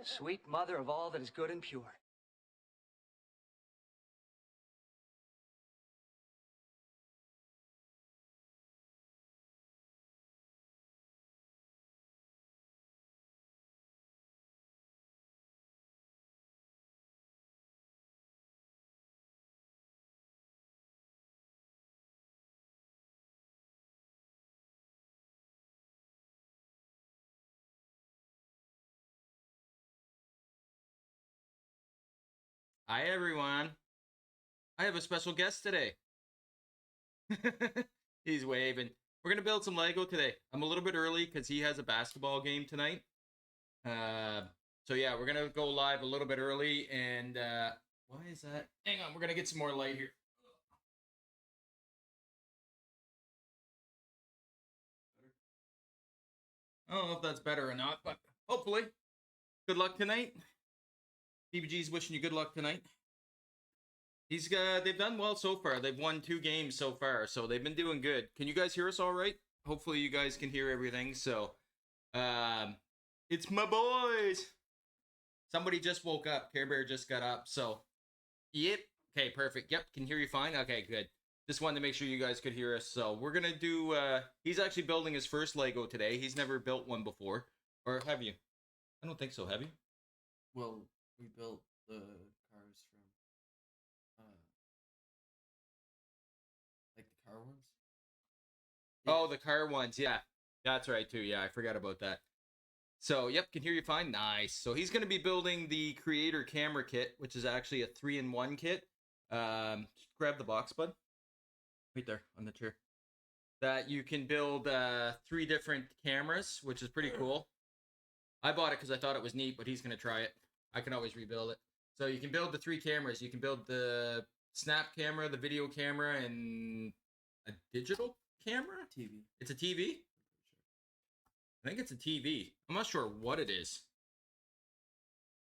Sweet mother of all that is good and pure. Hi, everyone. I have a special guest today. He's waving. We're going to build some Lego today. I'm a little bit early because he has a basketball game tonight. Uh, so, yeah, we're going to go live a little bit early. And why is that? Hang on, we're going to get some more light here. I don't know if that's better or not, but hopefully. Good luck tonight. BBG's wishing you good luck tonight. They've done well so far. They've won 2 games so far, so they've been doing good. Can you guys hear us all right? Hopefully you guys can hear everything. So, it's my boys. Somebody just woke up. Care Bear just got up. So, yep. Okay, perfect. Yep, can hear you fine. Okay, good. Just wanted to make sure you guys could hear us. So we're gonna do. He's actually building his first Lego today. He's never built one before, or have you? I don't think so. Have you? Well, we built the cars from, like the car ones. Oh, the car ones. Yeah, that's right too. Yeah, I forgot about that. So, yep, can hear you fine. Nice. So he's going to be building the creator camera kit, which is actually a 3-in-1 kit. Grab the box, bud. Right there on the chair. That you can build 3 different cameras, which is pretty cool. I bought it because I thought it was neat, but he's going to try it. I can always rebuild it. So you can build the 3 cameras. You can build the snap camera, the video camera, and a digital camera? TV. It's a TV? I think it's a TV. I'm not sure what it is.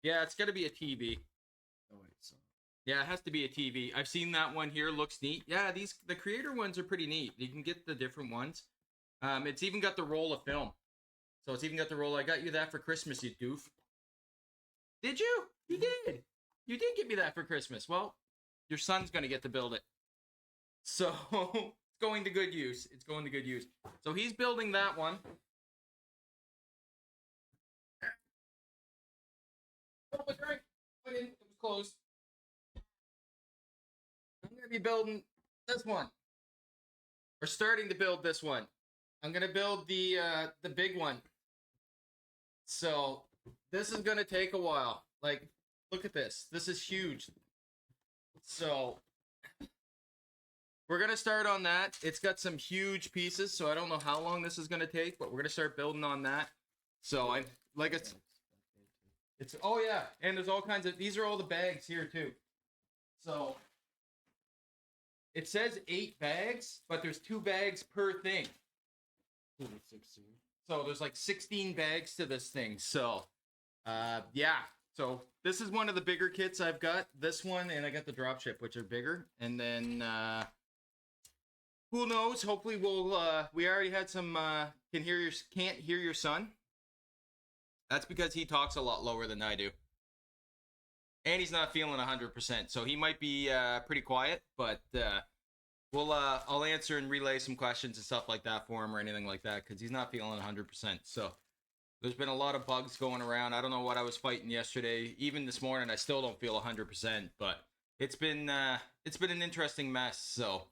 Yeah, it's got to be a TV. Oh wait, so Yeah, it has to be a TV. I've seen that one here. Looks neat. Yeah, the creator ones are pretty neat. You can get the different ones. It's even got the roll of film. So it's even got the roll. I got you that for Christmas, you doof. Did you? You did. You did get me that for Christmas. Well, your son's going to get to build it. So it's going to good use. It's going to good use. So he's building that one. Oh, a drink. It was closed. I'm going to be building this one. We're starting to build this one. I'm going to build the big one. So this is going to take a while. Like, look at this. This is huge. So we're going to start on that. It's got some huge pieces, so I don't know how long this is going to take, but we're going to start building on that. So it's oh yeah, and there's all kinds of, these are all the bags here too. So it says 8 bags, but there's 2 bags per thing. 16. So there's like 16 bags to this thing. So yeah. So this is one of the bigger kits I've got. This one, and I got the dropship, which are bigger. And then who knows? Hopefully we'll we already had some can't hear your son. That's because he talks a lot lower than I do. And he's not feeling 100%, so he might be pretty quiet, but I'll answer and relay some questions and stuff like that for him or anything like that because he's not feeling 100%. So there's been a lot of bugs going around. I don't know what I was fighting yesterday. Even this morning, I still don't feel 100%, but it's been an interesting mess. So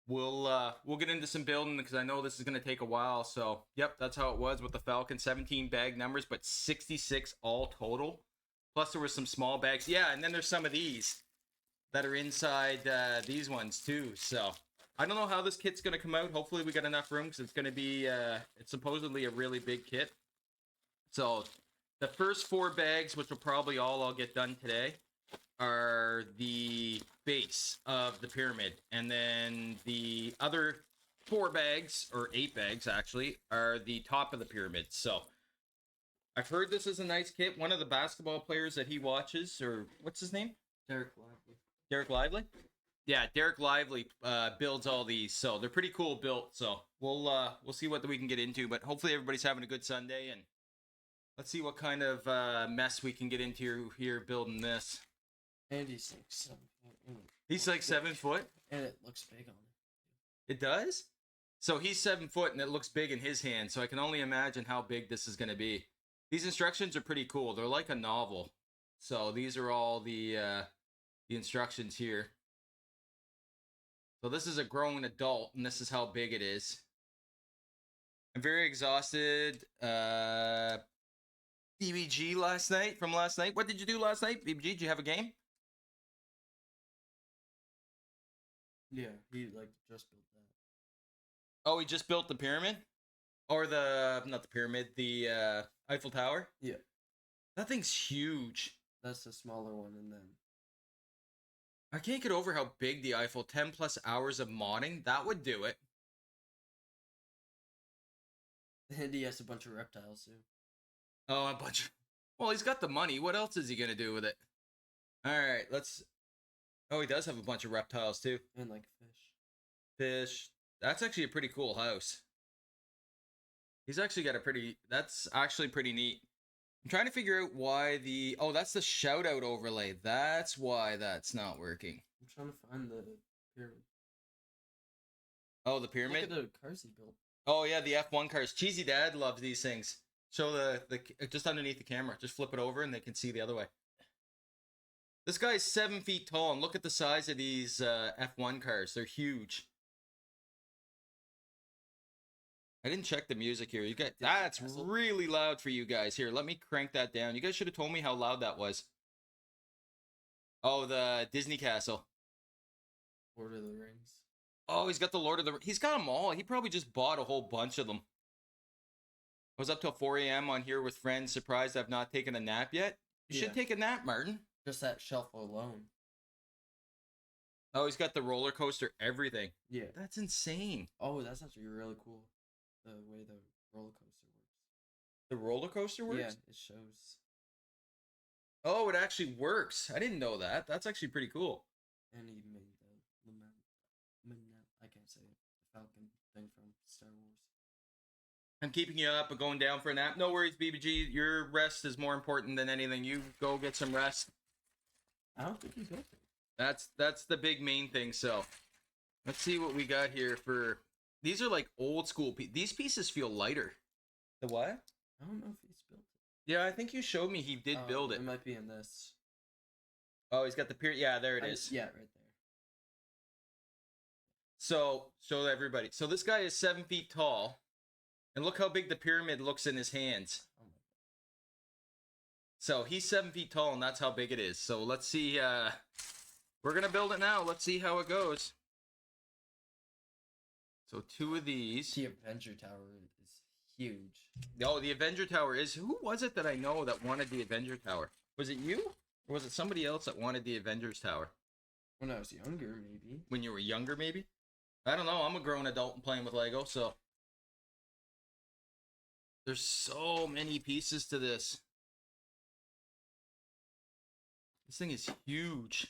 we'll get into some building because I know this is going to take a while. So yep, that's how it was with the Falcon. 17 bag numbers, but 66 all total. Plus there were some small bags. Yeah, and then there's some of these that are inside these ones too. So I don't know how this kit's going to come out. Hopefully we got enough room because it's going to be, it's supposedly a really big kit. So the first 4 bags, which will probably all get done today, are the base of the pyramid. And then the other 4 bags, or 8 bags actually, are the top of the pyramid. So I've heard this is a nice kit. One of the basketball players that he watches, or what's his name? Derek Lively. Derek Lively? Yeah, Derek Lively builds all these, so they're pretty cool built. So we'll see what we can get into, but hopefully everybody's having a good Sunday and Let's see what kind of mess we can get into here building this. And he's like 7 foot. He's like 7 foot. And it looks big on him. It does? So he's 7 foot and it looks big in his hand. So I can only imagine how big this is going to be. These instructions are pretty cool. They're like a novel. So these are all the instructions here. So this is a grown adult and this is how big it is. I'm very exhausted. BBG from last night. What did you do last night, BBG? Did you have a game? Yeah, he like just built that. Oh, he just built the pyramid? Or not the pyramid, the Eiffel Tower? Yeah. That thing's huge. That's the smaller one, and then... I can't get over how big the Eiffel, 10 plus hours of modding, that would do it. And he has a bunch of reptiles, too. Oh, a bunch of... Well, he's got the money. What else is he going to do with it? Alright, let's... Oh, he does have a bunch of reptiles, too. And, like, fish. Fish. That's actually a pretty cool house. He's actually got a pretty... That's actually pretty neat. I'm trying to figure out why the... Oh, that's the shout-out overlay. That's why that's not working. I'm trying to find the pyramid. Oh, the pyramid? Look at the cars he built. Oh, yeah, the F1 cars. Cheesy Dad loves these things. Show the just underneath the camera. Just flip it over and they can see the other way. This guy's 7 feet tall, and look at the size of these F1 cars. They're huge. I didn't check the music here. You got that's really loud for you guys. Here, let me crank that down. You guys should have told me how loud that was. Oh, the Disney Castle. Lord of the Rings. Oh, he's got the Lord of the... He's got them all. He probably just bought a whole bunch of them. I was up till 4 a.m. on here with friends. Surprised I've not taken a nap yet. You should take a nap, Martin. Just that shelf alone. Oh, he's got the roller coaster, everything. Yeah. That's insane. Oh, that's actually really cool. The way the roller coaster works. The roller coaster works? Yeah, it shows. Oh, it actually works. I didn't know that. That's actually pretty cool. And he made I can't say it. The Falcon thing from Star Wars. I'm keeping you up and going down for a nap. No worries, BBG. Your rest is more important than anything. You go get some rest. I don't think he built it. That's the big main thing. So, let's see what we got here for... These are like old school these pieces feel lighter. The what? I don't know if he's built it. Yeah, I think you showed me he did build it. It might be in this. Oh, he's got the period. Yeah, there it is. Yeah, right there. So, show everybody. So this guy is 7 feet tall. And look how big the pyramid looks in his hands. Oh my God. So he's 7 feet tall, and that's how big it is. So let's see. We're going to build it now. Let's see how it goes. So 2 of these. The Avenger Tower is huge. Oh, the Avenger Tower is... Who was it that I know that wanted the Avenger Tower? Was it you? Or was it somebody else that wanted the Avengers Tower? When I was younger, maybe. When you were younger, maybe? I don't know. I'm a grown adult and playing with Lego, so... There's so many pieces to this. This thing is huge.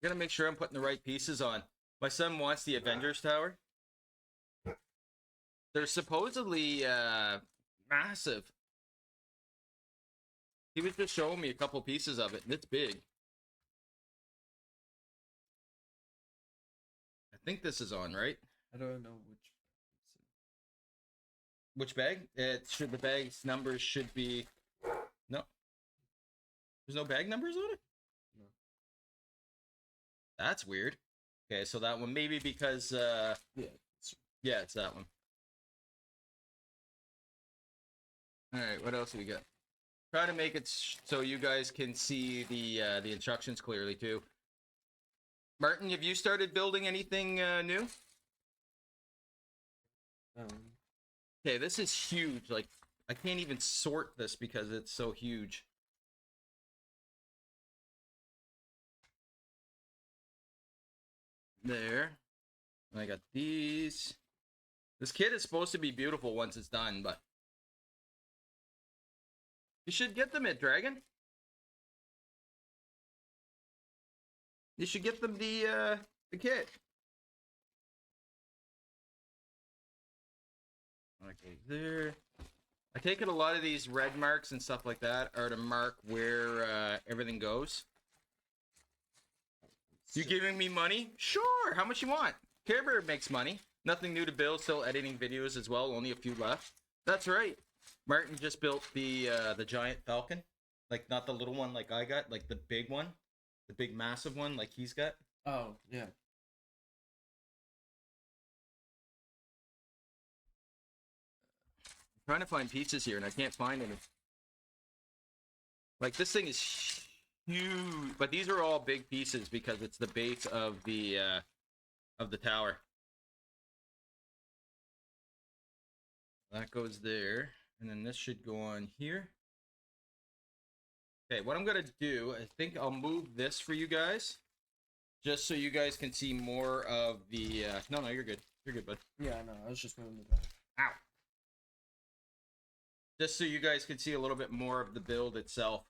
I gotta make sure I'm putting the right pieces on. My son wants the Avengers Tower. They're supposedly massive. He was just showing me a couple pieces of it, and it's big. I think this is on, right? I don't know Which bag? The bag's numbers should be... No. There's no bag numbers on it? No. That's weird. Okay, so that one, maybe because... Yeah, it's that one. Alright, what else do we got? Try to make it so you guys can see the instructions clearly, too. Martin, have you started building anything new? Okay, this is huge. Like, I can't even sort this because it's so huge. There. And I got these. This kit is supposed to be beautiful once it's done, but... You should get them at Dragon. You should get them the kit. Okay, there. I take it a lot of these red marks and stuff like that are to mark where everything goes. You giving me money? Sure. How much you want? Care Bear makes money. Nothing new to build. Still editing videos as well. Only a few left. That's right. Martin just built the giant falcon. Like, not the little one like I got. Like, the big one. The big massive one like he's got. Oh, yeah. I'm trying to find pieces here and I can't find any. Like, this thing is huge. But these are all big pieces because it's the base of the tower. That goes there. And then this should go on here. Okay, what I'm going to do, I think I'll move this for you guys. Just so you guys can see more of the... No, you're good. You're good, bud. Yeah, no, I was just moving the back. Ow. Just so you guys can see a little bit more of the build itself.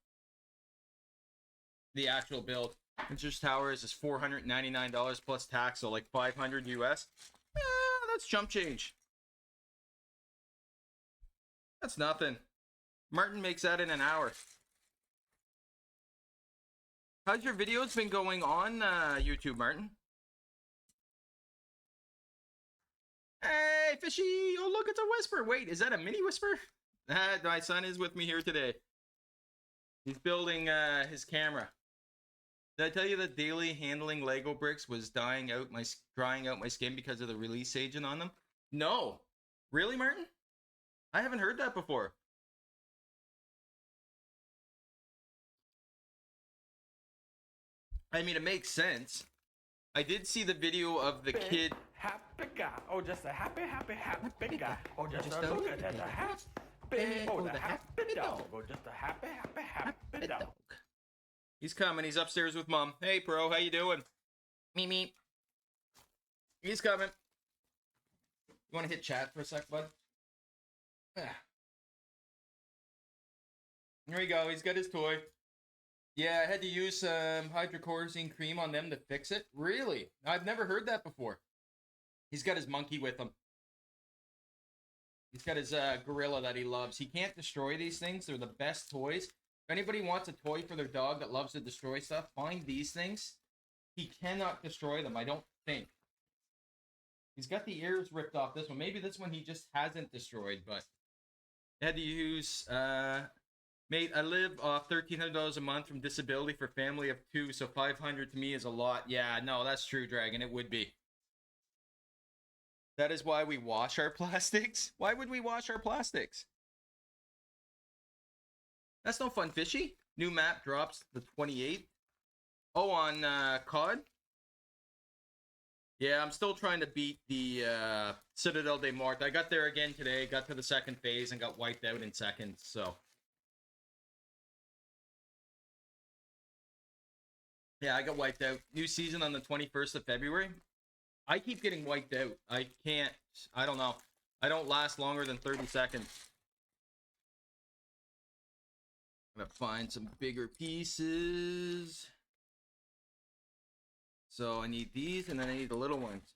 The actual build. Interest Tower is $499 plus tax, so like $500 US. That's chump change. That's nothing. Martin makes that in an hour. How's your videos been going on YouTube, Martin? Hey, fishy! Oh, look, it's a whisper. Wait, is that a mini whisper? My son is with me here today. He's building his camera. Did I tell you that daily handling Lego bricks was drying out my skin because of the release agent on them? No. Really, Martin? I haven't heard that before. I mean, it makes sense. I did see the video of the kid. Happy guy. Oh, just a happy guy. Oh, just a dog. look at that happy. Oh, the happy dog. Oh, just a happy dog. He's coming. He's upstairs with Mom. Hey, bro. How you doing? Me. He's coming. You want to hit chat for a sec, bud? Yeah. There we go. He's got his toy. Yeah, I had to use some hydrocortisone cream on them to fix it. Really? I've never heard that before. He's got his monkey with him. He's got his gorilla that he loves. He can't destroy these things. They're the best toys. If anybody wants a toy for their dog that loves to destroy stuff, find these things. He cannot destroy them, I don't think. He's got the ears ripped off this one. Maybe this one he just hasn't destroyed, but I had to use... Mate, I live off $1,300 a month from disability for family of 2, so $500 to me is a lot. Yeah, no, that's true, Dragon. It would be. That is why we wash our plastics. Why would we wash our plastics? That's no fun, fishy. New map drops the 28th. Oh, on COD? Yeah, I'm still trying to beat the Citadel de Mort. I got there again today, got to the second phase, and got wiped out in seconds, so... Yeah, I got wiped out. New season on the 21st of February. I keep getting wiped out. I can't. I don't know. I don't last longer than 30 seconds. I'm gonna find some bigger pieces. So I need these, and then I need the little ones.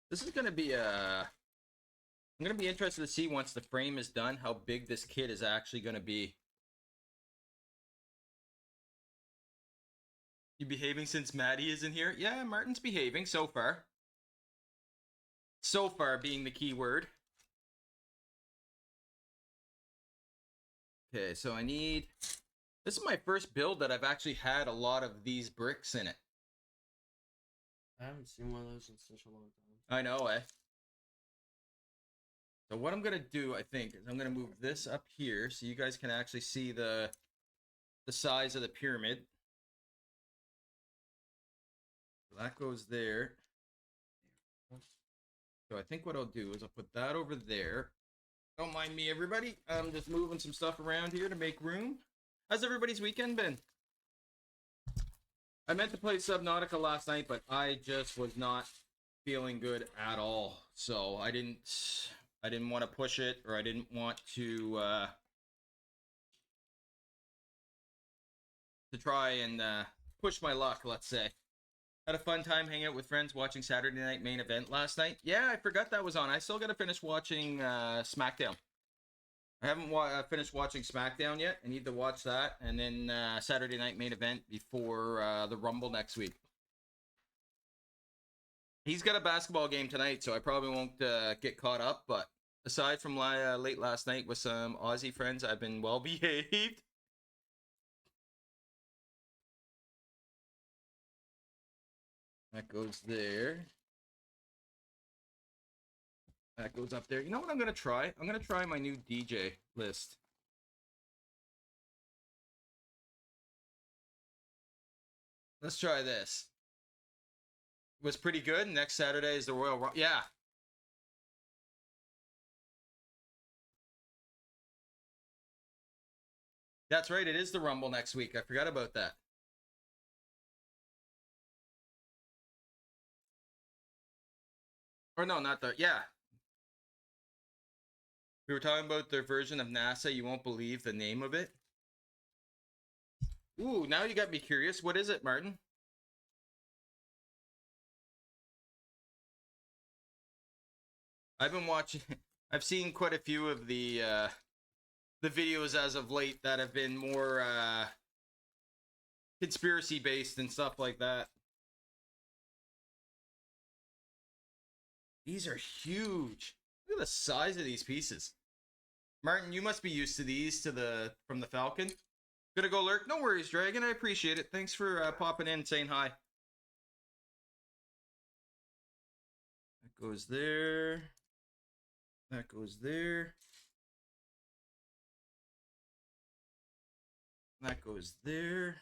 This is gonna be I'm gonna be interested to see once the frame is done how big this kit is actually gonna be. You behaving since Maddie isn't here? Yeah, Martin's behaving so far. So far being the key word. Okay, so I need... This is my first build that I've actually had a lot of these bricks in it. I haven't seen one of those in such a long time. I know, eh? So what I'm going to do, I think, is I'm going to move this up here so you guys can actually see the size of the pyramid. That goes there. So I think what I'll do is I'll put that over there. Don't mind me, everybody. I'm just moving some stuff around here to make room. How's everybody's weekend been? I meant to play Subnautica last night, but I just was not feeling good at all. So I didn't want to push it, or I didn't want to try and push my luck, let's say. Had a fun time hanging out with friends watching Saturday Night Main Event last night. Yeah, I forgot that was on. I still got to finish watching SmackDown. I haven't finished watching SmackDown yet. I need to watch that, and then Saturday night main event before the Rumble next week. He's got a basketball game tonight, so I probably won't get caught up. But aside from late last night with some Aussie friends, I've been well behaved. That goes there. That goes up there. You know what I'm going to try? I'm going to try my new DJ list. Let's try this. It was pretty good. Next Saturday is the Royal Rumble. Yeah. That's right. It is the Rumble next week. I forgot about that. Or no, not the... Yeah. We were talking about their version of NASA. You won't believe the name of it. Ooh, now you got me curious. What is it, Martin? I've been watching... I've seen quite a few of the videos as of late that have been more conspiracy-based and stuff like that. These are huge. Look at the size of these pieces. Martin, you must be used to these from the Falcon. Gonna go lurk? No worries, Dragon. I appreciate it. Thanks for popping in and saying hi. That goes there. That goes there. That goes there.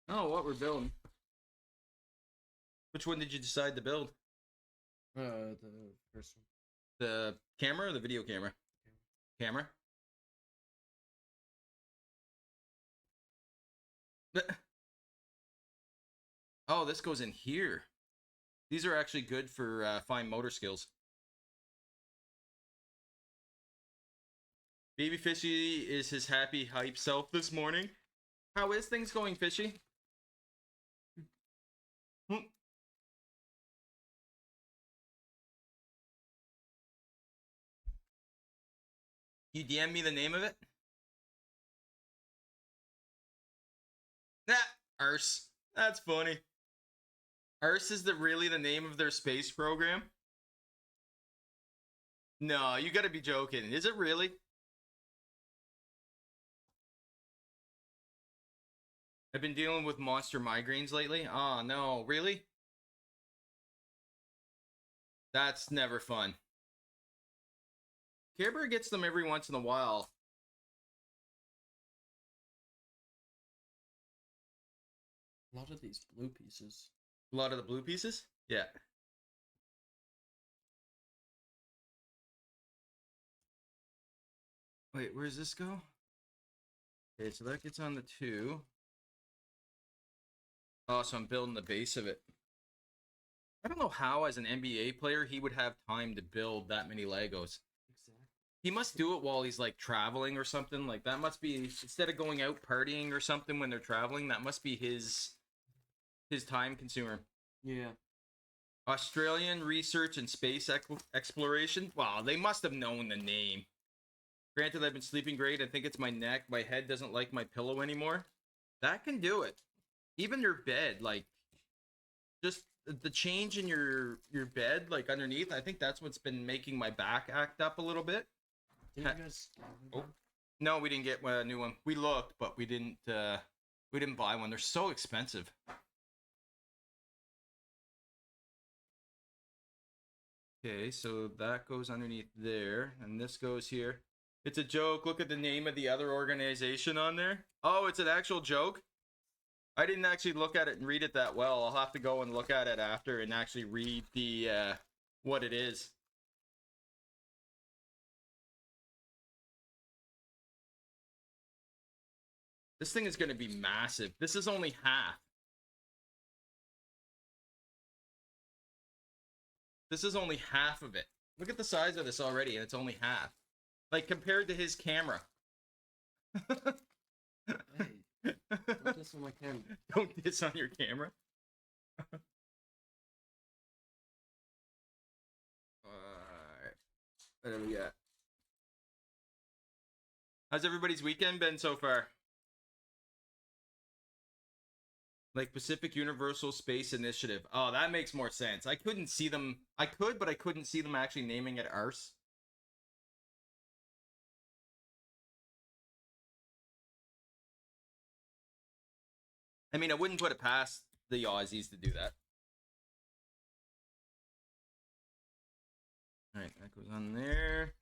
Oh, what we're building. Which one did you decide to build? The first one. The camera or the video camera? Camera? Oh, this goes in here. These are actually good for fine motor skills. Baby Fishy is his happy hype self this morning. How is things going, Fishy? You DM me the name of it? Arse. That's funny. Arse is really the name of their space program? No, you gotta be joking. Is it really? I've been dealing with monster migraines lately. Oh, no. Really? That's never fun. Care Bear gets them every once in a while. A lot of these blue pieces. A lot of the blue pieces? Yeah. Wait, where does this go? Okay, so that gets on the 2. Oh, so I'm building the base of it. I don't know how, as an NBA player, he would have time to build that many Legos. Exactly. He must do it while he's, like, traveling or something. Like, that must be, instead of going out partying or something when they're traveling, that must be his time consumer. Yeah. Australian Research and Space Exploration. Wow, they must have known the name. Granted, I've been sleeping great. I think it's my neck. My head doesn't like my pillow anymore. That can do it. Even your bed, like, just the change in your bed, like, underneath, I think that's what's been making my back act up a little bit. Didn't you guys... Oh. No, we didn't get a new one. We looked, but we didn't buy one. They're so expensive. Okay, so that goes underneath there, and this goes here. It's a joke. Look at the name of the other organization on there. Oh, it's an actual joke? I didn't actually look at it and read it that well. I'll have to go and look at it after and actually read the what it is. This thing is going to be massive. This is only half. This is only half of it. Look at the size of this already, and it's only half. Like, compared to his camera. Hey, don't diss on my camera. Don't diss on your camera. Alright. What do we got? How's everybody's weekend been so far? Like Pacific Universal Space Initiative. Oh, that makes more sense. I couldn't see them. I could, but I couldn't see them actually naming it arse. I mean, I wouldn't put it past the Aussies to do that. All right, that goes on there.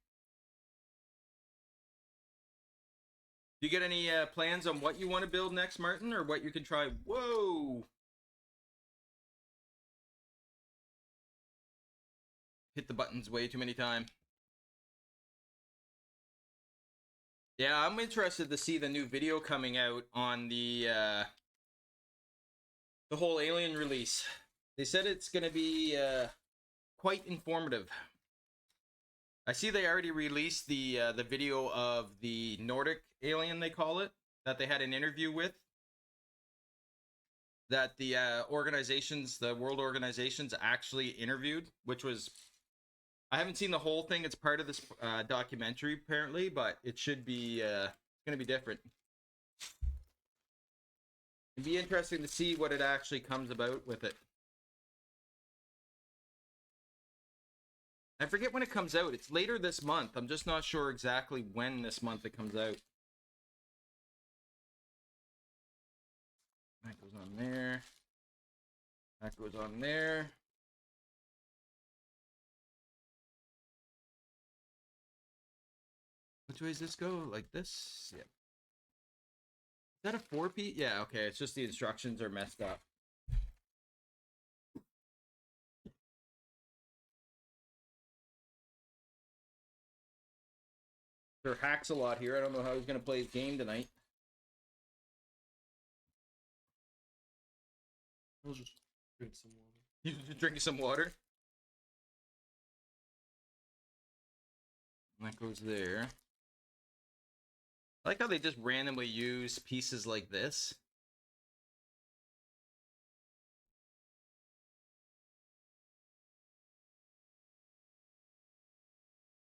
Do you get any plans on what you want to build next, Martin, or what you can try? Whoa! Hit the buttons way too many times. Yeah, I'm interested to see the new video coming out on the whole Alien release. They said it's going to be quite informative. I see they already released the video of the Nordic alien, they call it, that they had an interview with. That the organizations, the world organizations, actually interviewed, which was... I haven't seen the whole thing. It's part of this documentary, apparently, but it should be going to be different. It'd be interesting to see what it actually comes about with it. I forget when it comes out. It's later this month. I'm just not sure exactly when this month it comes out. That goes on there. That goes on there. Which way does this go? Like this? Yeah. Is that a 4-piece? Yeah, okay. It's just the instructions are messed up. There hacks a lot here. I don't know how he's going to play his game tonight. I'll just drink some water. You just drinking some water? And that goes there. I like how they just randomly use pieces like this.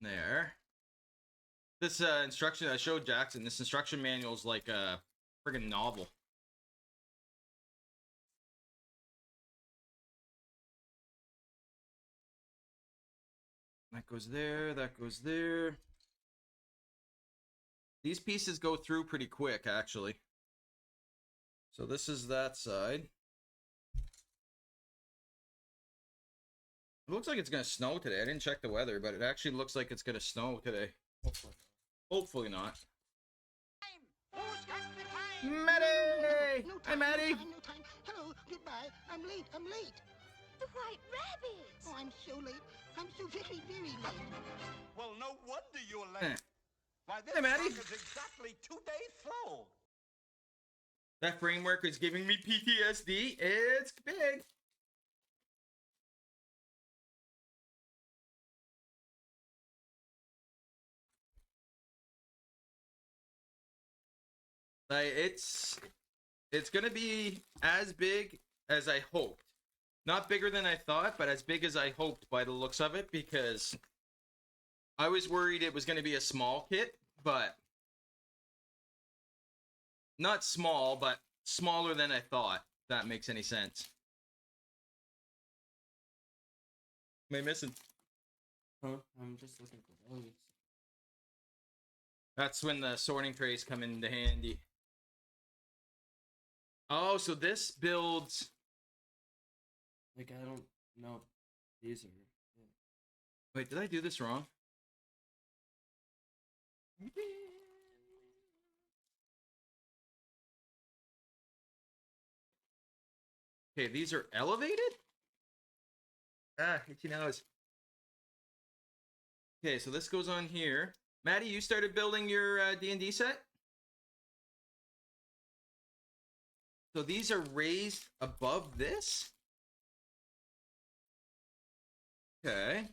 There. This instruction I showed Jackson, this instruction manual is like a friggin' novel. That goes there, that goes there. These pieces go through pretty quick, actually. So this is that side. It looks like it's going to snow today. I didn't check the weather, but it actually looks like it's going to snow today. Hopefully not. Maddie! No Hi, time, Maddie! No time. Hello, goodbye. I'm late. The White Rabbit! Oh, I'm so late. I'm so very, very late. Well, no wonder you're late. Why, this Hey, Maddie. clock is exactly 2 days slow. That framework is giving me PTSD. It's big. It's gonna be as big as I hoped. Not bigger than I thought, but as big as I hoped by the looks of it, because I was worried it was gonna be a small kit, but not small, but smaller than I thought. If that makes any sense. Am I missing? Huh? I'm just looking for values. That's when the sorting trays come into handy. Oh, so this builds... Like, I don't know. These are... Yeah. Wait, did I do this wrong? Okay, these are elevated? Ah, itchy nose. Okay, so this goes on here. Maddie, you started building your D&D set? So these are raised above this? Okay.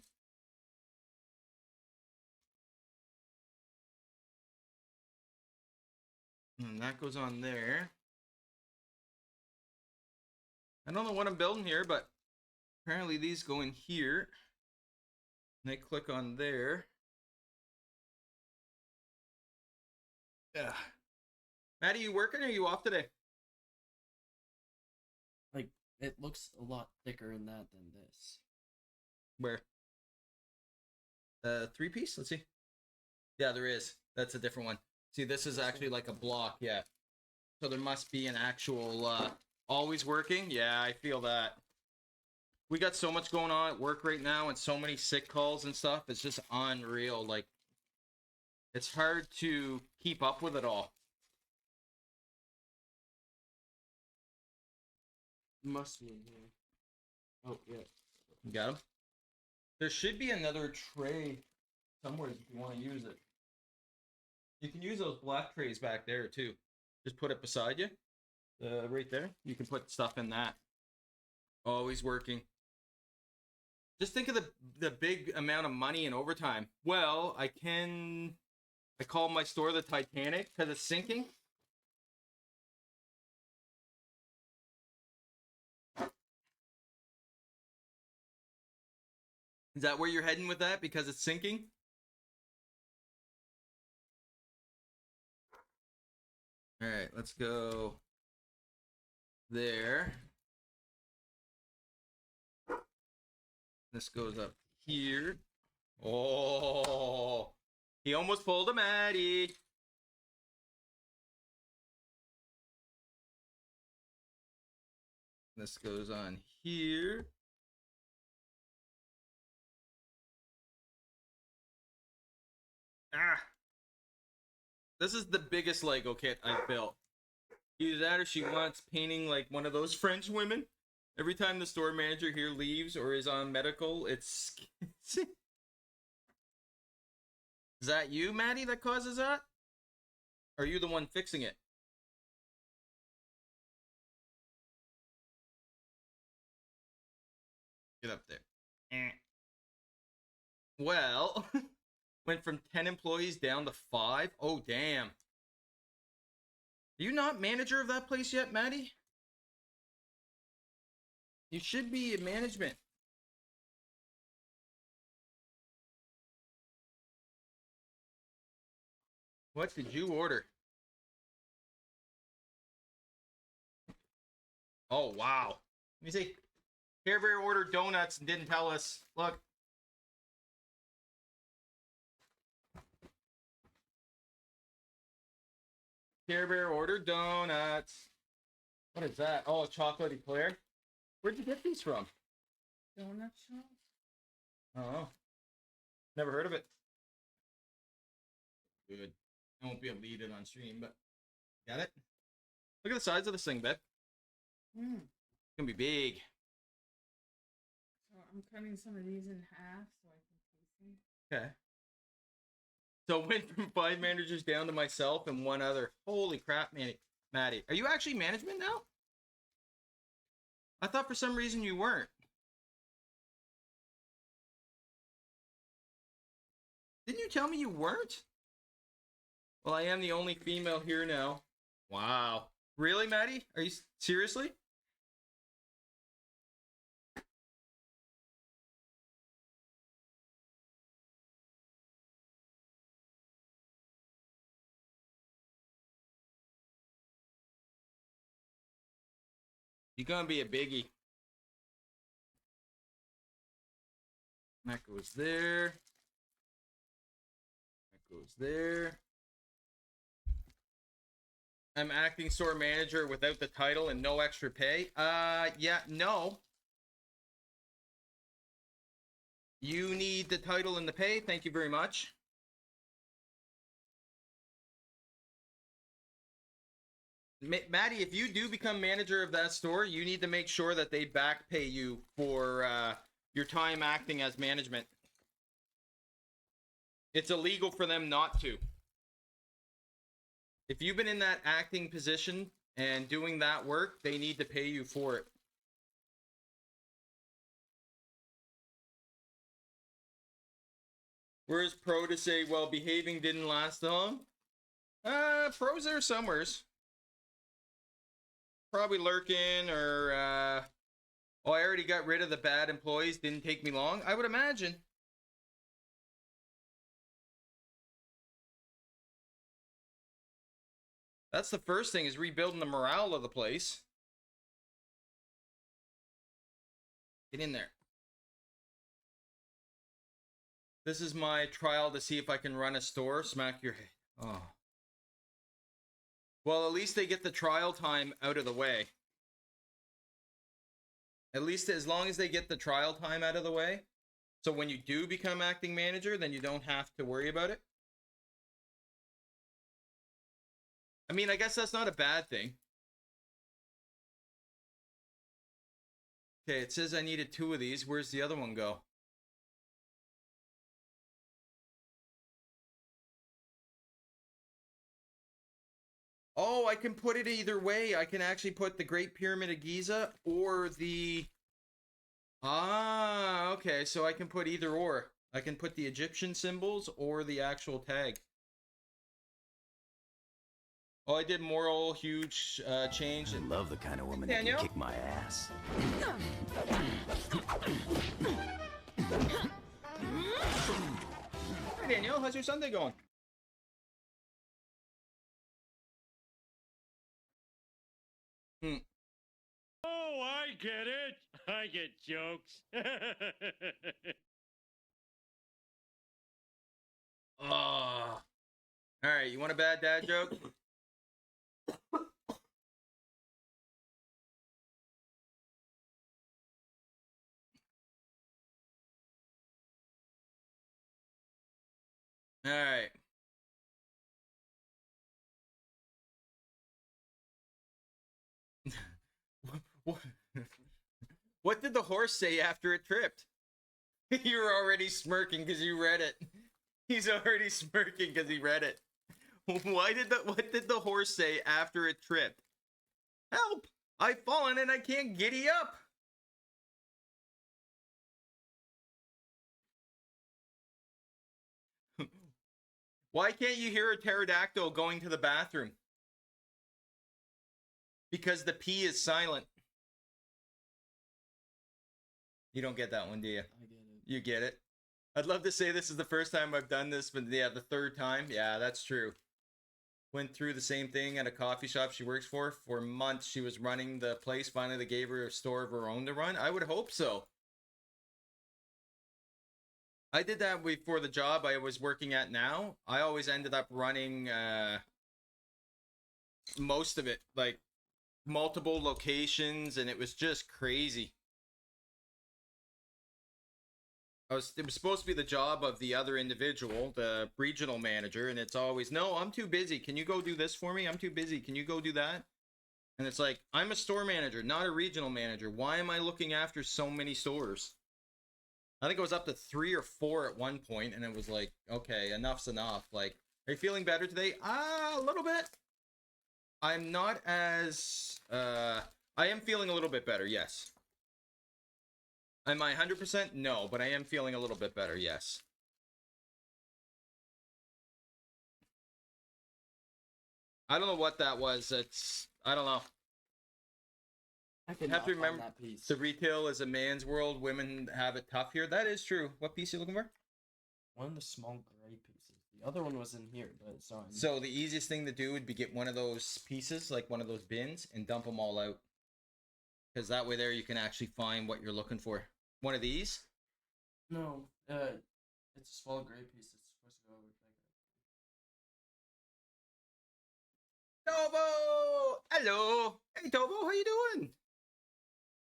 And that goes on there. I don't know what I'm building here, but apparently these go in here. And they click on there. Yeah. Maddie, you working or are you off today? Like, it looks a lot thicker in that than this. Where? 3-piece? Let's see. Yeah, there is. That's a different one. See, this is actually like a block, yeah. So there must be an actual, always working. Yeah, I feel that. We got so much going on at work right now and so many sick calls and stuff. It's just unreal. Like, it's hard to keep up with it all. Must be in here. Oh, yeah. You got them? There should be another tray somewhere if you want to use it. You can use those black trays back there too. Just put it beside you. Right there. You can put stuff in that. Always working. Just think of the big amount of money in overtime. Well, I call my store the Titanic because it's sinking. Is that where you're heading with that? Because it's sinking? All right, let's go there. This goes up here. Oh, he almost pulled a Maddie. This goes on here. Ah. This is the biggest Lego kit I've built. Either that or she wants painting like one of those French women. Every time the store manager here leaves or is on medical, it's... Is that you, Maddie, that causes that? Or are you the one fixing it? Get up there. Well, went from 10 employees down to 5. Oh, damn. Are you not manager of that place yet, Maddie? You should be in management. What did you order? Oh, wow. Let me see. Care Bear ordered donuts and didn't tell us. Look. Care Bear ordered donuts. What is that? Oh, a chocolate eclair. Where'd you get these from? Donut shop? Oh, never heard of it. Good. I won't be able to eat it on stream, but got it. Look at the size of this thing, babe. Mm. It's gonna be big. So I'm cutting some of these in half so I can taste them. Okay. So went from 5 managers down to myself and one other. Holy crap, Maddie. Are you actually management now? I thought for some reason you weren't. Didn't you tell me you weren't? Well, I am the only female here now. Wow. Really, Maddie? Are you seriously? You're gonna be a biggie. That goes there. That goes there. I'm acting store manager without the title and no extra pay. Yeah, no. You need the title and the pay. Thank you very much. Maddie, if you do become manager of that store, you need to make sure that they back pay you for your time acting as management. It's illegal for them not to. If you've been in that acting position and doing that work, they need to pay you for it. Where's Pro to say, well, behaving didn't last long? Pro's there somewheres. Probably lurking or, oh, I already got rid of the bad employees. Didn't take me long. I would imagine. That's the first thing, is rebuilding the morale of the place. Get in there. This is my trial to see if I can run a store. Smack your head. Oh. Well, at least they get the trial time out of the way. At least as long as they get the trial time out of the way. So when you do become acting manager, then you don't have to worry about it. I mean, I guess that's not a bad thing. Okay, it says I needed 2 of these. Where's the other one go? Oh, I can put it either way. I can actually put the Great Pyramid of Giza or the... Ah, okay. So I can put either or. I can put the Egyptian symbols or the actual tag. Oh, I did moral huge change. I love the kind of woman Daniel? that can kick my ass. Hey, Daniel, how's your Sunday going? Oh, I get it. I get jokes. Oh. All right, you want a bad dad joke? All right. What did the horse say after it tripped? You're already smirking because you read it. He's already smirking because he read it. What did the horse say after it tripped? Help! I've fallen and I can't giddy up. Why can't you hear a pterodactyl going to the bathroom? Because the P is silent. You don't get that one, do you? I get it. You get it. I'd love to say this is the first time I've done this, but yeah, the third time. Yeah, that's true. Went through the same thing at a coffee shop she works for. For months, she was running the place. Finally, they gave her a store of her own to run. I would hope so. I did that before the job I was working at now. I always ended up running most of it, like multiple locations, and it was just crazy. It was supposed to be the job of the other individual, the regional manager, and it's always, no, I'm too busy. Can you go do this for me? I'm too busy. Can you go do that? And it's like, I'm a store manager, not a regional manager. Why am I looking after so many stores? I think it was up to 3 or 4 at one point, and it was like, okay, enough's enough. Like, are you feeling better today? A little bit. I'm not as, I am feeling a little bit better, yes. Am I 100%? No, but I am feeling a little bit better, yes. I don't know what that was. I don't know. I You have to remember, that piece. the retail is a man's world. Women have it tough here. That is true. What piece are you looking for? One of the small gray pieces. The other one was in here, but it's not. So the easiest thing to do would be get one of those pieces, like one of those bins, and dump them all out. Because that way there you can actually find what you're looking for. One of these? No, it's a small gray piece. It's supposed to go over. Tobo! Hello! Hey, Tobo, how you doing?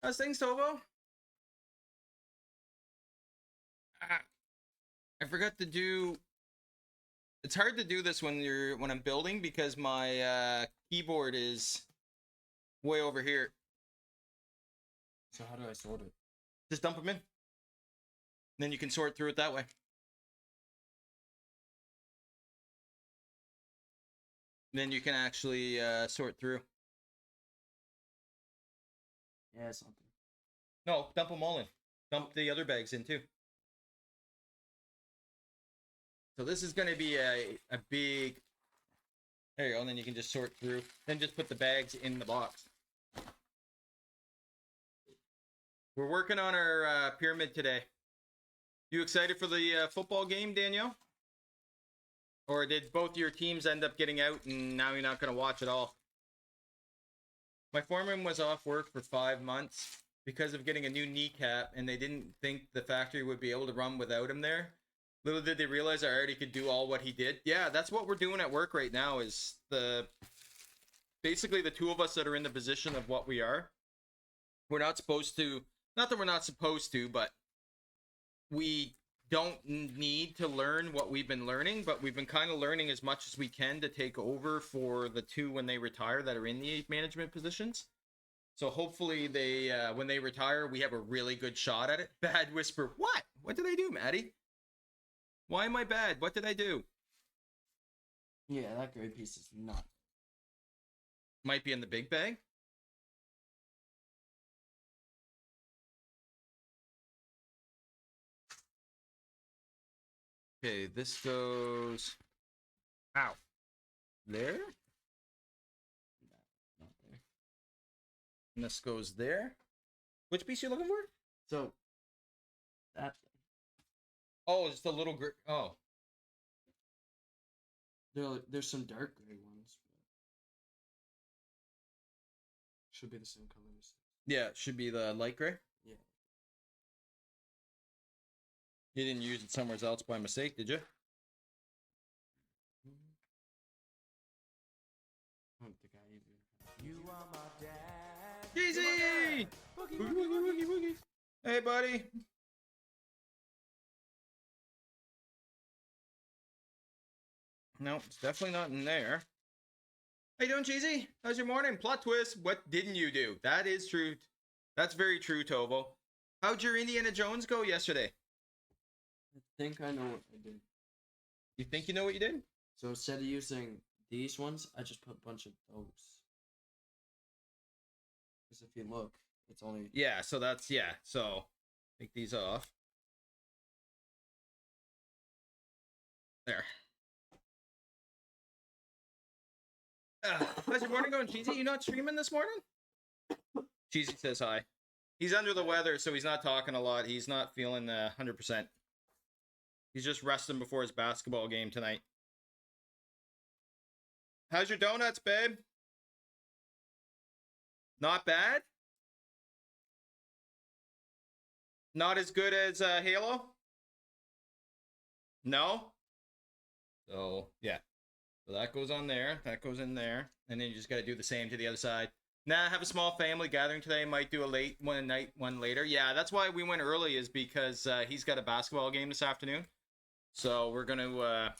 How's things, Tobo? I forgot to do... It's hard to do this when I'm building because my keyboard is way over here. So how do I sort it? Just dump them in. Then you can sort through it that way. Then you can actually sort through. Yeah, something. No, dump them all in. Dump the other bags in too. So this is going to be a big... There you go, and then you can just sort through. Then just put the bags in the box. We're working on our pyramid today. You excited for the football game, Danielle? Or did both your teams end up getting out and now you're not going to watch at all? My foreman was off work for 5 months because of getting a new kneecap, and they didn't think the factory would be able to run without him there. Little did they realize I already could do all what he did. Yeah, that's what we're doing at work right now, is basically the two of us that are in the position of what we are. We're not supposed to, not that we're not supposed to, but we don't need to learn what we've been learning, but we've been kind of learning as much as we can to take over for the two when they retire that are in the management positions. So hopefully they, when they retire, we have a really good shot at it. Bad whisper. What? What did I do, Maddie? Why am I bad? What did I do? Yeah, that gray piece is not. Might be in the big bag. Okay, this goes. Ow. There? Not there. And this goes there. Which piece you looking for? So that Oh, it's the little gray. Oh. there's some dark gray ones. But should be the same color as. Yeah, it should be the light gray. Yeah. You didn't use it somewhere else by mistake, did you? I don't think I even. You are my dad. Easy! Boogie, Boogie, boogie, boogie, boogie. Hey, buddy. No, it's definitely not in there. How you doing, Cheesy? How's your morning? Plot twist. What didn't you do? That is true. That's very true, Tovo. How'd your Indiana Jones go yesterday? I think I know what I did. You think you know what you did? So instead of using these ones, I just put a bunch of those. Because if you look, it's only. Yeah, so that's, yeah. So, take these off. There. How's your morning going, Cheesy? You not streaming this morning? Cheesy says hi. He's under the weather, so he's not talking a lot. He's not feeling 100%. He's just resting before his basketball game tonight. How's your donuts, babe? Not bad? Not as good as Halo? No? So, yeah. So that goes on there. That goes in there. And then you just got to do the same to the other side. Nah, have a small family gathering today. Might do a late one night, one later. Yeah, that's why we went early, is because he's got a basketball game this afternoon. So we're going to, well,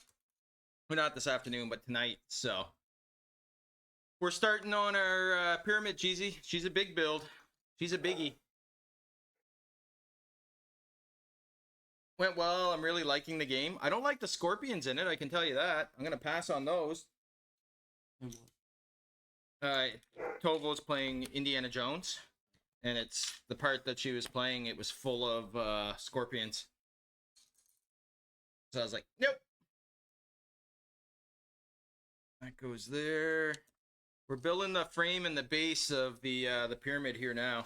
not this afternoon, but tonight. So we're starting on our pyramid, Cheesy. She's a big build. She's a biggie. Went well. I'm really liking the game. I don't like the scorpions in it, I can tell you that. I'm going to pass on those. Tovo's playing Indiana Jones, and it's the part that she was playing, it was full of scorpions. So I was like, nope. That goes there. We're building the frame and the base of the pyramid here now.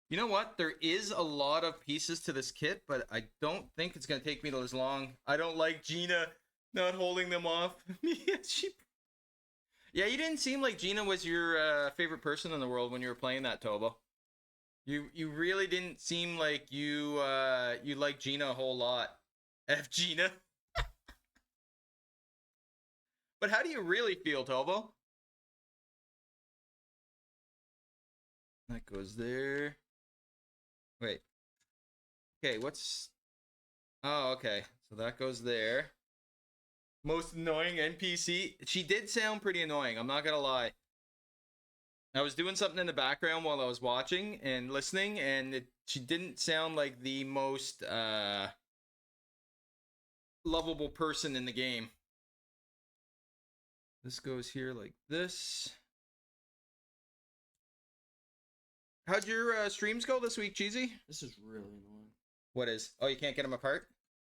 You know what? There is a lot of pieces to this kit, but I don't think it's going to take me as long. I don't like Gina not holding them off. Yeah, you didn't seem like Gina was your favorite person in the world when you were playing that, Tobo. You really didn't seem like you liked Gina a whole lot. F Gina. But how do you really feel, Tobo? That goes there. Wait. Okay, what's... Oh, okay. So that goes there. Most annoying NPC. She did sound pretty annoying, I'm not gonna lie. I was doing something in the background while I was watching and listening, and she didn't sound like the most lovable person in the game. This goes here like this. How'd your streams go this week, Cheesy? This is really annoying. What is? Oh, you can't get them apart?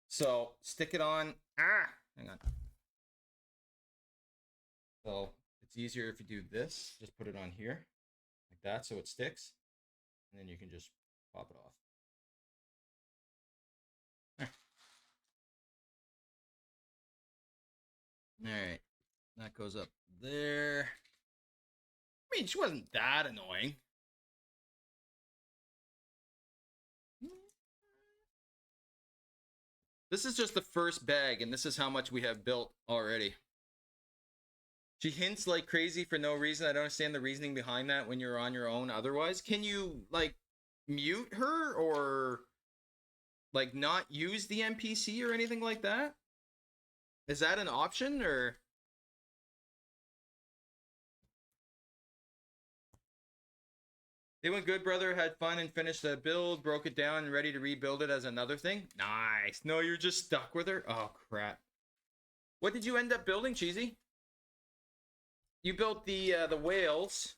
So, stick it on. Ah! Hang on. So, it's easier if you do this. Just put it on here. Like that, so it sticks. And then you can just pop it off. There. Alright. That goes up there. I mean, she wasn't that annoying. This is just the first bag, and this is how much we have built already. She hints like crazy for no reason. I don't understand the reasoning behind that when you're on your own otherwise. Can you, like, mute her or, like, not use the NPC or anything like that? Is that an option, or... They went good, brother. Had fun and finished the build. Broke it down and ready to rebuild it as another thing. Nice. No, you're just stuck with her? Oh, crap. What did you end up building, Cheesy? You built the whales.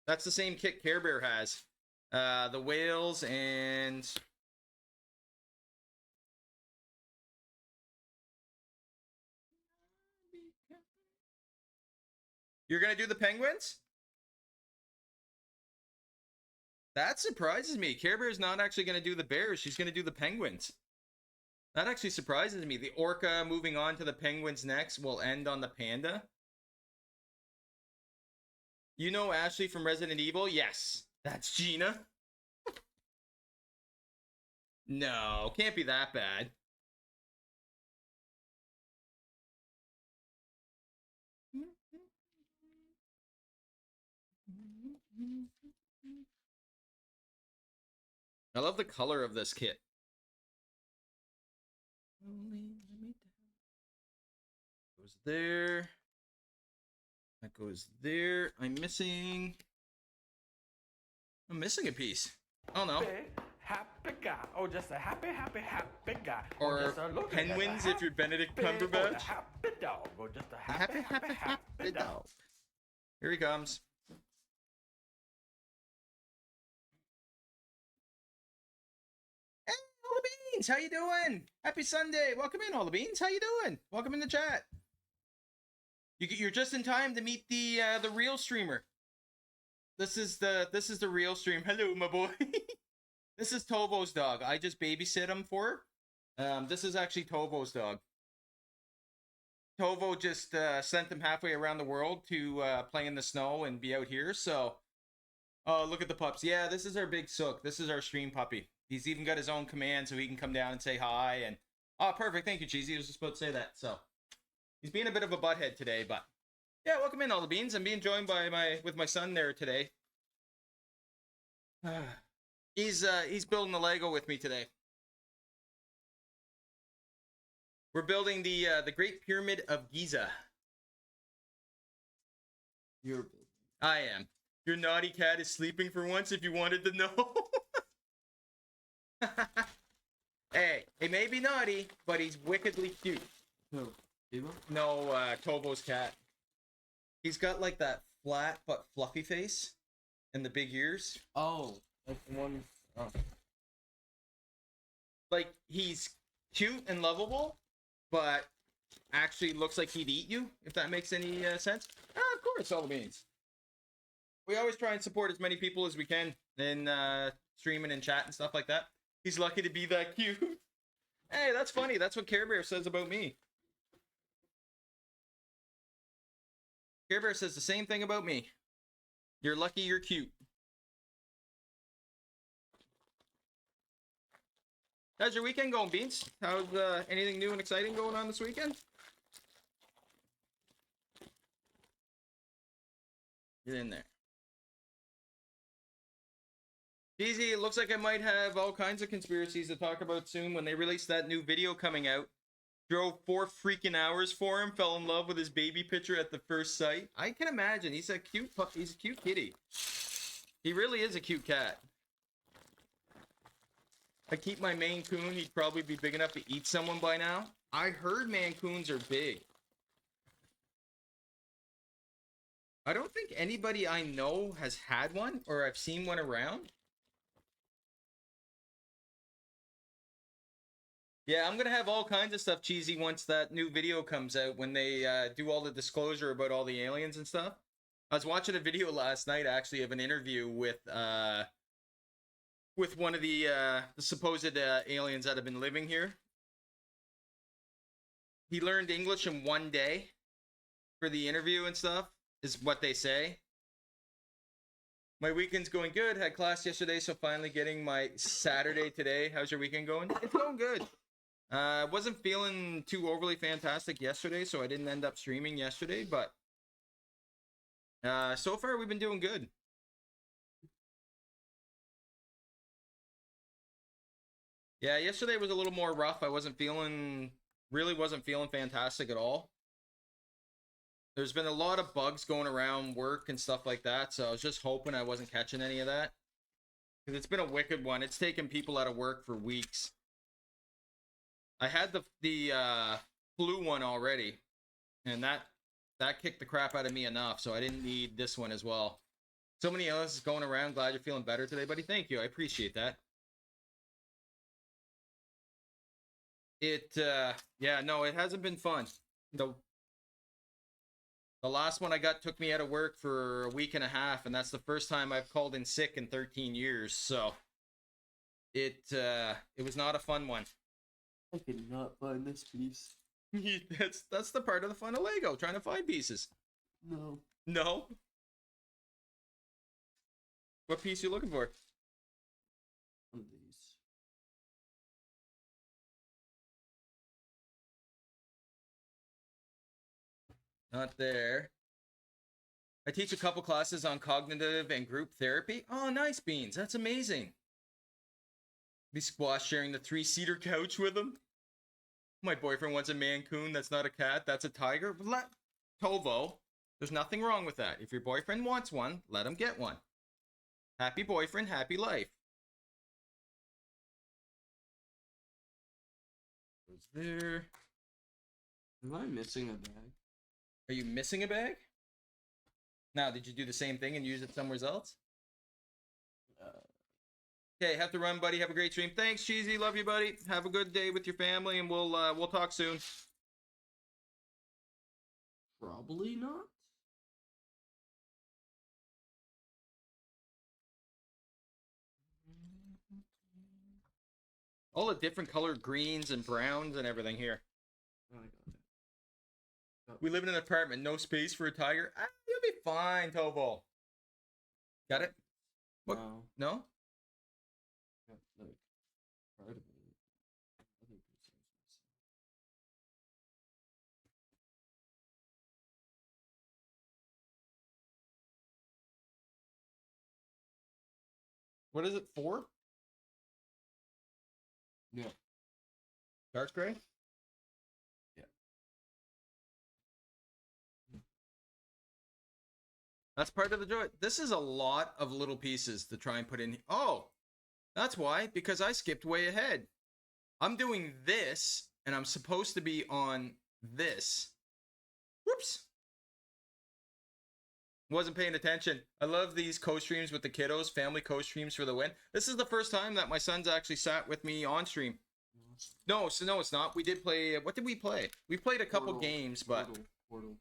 That's the same kit Care Bear has. The whales and... You're going to do the penguins? That surprises me. Care Bear's not actually going to do the bears. She's going to do the penguins. That actually surprises me. The orca moving on to the penguins next will end on the panda. You know Ashley from Resident Evil? Yes. That's Gina. No, can't be that bad. I love the color of this kit. Goes there. That goes there. I'm missing a piece. Oh no. Happy guy. Oh, just a happy guy. Or just a look at penguins that if you're Benedict happy- oh, the Cumberbatch. happy dog. Oh, just a Happy dog. Here he comes. Hey, all the beans, how you doing? Happy Sunday. Welcome in, all the beans. How you doing? Welcome in the chat. You're just in time to meet the real streamer. This is the real stream. Hello, my boy. This is Tovo's dog. I just babysit him for her. This is actually Tovo's dog. Tovo just sent them halfway around the world to play in the snow and be out here. So, oh, look at the pups. Yeah, this is our big Sook. This is our stream puppy. He's even got his own command, so he can come down and say hi. And oh, perfect. Thank you, Cheesy. I was just about to say that. So, he's being a bit of a butthead today, but yeah, welcome in, all the beans. I'm being joined by my son there today. He's building the Lego with me today. We're building the Great Pyramid of Giza. I am. Your naughty cat is sleeping for once, if you wanted to know. Hey, he may be naughty, but he's wickedly cute. No, Eva? No, Tovo's cat. He's got like that flat but fluffy face and the big ears. Oh, like the one. Oh. Like, he's cute and lovable, but actually looks like he'd eat you, if that makes any sense. Of course, all the beans. We always try and support as many people as we can in streaming and chat and stuff like that. He's lucky to be that cute. Hey, that's funny. That's what Care Bear says about me. Care Bear says the same thing about me. You're lucky you're cute. How's your weekend going, Beans? How's anything new and exciting going on this weekend? Get in there. Easy, it looks like I might have all kinds of conspiracies to talk about soon when they release that new video coming out. Drove 4 freaking hours for him, fell in love with his baby picture at the first sight. I can imagine. He's a cute kitty. He really is a cute cat. I keep my Maine Coon, he'd probably be big enough to eat someone by now. I heard Maine Coons are big. I don't think anybody I know has had one, or I've seen one around. Yeah, I'm gonna have all kinds of stuff, Cheesy, once that new video comes out, when they do all the disclosure about all the aliens and stuff. I was watching a video last night, actually, of an interview with one of the supposed aliens that have been living here. he learned English in 1 day for the interview and stuff, is what they say. My weekend's going good. Had class yesterday, so finally getting my Saturday today. How's your weekend going? It's going good. Wasn't feeling too overly fantastic yesterday, so I didn't end up streaming yesterday, but so far we've been doing good. Yeah, yesterday was a little more rough. I really wasn't feeling fantastic at all. There's been a lot of bugs going around work and stuff like that, so I was just hoping I wasn't catching any of that. Because it's been a wicked one. It's taken people out of work for weeks. I had the flu one already, and that kicked the crap out of me enough, so I didn't need this one as well. So many illnesses going around. Glad you're feeling better today, buddy. Thank you. I appreciate that. Yeah, no, it hasn't been fun. The last one I got took me out of work for a week and a half, and that's the first time I've called in sick in 13 years, so it was not a fun one. I could not find this piece. That's the part of the fun of Lego, trying to find pieces. No. No? What piece you looking for? One of these. Not there. I teach a couple classes on cognitive and group therapy. Oh, nice, Beans. That's amazing. Be Squash sharing the 3-seater couch with him. My boyfriend wants a Mancoon. That's not a cat. That's a tiger. Let Tovo. There's nothing wrong with that. If your boyfriend wants one, let him get one. Happy boyfriend, happy life. Goes there. Am I missing a bag? Are you missing a bag? Now, did you do the same thing and use it somewhere else? Okay, have to run, buddy. Have a great stream. Thanks, Cheesy. Love you, buddy. Have a good day with your family, and we'll talk soon. Probably not. All the different colored greens and browns and everything here. Oh, I got it. Oh. We live in an apartment. No space for a tiger. Ah, you'll be fine, Tovo. Got it? What? No? Got, like, part of it. Other pieces missing. What is it for? Yeah. Dark gray? Yeah. That's part of the joy. This is a lot of little pieces to try and put in. Oh, that's why. Because I skipped way ahead. I'm doing this, and I'm supposed to be on this. Whoops. Wasn't paying attention. I love these co-streams with the kiddos. Family co-streams for the win. This is the first time that my son's actually sat with me on stream. No, no, it's not. We did play. What did we play? We played a couple games, but Portal.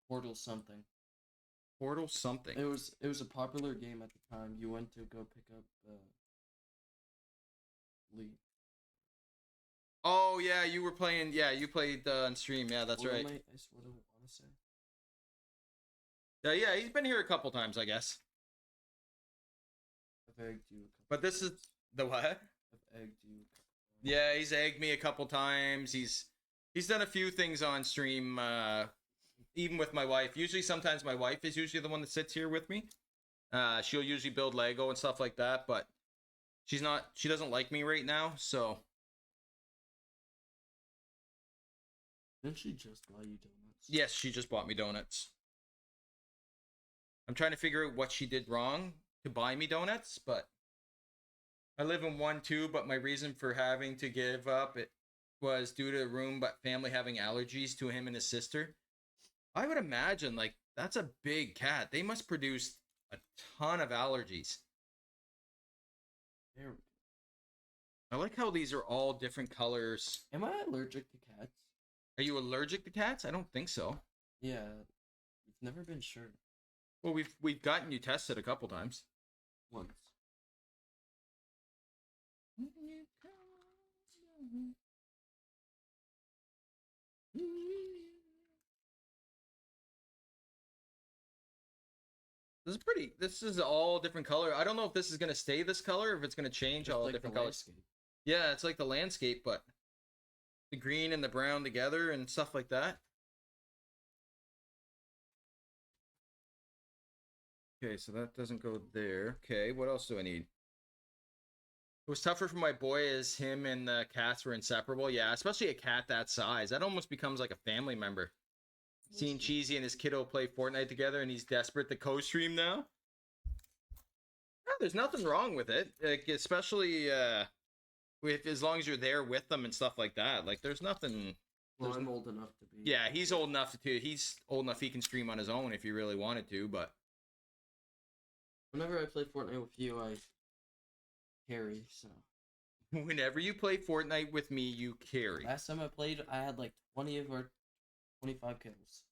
Portal something. Portal something. It was a popular game at the time. You went to go pick up Lee. Oh yeah, you were playing. Yeah, you played on stream. Yeah, that's right. I sort of want to say. Yeah, he's been here a couple times, I guess. I've egged you a couple. But this is the what? I've egged you. Yeah, he's egged me a couple times. He's done a few things on stream. Even with my wife. Usually, sometimes my wife is usually the one that sits here with me. She'll usually build Lego and stuff like that, but she doesn't like me right now, so. Didn't she just buy you donuts? Yes, she just bought me donuts. I'm trying to figure out what she did wrong to buy me donuts, but I live in 1-2, but my reason for having to give up it was due to the room, but family having allergies to him and his sister. I would imagine, like, that's a big cat. They must produce a ton of allergies. There. I like how these are all different colors. Am I allergic to cats? Are you allergic to cats? I don't think so. Yeah, it's never been sure. Well, we've gotten you tested a couple times. Once. This is all different color. I don't know if this is going to stay this color or if it's going to change Just all like different the colors. landscape. Yeah, it's like the landscape, but the green and the brown together and stuff like that. Okay, so that doesn't go there. Okay, what else do I need? It was tougher for my boy as him and the cats were inseparable. Yeah, especially a cat that size. That almost becomes like a family member. Seeing Cheesy and his kiddo play Fortnite together and he's desperate to co-stream now. No, there's nothing wrong with it. Like, especially with as long as you're there with them and stuff like that. Like, there's nothing. Well, I'm old enough to be. Yeah, he's old enough to. He's old enough he can stream on his own if he really wanted to. But whenever I play Fortnite with you, I carry. So whenever you play Fortnite with me, you carry. last time I played, I had like 20 or 25 kills.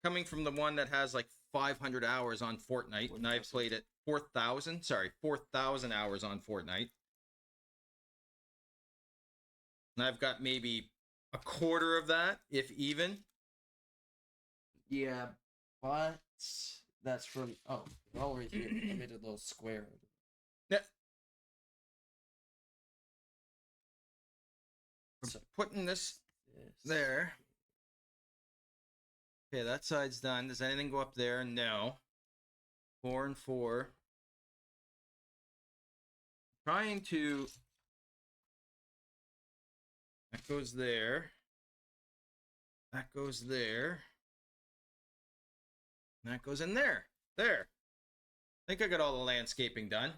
Coming from the one that has like 500 hours on Fortnite, and I've played it 4,000 hours on Fortnite. And I've got maybe a quarter of that, if even. Yeah, but that's from all right here. I made a little square. Yeah. So, Putting this there. Okay, that side's done. Does anything go up there? No. 4 and 4. Trying to. That goes there. That goes there. That goes in there. There. I think I got all the landscaping done.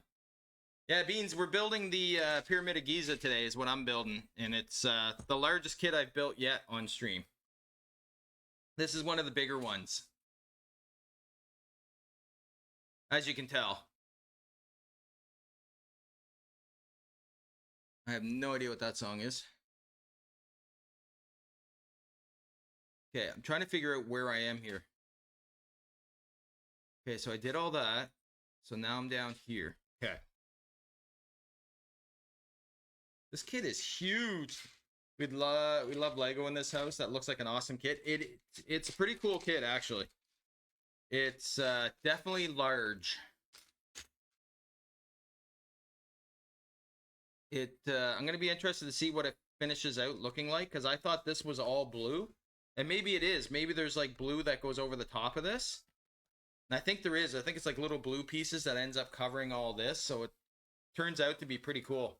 Yeah, Beans, we're building the Pyramid of Giza today is what I'm building. And it's the largest kit I've built yet on stream. This is one of the bigger ones. As you can tell. I have no idea what that song is. Okay, I'm trying to figure out where I am here. Okay, so I did all that. So now I'm down here. Okay. This kit is huge. We love Lego in this house. That looks like an awesome kit. It's a pretty cool kit, actually. It's definitely large. I'm gonna be interested to see what it finishes out looking like, because I thought this was all blue, and maybe it is. Maybe there's like blue that goes over the top of this. And I think there is. I think it's like little blue pieces that ends up covering all this, so it turns out to be pretty cool.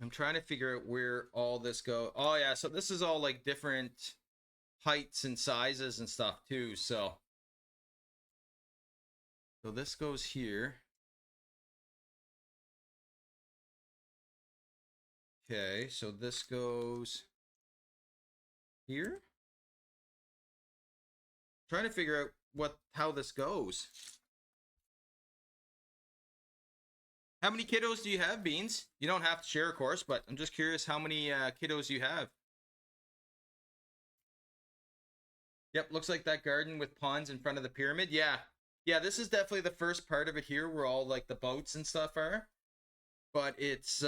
I'm trying to figure out where all this goes. Oh yeah, so this is all like different heights and sizes and stuff too. So this goes here. Okay, so this goes here. Trying to figure out how this goes. How many kiddos do you have, Beans? You don't have to share, of course, but I'm just curious how many kiddos you have. Yep, looks like that garden with ponds in front of the pyramid. Yeah, this is definitely the first part of it here where all like the boats and stuff are. But it's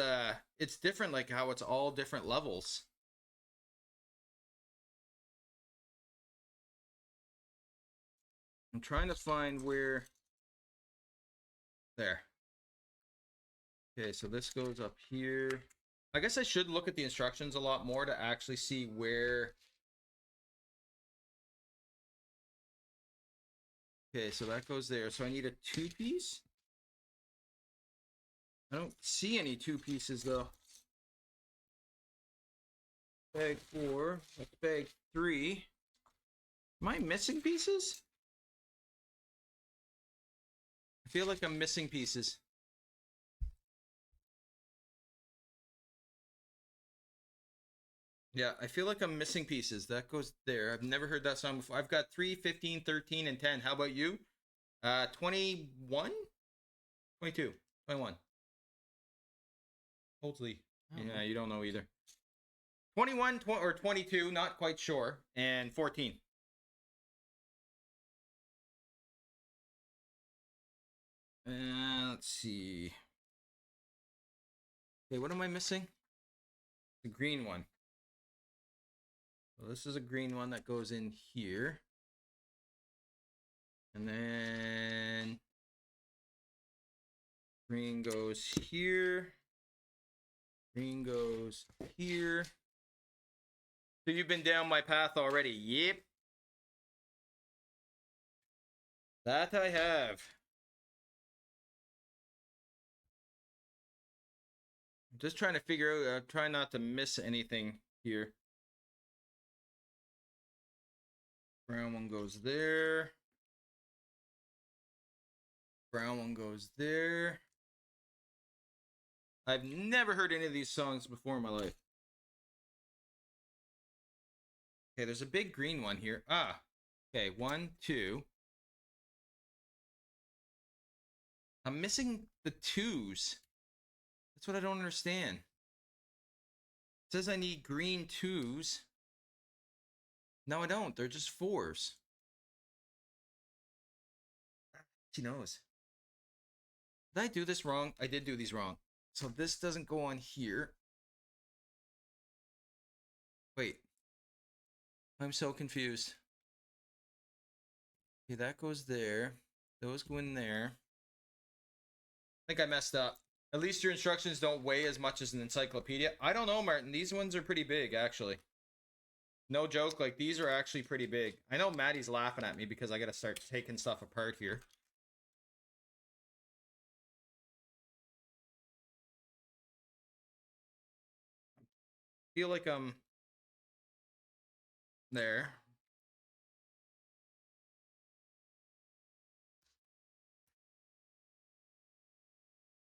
different, like how it's all different levels. I'm trying to find where. There. Okay, so this goes up here. I guess I should look at the instructions a lot more to actually see where. Okay, so that goes there. So I need a 2-piece. I don't see any 2 pieces though. Bag 4. That's bag 3. Am I missing pieces? I feel like I'm missing pieces. Yeah, I feel like I'm missing pieces. That goes there. I've never heard that song before. I've got 3, 15, 13, and 10. How about you? 21? 22. 21. Hopefully. Yeah, you don't know either. 21 or 22, not quite sure. And 14. Let's see. Okay, what am I missing? The green one. So this is a green one that goes in here. And then green goes here. Green goes here. So you've been down my path already. Yep. That I have. I'm just trying to figure out, try not to miss anything here. Brown one goes there. Brown one goes there. I've never heard any of these songs before in my life. Okay, there's a big green one here. Ah, okay, 1, 2. I'm missing the 2s. That's what I don't understand. It says I need green 2s. No, I don't. They're just 4s. She knows. Did I do this wrong? I did do these wrong. So this doesn't go on here. Wait. I'm so confused. Okay, that goes there. Those go in there. I think I messed up. At least your instructions don't weigh as much as an encyclopedia. I don't know, Martin. These ones are pretty big, actually. No joke. Like, these are actually pretty big. I know Maddie's laughing at me because I got to start taking stuff apart here. Feel like I'm there.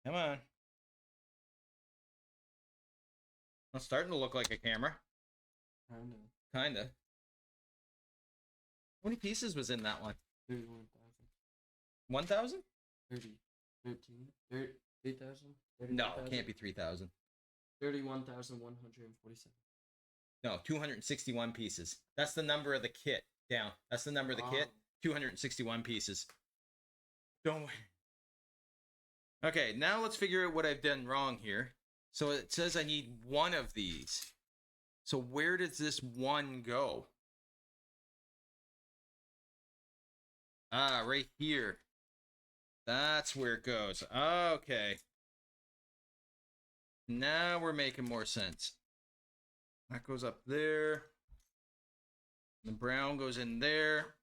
Come on. It's starting to look like a camera. Kinda. How many pieces was in that one? 31,000. 1,000? 30. 13. 8,000? No, it can't be 3,000. 31,147. No, 261 pieces. That's the number of the kit. Down. That's the number of the kit. 261 pieces. Don't worry. Okay, now let's figure out what I've done wrong here. So it says I need one of these. So where does this one go? Ah, right here. That's where it goes. Okay. Now we're making more sense. That goes up there. The brown goes in there.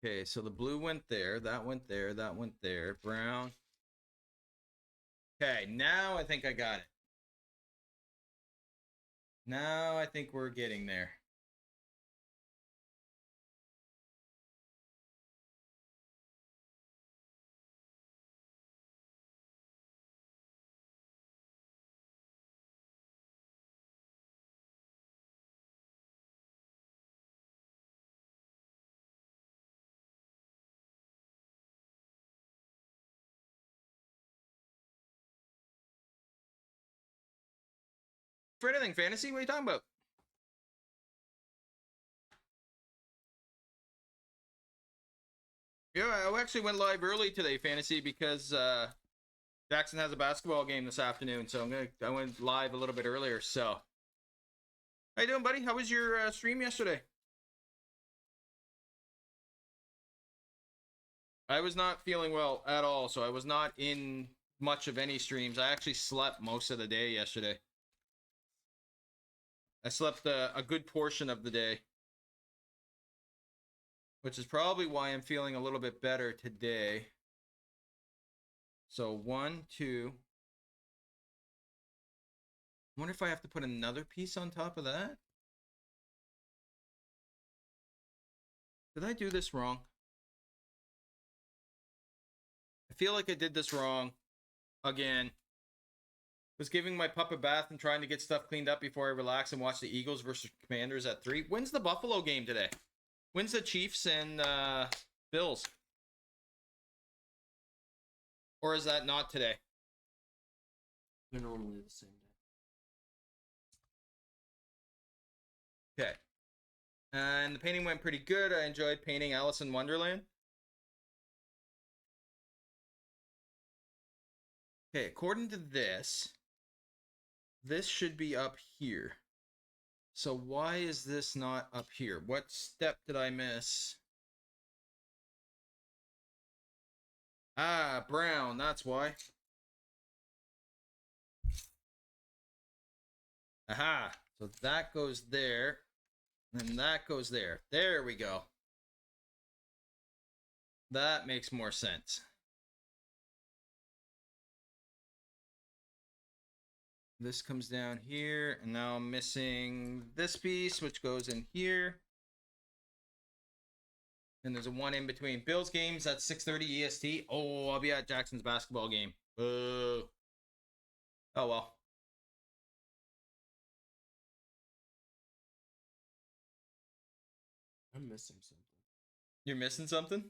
Okay, so the blue went there, that went there, that went there. Brown. Okay, now I think I got it. Now I think we're getting there. For anything fantasy, what are you talking about? Yeah, I actually went live early today, fantasy, because Jackson has a basketball game this afternoon, so I went live a little bit earlier. So, how you doing, buddy? How was your stream yesterday? I was not feeling well at all, so I was not in much of any streams. I actually slept most of the day yesterday. I slept a good portion of the day, which is probably why I'm feeling a little bit better today. So 1, 2. I wonder if I have to put another piece on top of that. Did I do this wrong? I feel like I did this wrong again. Was giving my pup a bath and trying to get stuff cleaned up before I relax and watch the Eagles versus Commanders at 3. When's the Buffalo game today? When's the Chiefs and Bills? Or is that not today? They're normally the same day. Okay. And the painting went pretty good. I enjoyed painting Alice in Wonderland. Okay, according to this, this should be up here. So why is this not up here? What step did I miss? Ah, brown, that's why. Aha, so that goes there, and that goes there. There we go. That makes more sense. This comes down here, and now I'm missing this piece, which goes in here. And there's a one in between. Bills games at 6:30 EST. Oh, I'll be at Jackson's basketball game. Oh well. I'm missing something. You're missing something?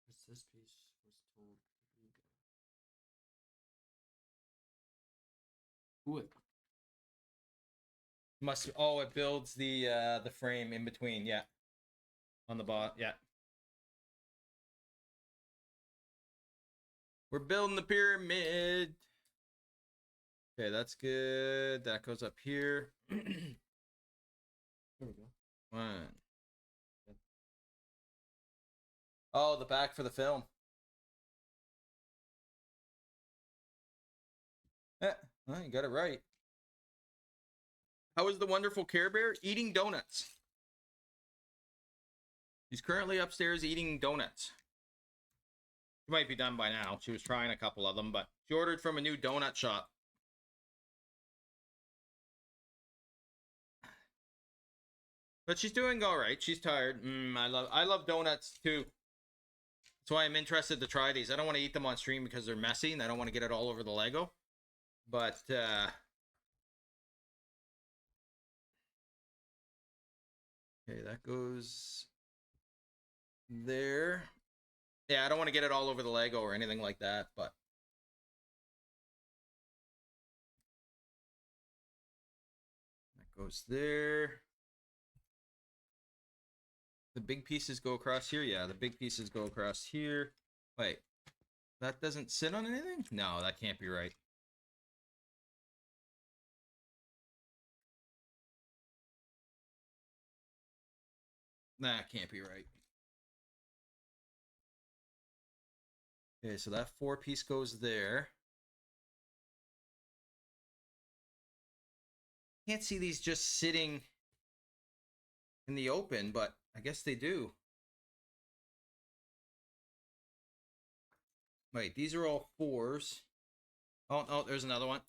Because this piece was told. What? Must. Oh, it builds the frame in between. Yeah. On the bot. Yeah. We're building the pyramid. Okay, that's good. That goes up here. There we go. One. Oh, the back for the film. Yeah, well, you got it right. How is the wonderful Care Bear? Eating donuts. She's currently upstairs eating donuts. She might be done by now. She was trying a couple of them, but she ordered from a new donut shop. But she's doing all right. She's tired. I love donuts too. That's why I'm interested to try these. I don't want to eat them on stream because they're messy and I don't want to get it all over the Lego. But okay, that goes there. Yeah, I don't want to get it all over the Lego or anything like that, but that goes there. The big pieces go across here. Yeah, the big pieces go across here. Wait, that doesn't sit on anything? No, that can't be right. That can't be right. Okay, so that 4-piece goes there. Can't see these just sitting in the open, but I guess they do. Wait, these are all 4s. Oh, there's another one.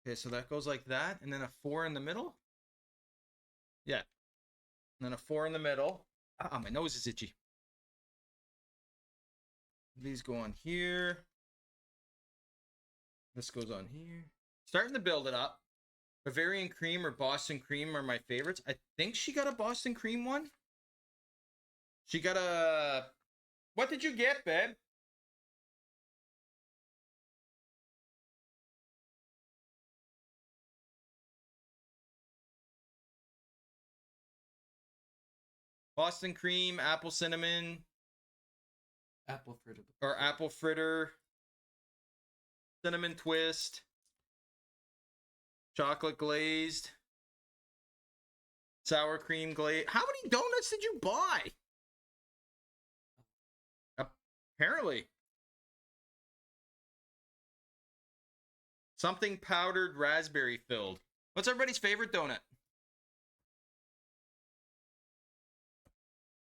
Okay, so that goes like that, and then a 4 in the middle? Yeah. And then a 4 in the middle. Ah, my nose is itchy. These go on here. This goes on here. Starting to build it up. Bavarian cream or Boston cream are my favorites. I think she got a Boston cream one. She got a... What did you get, babe? Boston cream, apple cinnamon, Apple fritter. or apple fritter, cinnamon twist, chocolate glazed, sour cream glazed. How many donuts did you buy? Apparently. Something powdered raspberry filled. What's everybody's favorite donut?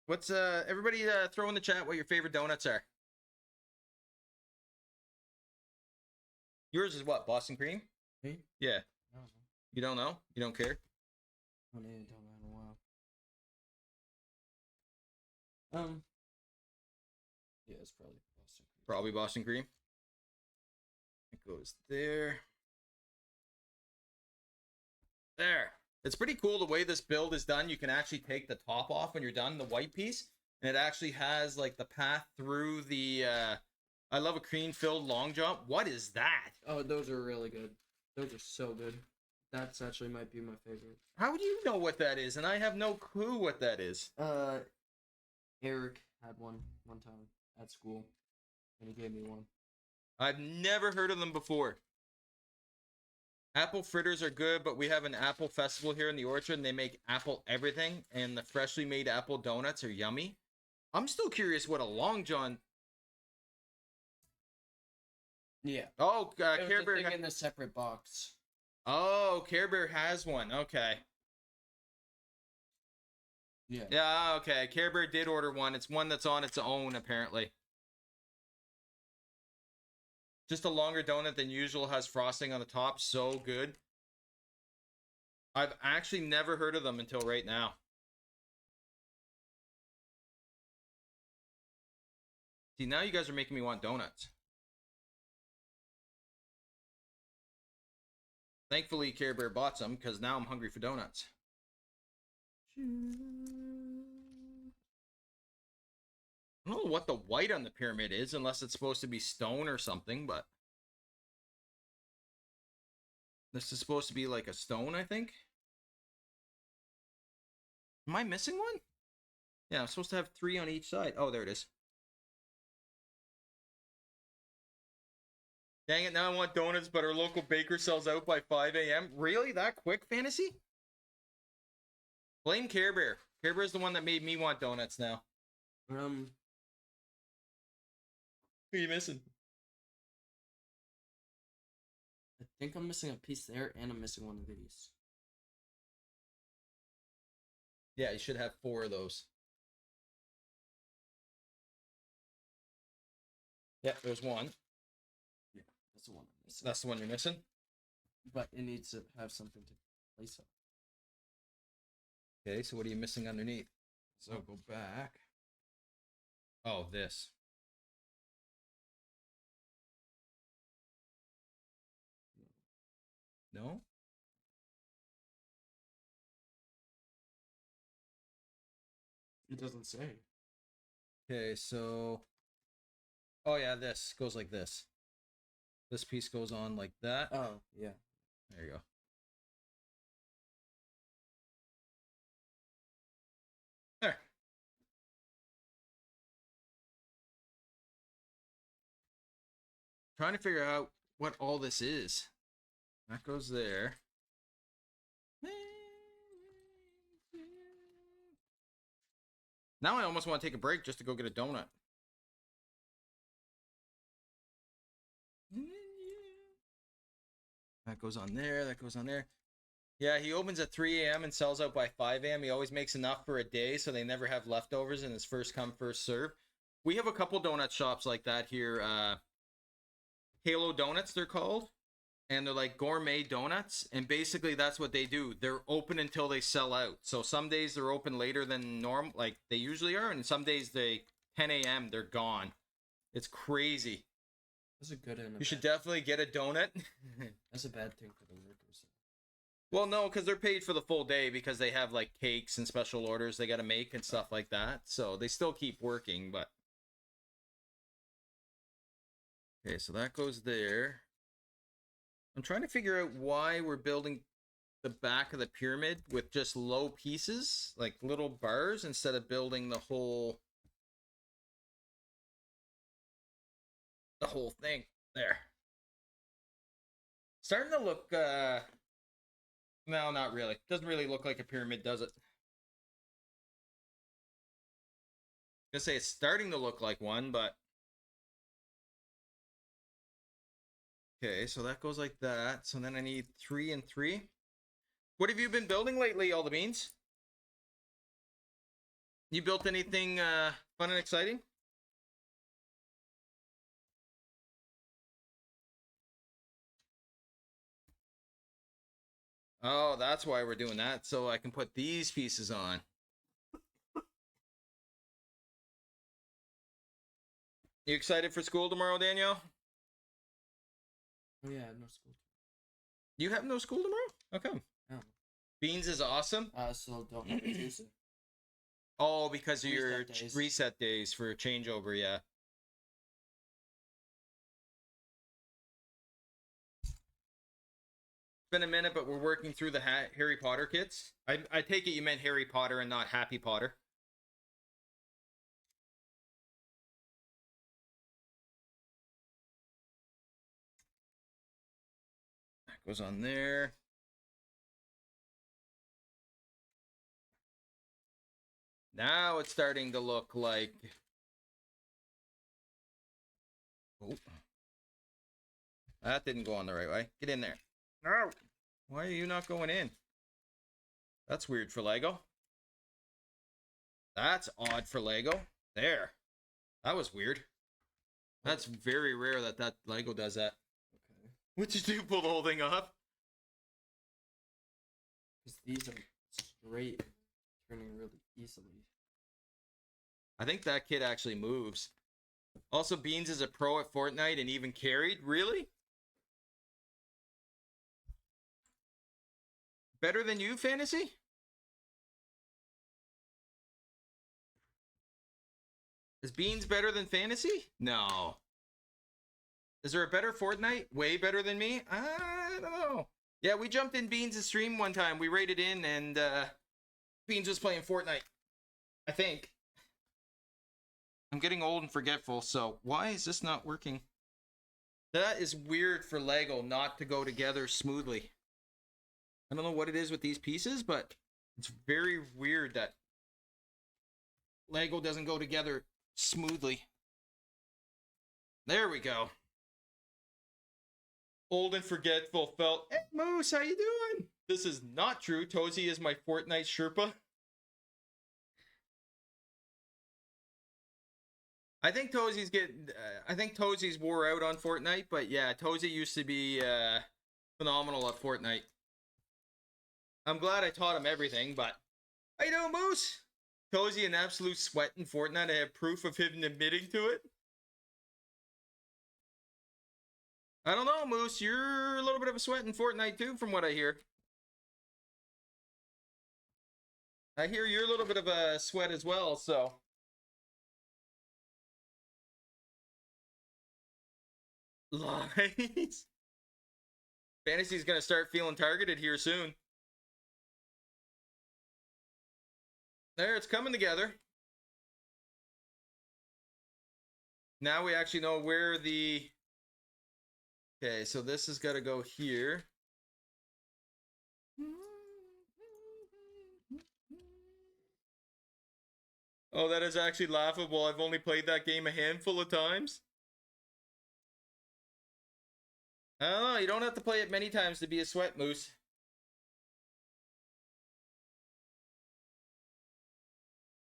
What's everybody throw in the chat what your favorite donuts are? Yours is what? Boston cream? Hey? Yeah. No. You don't know? You don't care? I need to tell that in a while. Yeah, it's probably Boston cream. Probably Boston cream. It goes there. There. It's pretty cool the way this build is done. You can actually take the top off when you're done, the white piece, and it actually has like the path through the I love a cream-filled long jump. What is that? Oh, those are really good. Those are so good. That's actually might be my favorite. How do you know what that is? And I have no clue what that is. Eric had one time at school, and he gave me one. I've never heard of them before. Apple fritters are good, but we have an apple festival here in the orchard, and they make apple everything, and the freshly made apple donuts are yummy. I'm still curious what a Long John... Yeah. Oh, It was Care the Bear... thing in the separate box. Oh, Care Bear has one. Okay. Yeah. Yeah, okay. Care Bear did order one. It's one that's on its own, apparently. Just a longer donut than usual, has frosting on the top. So good. I've actually never heard of them until right now. See, now you guys are making me want donuts. Thankfully, Care Bear bought some, because now I'm hungry for donuts. I don't know what the white on the pyramid is, unless it's supposed to be stone or something, but... This is supposed to be like a stone, I think? Am I missing one? Yeah, I'm supposed to have 3 on each side. Oh, there it is. Dang it, now I want donuts, but our local baker sells out by 5 a.m. Really? That quick, Fantasy? Blame Care Bear. Care Bear's the one that made me want donuts now. Who are you missing? I think I'm missing a piece there, and I'm missing one of these. Yeah, you should have 4 of those. Yeah, there's one. Yeah, that's the one I'm missing. That's the one you're missing? But it needs to have something to place it. Okay, so what are you missing underneath? So go back. Oh, this. No? It doesn't say. Okay, so... Oh, yeah, this goes like this. This piece goes on like that. Oh, yeah. There you go. There. Trying to figure out what all this is. That goes there. Now I almost want to take a break just to go get a donut. That goes on there. That goes on there. Yeah, he opens at 3 a.m. and sells out by 5 a.m. He always makes enough for a day, so they never have leftovers, and it's first come, first serve. We have a couple donut shops like that here. Halo Donuts, they're called. And they're like gourmet donuts. And basically, that's what they do. They're open until they sell out. So some days they're open later than normal, like they usually are. And some days 10 a.m., they're gone. It's crazy. That's a good and You should definitely get a donut. That's a bad thing for the workers. Well, no, because they're paid for the full day because they have like cakes and special orders they got to make and stuff like that. So they still keep working, but. Okay, so that goes there. I'm trying to figure out why we're building the back of the pyramid with just low pieces, like little bars, instead of building the whole thing there. Starting to look no, not really. Doesn't really look like a pyramid, does it? I'm gonna say it's starting to look like one, but okay, so that goes like that. So then I need 3 and 3. What have you been building lately, all the beans? You built anything fun and exciting? Oh, that's why we're doing that, so I can put these pieces on. You excited for school tomorrow, Danielle? Oh, yeah, I have no school. You have no school tomorrow? How come? No. Beans is awesome. So don't have a Tuesday. Oh, because of your Reset days. reset days for changeover, yeah. It's been a minute, but we're working through the Harry Potter kits. I take it you meant Harry Potter and not Happy Potter. Goes on there. Now it's starting to look like... Oh. That didn't go on the right way. Get in there. No! Why are you not going in? That's weird for Lego. That's odd for Lego. There. That was weird. That's very rare that Lego does that. Okay. What'd you do? Pull the whole thing off? Because these are straight, turning really easily. I think that kid actually moves. Also, Beans is a pro at Fortnite and even carried. Really? Better than you, Fantasy? Is Beans better than Fantasy? No. Is there a better Fortnite? Way better than me? I don't know. Yeah, we jumped in Beans' stream one time. We raided in and Beans was playing Fortnite. I think. I'm getting old and forgetful, so why is this not working? That is weird for Lego not to go together smoothly. I don't know what it is with these pieces, but it's very weird that Lego doesn't go together smoothly. There we go. Old and forgetful felt. Hey, Moose, how you doing? This is not true. Tozy is my Fortnite Sherpa. I think Tozy's wore out on Fortnite, but yeah, Tozy used to be phenomenal at Fortnite. I'm glad I taught him everything, but how you doing, Moose? Tozy an absolute sweat in Fortnite. I have proof of him admitting to it. I don't know, Moose. You're a little bit of a sweat in Fortnite too, from what I hear. I hear you're a little bit of a sweat as well, so. Lies. Fantasy's gonna start feeling targeted here soon. There, it's coming together. Now we actually know where the... Okay, so this has got to go here. Oh, that is actually laughable. I've only played that game a handful of times. I don't know, you don't have to play it many times to be a sweat moose.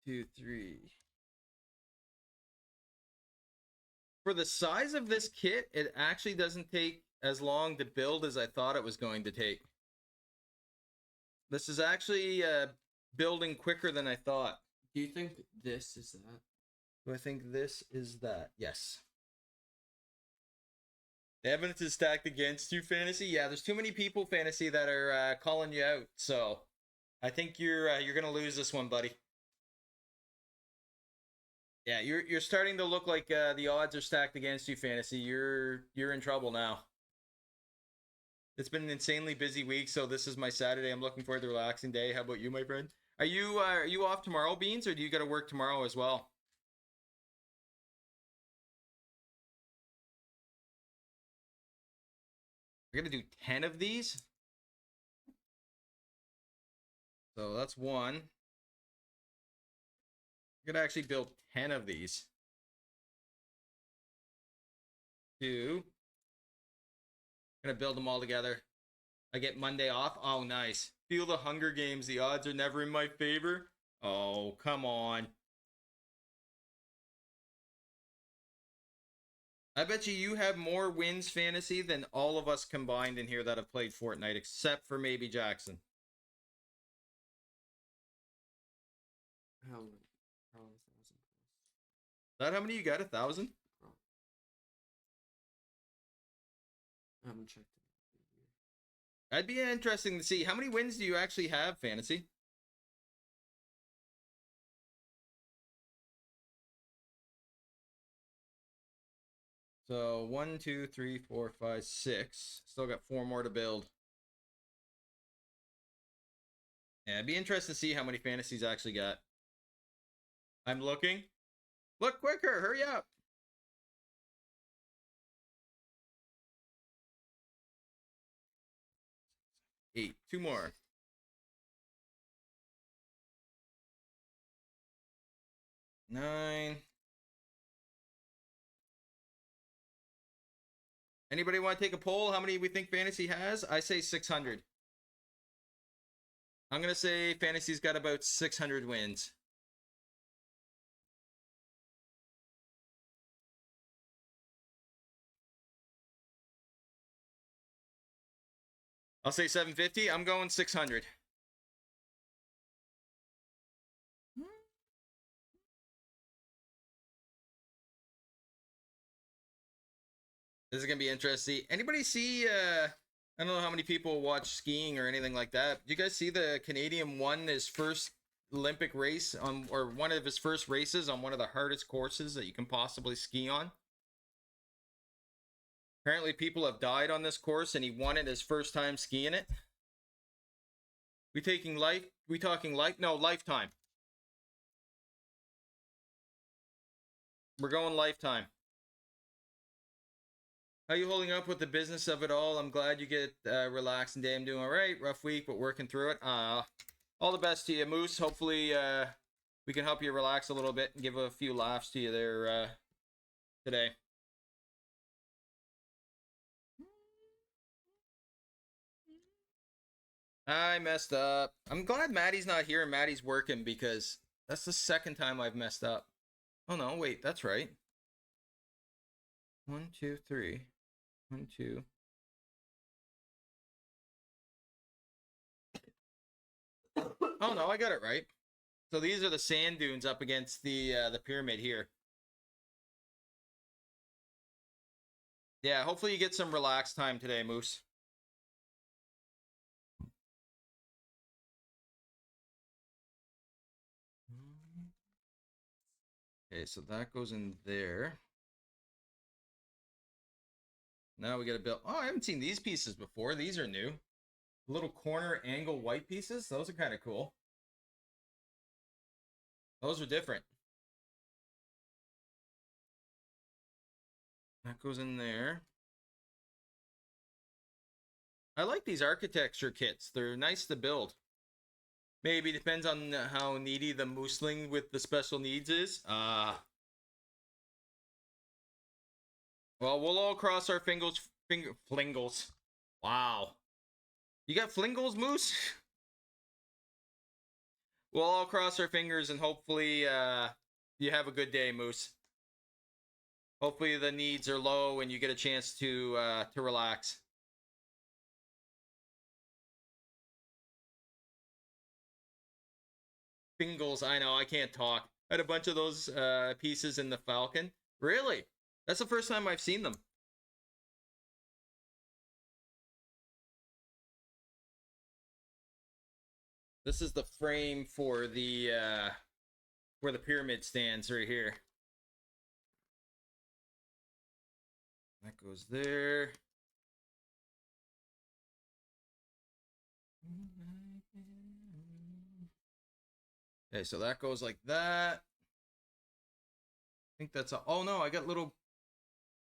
Two, three. For the size of this kit, it actually doesn't take as long to build as I thought it was going to take. This is actually building quicker than I thought. Do you think this is that? Do I think this is that? Yes. The evidence is stacked against you, Fantasy. Yeah, there's too many people, Fantasy, that are calling you out. So I think you're gonna lose this one, buddy. Yeah, you're starting to look like the odds are stacked against you, Fantasy. You're in trouble now. It's been an insanely busy week, so this is my Saturday. I'm looking forward to a relaxing day. How about you, my friend? Are you off tomorrow, Beans, or do you got to work tomorrow as well? We're gonna do 10 of these. So that's one. We're gonna actually build 10 of these. Two. Gonna build them all together. I get Monday off. Oh, nice. Feel the Hunger Games. The odds are never in my favor. Oh, come on. I bet you have more wins, Fantasy, than all of us combined in here that have played Fortnite, except for maybe Jackson. How 1,000 plus? Is that how many you got? 1,000? I haven't checked it. That'd be interesting to see. How many wins do you actually have, Fantasy? So 1, 2, 3, 4, 5, 6. Still got 4 more to build. Yeah, it'd be interesting to see how many fantasies actually got. I'm looking. Look quicker, hurry up. 2 more. Nine. Anybody want to take a poll? How many we think Fantasy has? I say 600. I'm going to say Fantasy's got about 600 wins. I'll say 750. I'm going 600. This is going to be interesting. Anybody see, I don't know how many people watch skiing or anything like that. Did you guys see the Canadian won his first Olympic race on, or one of his first races on one of the hardest courses that you can possibly ski on? Apparently people have died on this course and he won it his first time skiing it. Lifetime. We're going lifetime. How you holding up with the business of it all? I'm glad you get relaxed and day. I'm doing all right. Rough week, but working through it. All the best to you, Moose. Hopefully we can help you relax a little bit and give a few laughs to you there today. I messed up. I'm glad Maddie's not here and Maddie's working because that's the second time I've messed up. Oh no, wait, that's right. 1, 2, 3. 1, 2. Oh no, I got it right. So these are the sand dunes up against the pyramid here. Yeah, hopefully you get some relaxed time today, Moose. Okay, so that goes in there. Now we got to build. Oh, I haven't seen these pieces before. These are new. Little corner angle white pieces. Those are kind of cool. Those are different. That goes in there. I like these architecture kits. They're nice to build. Maybe depends on how needy the mooseling with the special needs is. Well, we'll all cross our flingles. Wow. You got flingles, Moose? We'll all cross our fingers and hopefully you have a good day, Moose. Hopefully the needs are low and you get a chance to relax. Fingles, I know, I can't talk. I had a bunch of those pieces in the Falcon. Really? That's the first time I've seen them. This is the frame for the where the pyramid stands right here. That goes there. Okay, so that goes like that. I think that's a, oh no, I got little,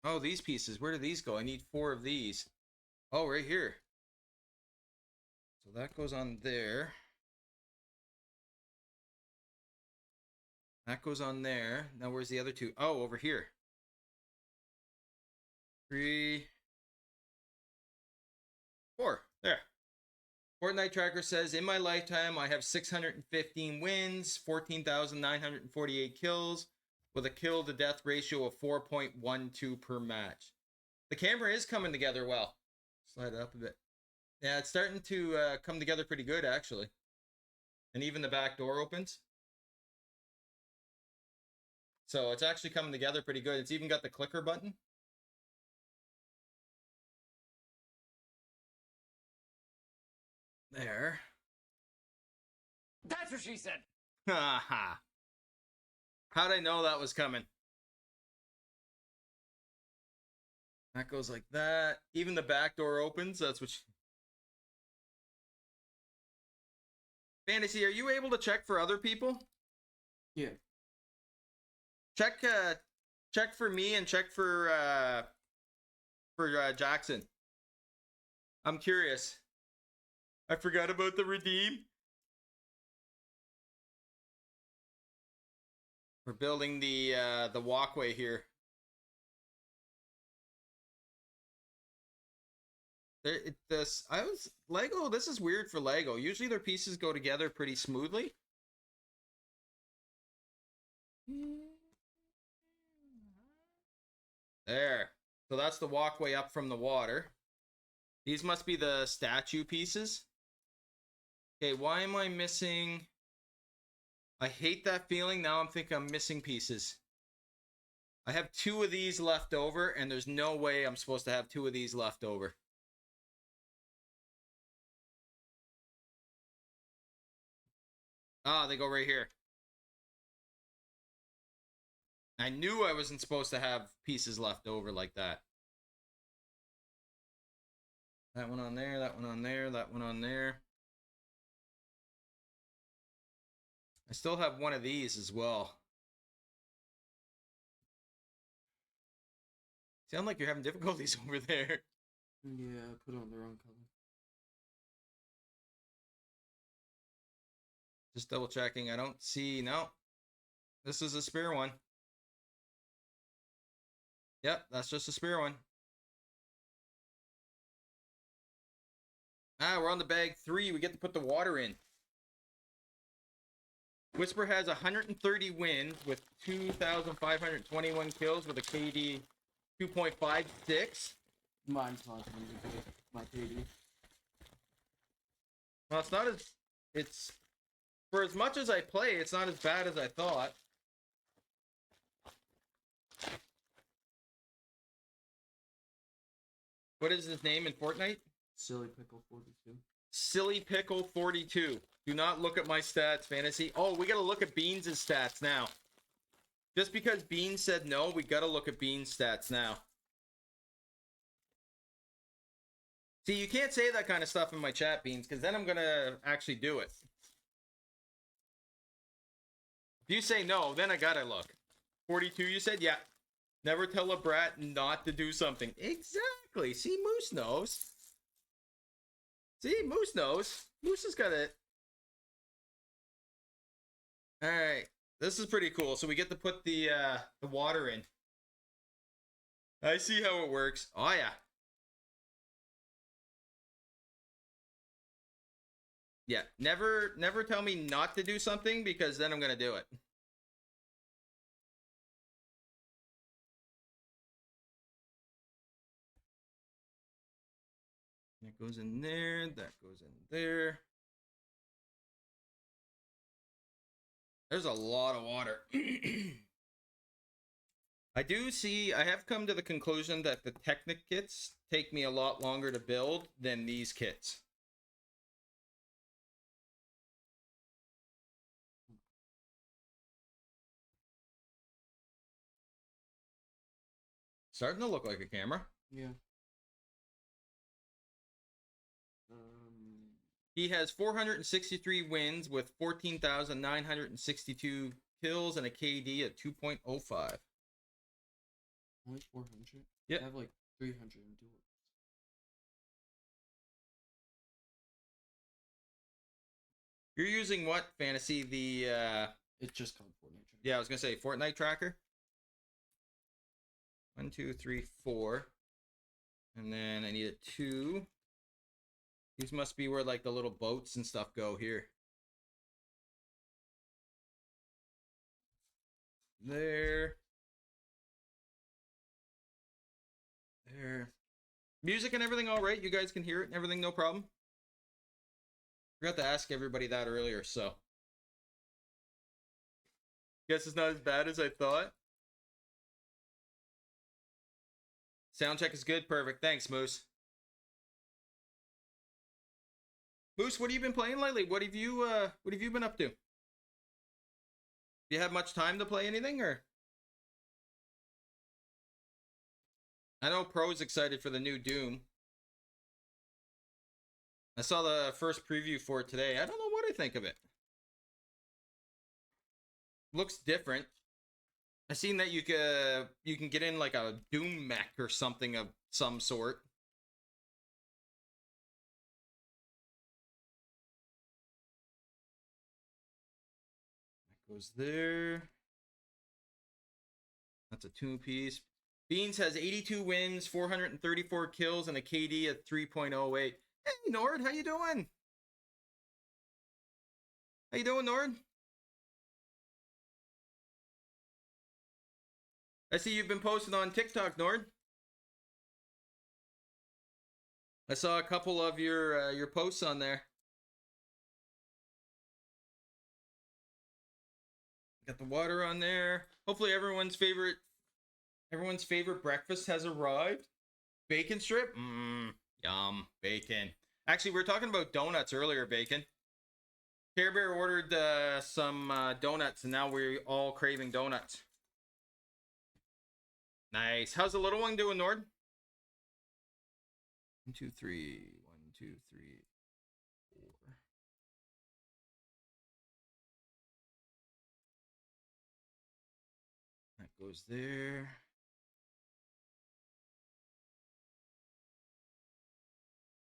oh, these pieces, where do these go? I need 4 of these. Oh, right here. So that goes on there. That goes on there. Now where's the other 2? Oh, over here. 3, 4. There. Fortnite Tracker says, in my lifetime, I have 615 wins, 14,948 kills, with a kill to death ratio of 4.12 per match. The camera is coming together well. Slide it up a bit. Yeah, it's starting to come together pretty good, actually. And even the back door opens. So it's actually coming together pretty good. It's even got the clicker button. There. That's what she said. Ha ha. How'd I know that was coming? That goes like that. Even the back door opens. That's what Fantasy, are you able to check for other people? Yeah. Check for me and check for Jackson. I'm curious. I forgot about the redeem. We're building the walkway here. Lego. This is weird for Lego. Usually their pieces go together pretty smoothly. There. So that's the walkway up from the water. These must be the statue pieces. Okay, why am I missing? I hate that feeling. Now I'm thinking I'm missing pieces. I have 2 of these left over, and there's no way I'm supposed to have 2 of these left over. Ah, they go right here. I knew I wasn't supposed to have pieces left over like that. That one on there, that one on there, that one on there. I still have one of these as well. Sound like you're having difficulties over there. Yeah, I put on the wrong color. Just double checking. I don't see. No. This is a spare one. Yep, that's just a spare one. Ah, we're on the bag 3. We get to put the water in. Whisper has 130 wins with 2,521 kills with a KD 2.56. Mine's not going to be my KD. Well, it's not as... It's... For as much as I play, it's not as bad as I thought. What is his name in Fortnite? Silly Pickle 42. Silly Pickle 42. Do not look at my stats, Fantasy. Oh, we gotta look at Beans' stats now. Just because Beans said no, we gotta look at Beans' stats now. See, you can't say that kind of stuff in my chat, Beans, because then I'm gonna actually do it. If you say no, then I gotta look. 42, you said? Yeah. Never tell a brat not to do something. Exactly. See, Moose knows. See, Moose knows. Moose has got it. Alright. This is pretty cool. So we get to put the water in. I see how it works. Oh, yeah. Yeah. Never tell me not to do something, because then I'm going to do it. That goes in there. That goes in there. There's a lot of water. I have come to the conclusion that the Technic kits take me a lot longer to build than these kits. Starting to look like a camera. Yeah. He has 463 wins with 14,962 kills and a KD at 2.05. Only 400? Yep. I have like 300 in duels. You're using what, Fantasy? It's just called Fortnite Tracker. Yeah, I was gonna say Fortnite Tracker. 1, 2, 3, 4. And then I need a 2. These must be where like the little boats and stuff go here. There. There. Music and everything all right? You guys can hear it and everything, no problem? Forgot to ask everybody that earlier, so. Guess it's not as bad as I thought. Sound check is good. Perfect. Thanks, Moose. Moose, what have you been playing lately? What have you been up to? Do you have much time to play anything, or? I know Pro's excited for the new Doom. I saw the first preview for it today. I don't know what I think of it. Looks different. I seen that you can get in like a Doom mech or something of some sort. goes there. That's a 2-piece. Beans has 82 wins, 434 kills, and a KD at 3.08. Hey, Nord, how you doing? How you doing, Nord? I see you've been posting on TikTok, Nord. I saw a couple of your posts on there. Got the water on there. Hopefully everyone's favorite breakfast has arrived. Bacon strip? Yum. Bacon. Actually, we were talking about donuts earlier, Bacon. Care Bear ordered some donuts, and now we're all craving donuts. Nice. How's the little one doing, Nord? 1, 2, 3. 1, 2, 3, 4. That goes there.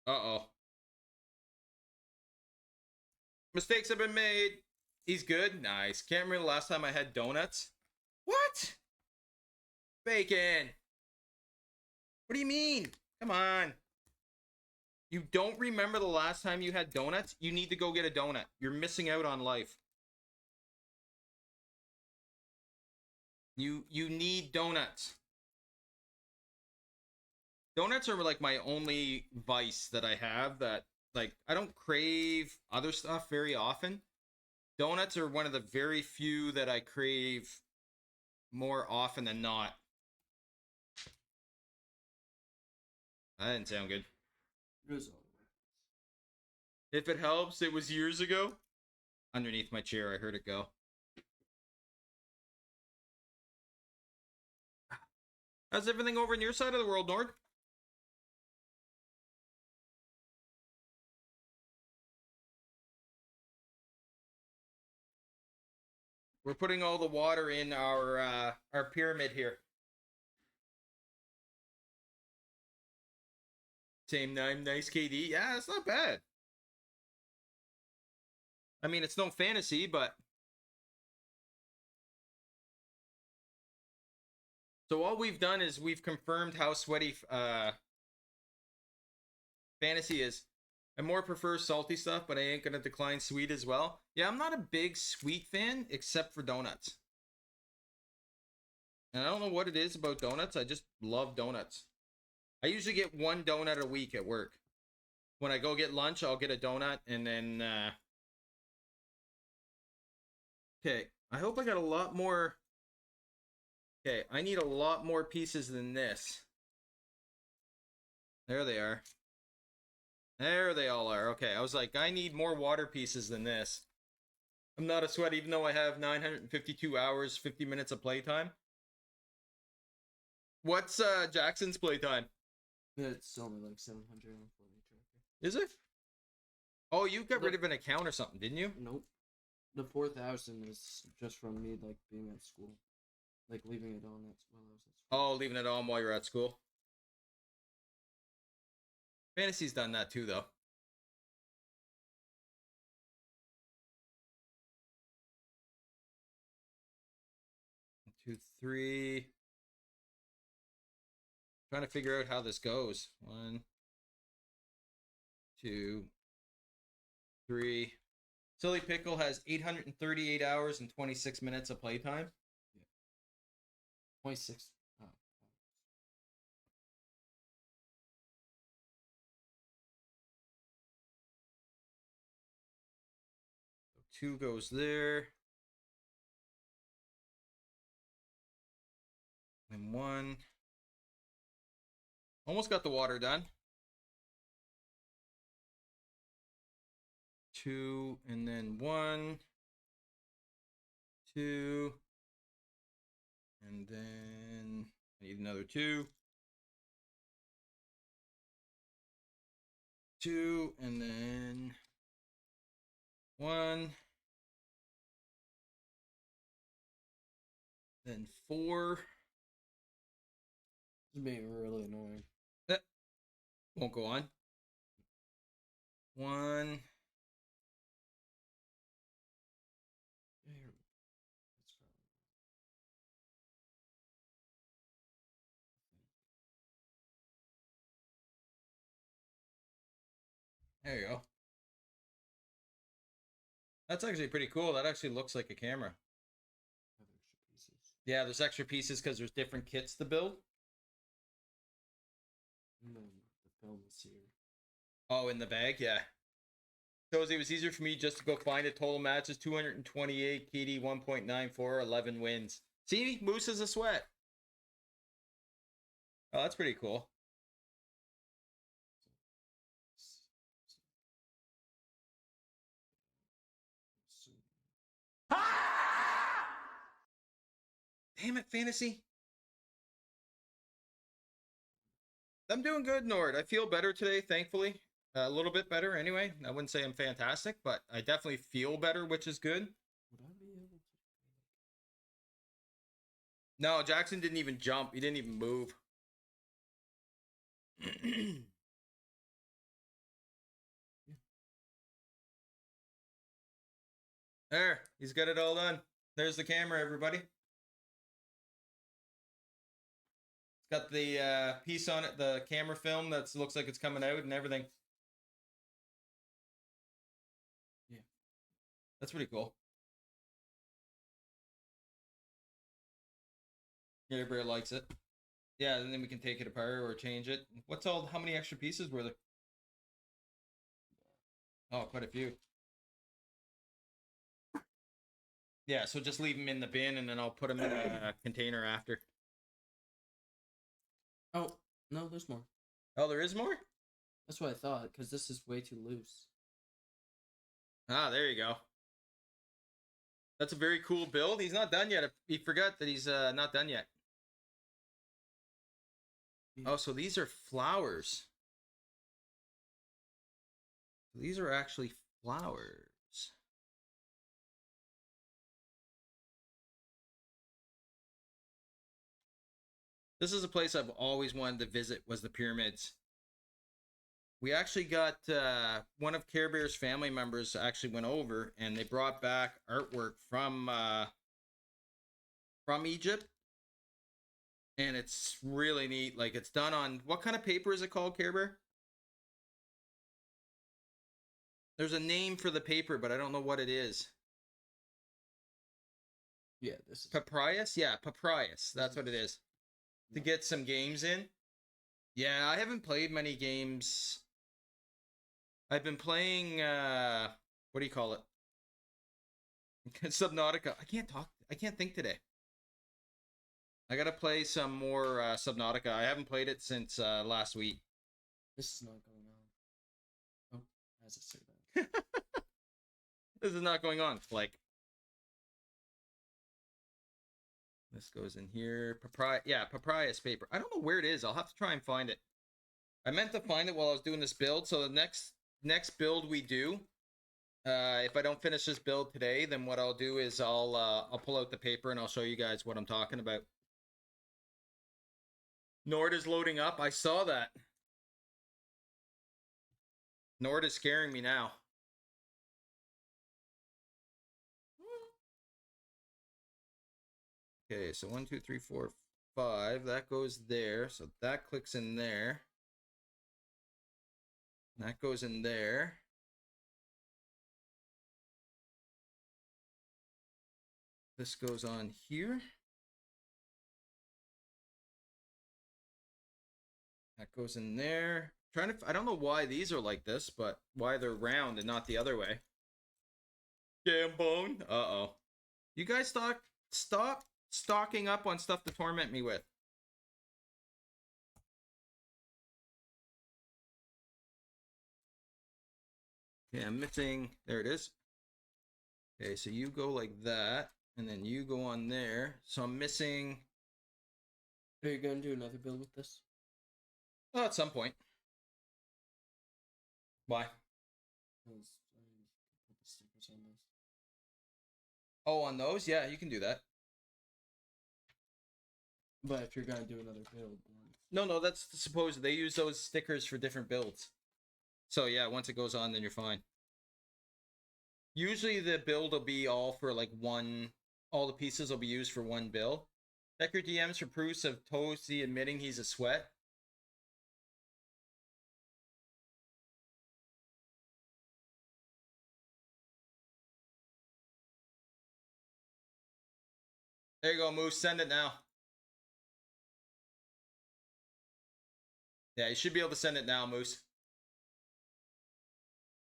Uh-oh. Mistakes have been made. He's good. Nice. Can't remember the last time I had donuts. What? Bacon. What do you mean? Come on. You don't remember the last time you had donuts? You need to go get a donut. You're missing out on life. You need donuts. Donuts are like my only vice that I have that, like, I don't crave other stuff very often. Donuts are one of the very few that I crave more often than not. That didn't sound good. If it helps, it was years ago. Underneath my chair, I heard it go. How's everything over in your side of the world, Nord? We're putting all the water in our pyramid here. Same name, nice KD. Yeah, it's not bad. I mean, it's no fantasy, but... So all we've done is we've confirmed how sweaty fantasy is. I more prefer salty stuff, but I ain't gonna decline sweet as well. Yeah, I'm not a big sweet fan, except for donuts. And I don't know what it is about donuts. I just love donuts. I usually get 1 donut a week at work. When I go get lunch, I'll get a donut, and then... Okay, I hope I got a lot more... Okay, I need a lot more pieces than this. There they are. There they all are. Okay, I was like, I need more water pieces than this. I'm not a sweat, even though I have 952 hours, 50 minutes of playtime. What's Jackson's playtime? It's only like 740 tracker. Is it? Oh, you got rid of an account or something, didn't you? Nope. The 4,000 is just from me, like, being at school. Like, leaving it on while I was at school. Oh, leaving it on while you're at school. Fantasy's done that too, though. One, 2, 3. Trying to figure out how this goes. 1, 2, 3. Silly Pickle has 838 hours and 26 minutes of playtime. Yeah. 26. Oh. 2 goes there. And 1. Almost got the water done. 2, and then 1, 2, and then I need another 2, 2, and then 1, then 4. It's being really annoying. That won't go on. 1. There you go. That's actually pretty cool. That actually looks like a camera. Have extra pieces. Yeah, there's extra pieces because there's different kits to build. And then the film is here. Oh, in the bag? Yeah. Shows it was easier for me just to go find it. Total matches 228, KD 1.94, 11 wins. See? Moose is a sweat. Oh, that's pretty cool. Damn it, Fantasy. I'm doing good, Nord. I feel better today, thankfully. A little bit better, anyway. I wouldn't say I'm fantastic, but I definitely feel better, which is good. Would I be able to? No, Jackson didn't even jump. He didn't even move. There, he's got it all done. There's the camera, everybody. It's got the piece on it, the camera film that looks like it's coming out and everything. Yeah. That's pretty cool. Yeah, everybody likes it. Yeah, and then we can take it apart or change it. How many extra pieces were there? Oh, quite a few. Yeah, so just leave them in the bin and then I'll put them in a container after. Oh, no, there's more. Oh, there is more? That's what I thought, because this is way too loose. Ah, there you go. That's a very cool build. He's not done yet. He forgot that he's not done yet. Oh, so these are flowers. These are actually flowers. This is a place I've always wanted to visit, was the pyramids. We actually got one of Care Bear's family members actually went over and they brought back artwork from Egypt. And it's really neat. Like, it's done on, what kind of paper is it called, Care Bear? There's a name for the paper, but I don't know what it is. Yeah, this is Papyrus? Yeah, papyrus. That's what it is. To get some games in. Yeah, I haven't played many games. I've been playing, what do you call it? Subnautica. I can't think today. I gotta play some more Subnautica. I haven't played it since last week. This is not going on. Oh, as I say that. This is not going on. Like, this goes in here. Papyrus paper. I don't know where it is. I'll have to try and find it. I meant to find it while I was doing this build. So the next build we do, if I don't finish this build today, then what I'll do is I'll pull out the paper and I'll show you guys what I'm talking about. Nord is loading up. I saw that. Nord is scaring me now. Okay, so 1, 2, 3, 4, 5. That goes there. So that clicks in there. That goes in there. This goes on here. That goes in there. I don't know why these are like this, but why they're round and not the other way. Gambone. Uh-oh. You guys stop stocking up on stuff to torment me with. Okay, I'm missing. There it is. Okay, so you go like that, and then you go on there. So I'm missing. Are you going to do another build with this? Oh, at some point. Why? Because I can put the stickers on this. Oh, on those? Yeah, you can do that. But if you're going to do another build, No, that's supposed. They use those stickers for different builds. So yeah, once it goes on, then you're fine. Usually the build will be all for like one. All the pieces will be used for one build. Check your DMs for proofs of Toasty admitting he's a sweat. There you go, Moose. Send it now. Yeah, you should be able to send it now, Moose.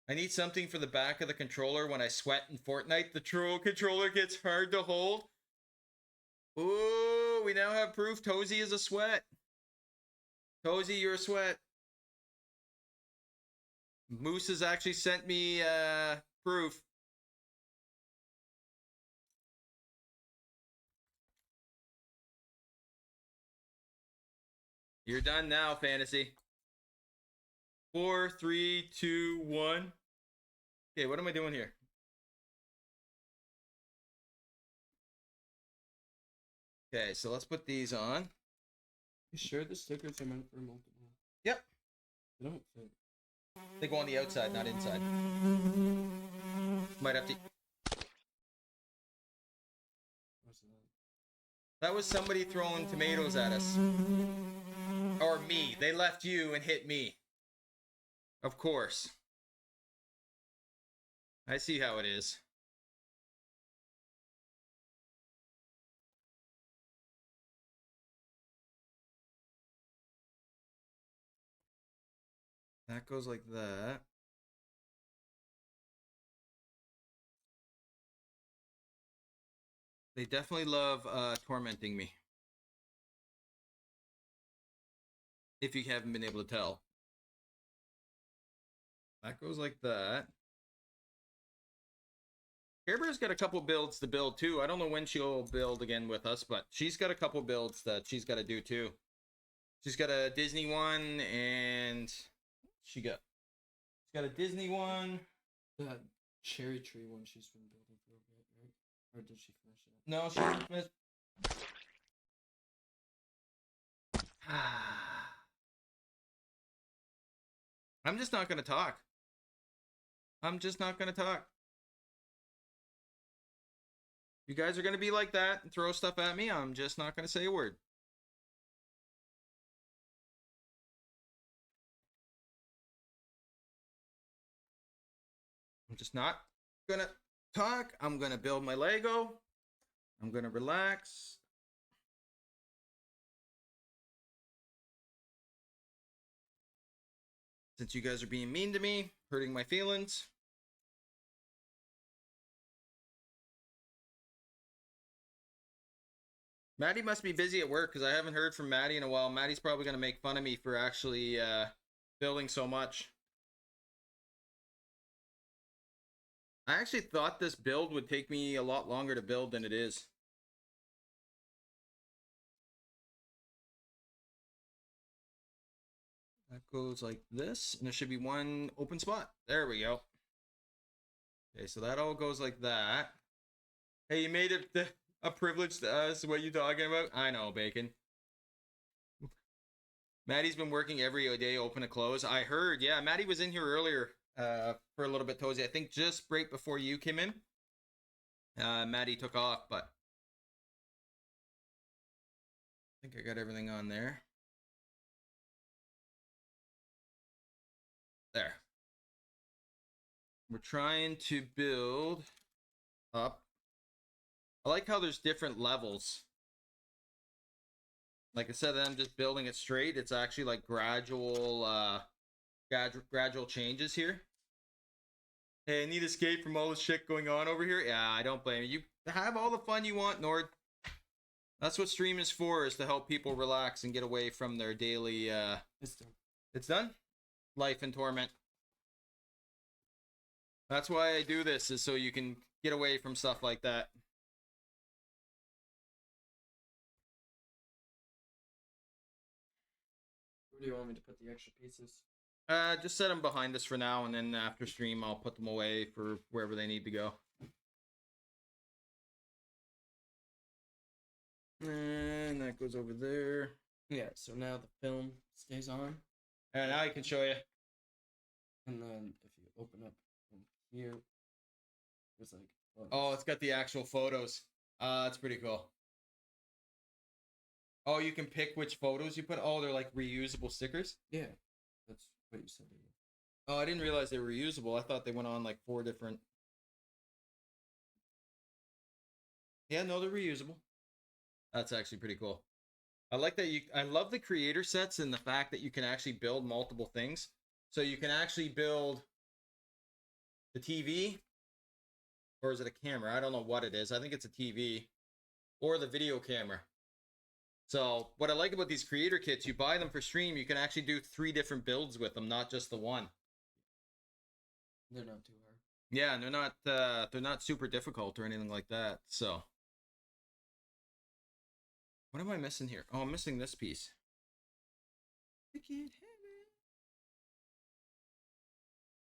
I need something for the back of the controller when I sweat in Fortnite. The troll controller gets hard to hold. Ooh, we now have proof Tozy is a sweat. Tozy, you're a sweat. Moose has actually sent me proof. You're done now, Fantasy. 4, 3, 2, 1. Okay, what am I doing here? Okay, so let's put these on. You sure the stickers are meant for multiple? Yep. They don't fit. They go on the outside, not inside. Might have to... What's that? That was somebody throwing tomatoes at us. Or me. They left you and hit me. Of course. I see how it is. That goes like that. They definitely love tormenting me. If you haven't been able to tell. That goes like that. Care Bear's got a couple builds to build too. I don't know when she'll build again with us, but she's got a couple builds that she's got to do too. She's got a Disney one, and she's got a Disney one. That cherry tree one she's been building for a bit, right? Or did she finish it? No, she hasn't finished. I'm just not gonna talk. I'm just not gonna talk. You guys are gonna be like that and throw stuff at me. I'm just not gonna say a word. I'm just not gonna talk. I'm gonna build my Lego. I'm gonna relax. Since you guys are being mean to me, hurting my feelings. Maddie must be busy at work because I haven't heard from Maddie in a while. Maddie's probably going to make fun of me for actually building so much. I actually thought this build would take me a lot longer to build than it is. That goes like this, and there should be one open spot. There we go. Okay, so that all goes like that. Hey, you made it a privilege to us. What you talking about? I know, Bacon. Maddie's been working every day, open to close. I heard, yeah. Maddie was in here earlier for a little bit, Tozy. I think just right before you came in. Maddie took off, but I think I got everything on there. There. We're trying to build up. I like how there's different levels. Like I said, I'm just building it straight. It's actually like gradual changes here. Hey, I need escape from all the shit going on over here. Yeah, I don't blame you. You have all the fun you want, Nord. That's what stream is for, is to help people relax and get away from their daily It's done. It's done? Life and torment. That's why I do this, is so you can get away from stuff like that. Where do you want me to put the extra pieces? Just set them behind us for now, and then after stream, I'll put them away for wherever they need to go. And that goes over there. Yeah, so now the film stays on. And now I can show you. And then if you open up from here, there's like... Oh, it's got the actual photos. That's pretty cool. Oh, you can pick which photos you put. Oh, they're like reusable stickers? Yeah, that's what you said. Oh, I didn't realize they were reusable. I thought they went on like 4 different... Yeah, no, they're reusable. That's actually pretty cool. I like that I love the creator sets and the fact that you can actually build multiple things. So you can actually build the TV, or is it a camera? I don't know what it is. I think it's a TV or the video camera. So what I like about these creator kits, you buy them for stream, you can actually do 3 different builds with them, not just the one. They're not too hard. Yeah, and they're not super difficult or anything like that. So what am I missing here? Oh, I'm missing this piece.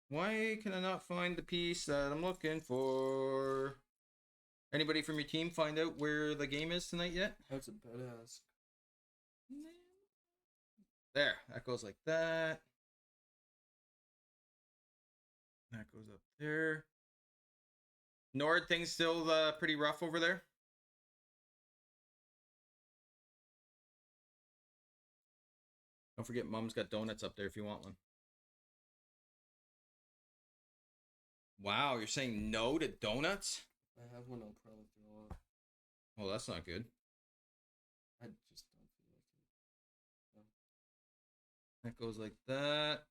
Why can I not find the piece that I'm looking for? Anybody from your team find out where the game is tonight yet? That's a badass. There, that goes like that. That goes up there. Nord, things still pretty rough over there? Don't forget, Mom's got donuts up there if you want one. Wow, you're saying no to donuts? If I have one, I'll probably throw up. Well, that's not good. I just don't feel like it. No. That goes like that.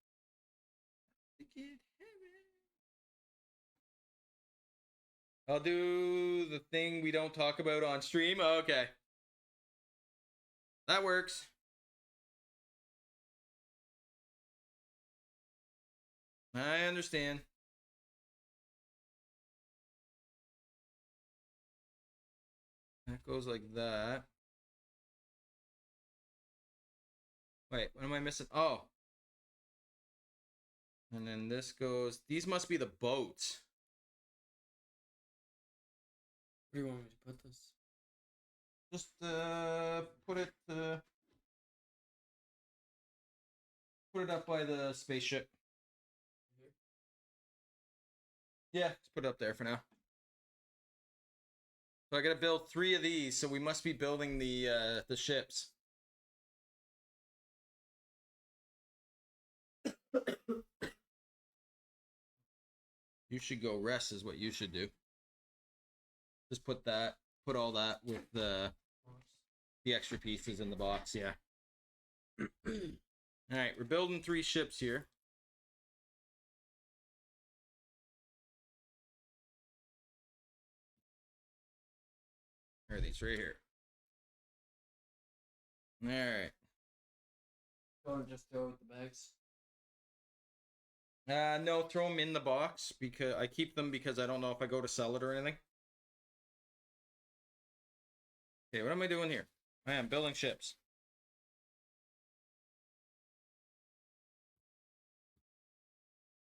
I'll do the thing we don't talk about on stream. Okay. That works. I understand. That goes like that. Wait, what am I missing? Oh. And then this goes... These must be the boats. Where do you want me to put this? Just put it up by the spaceship. Yeah, let's put it up there for now. So I gotta build 3 of these, so we must be building the ships. You should go rest is what you should do. Just put all that with the extra pieces in the box, yeah. Alright, we're building 3 ships here. Where are these? Right here. Alright. Or just throw it with the bags. No, throw them in the box because I keep them because I don't know if I go to sell it or anything. Okay, what am I doing here? I am building ships.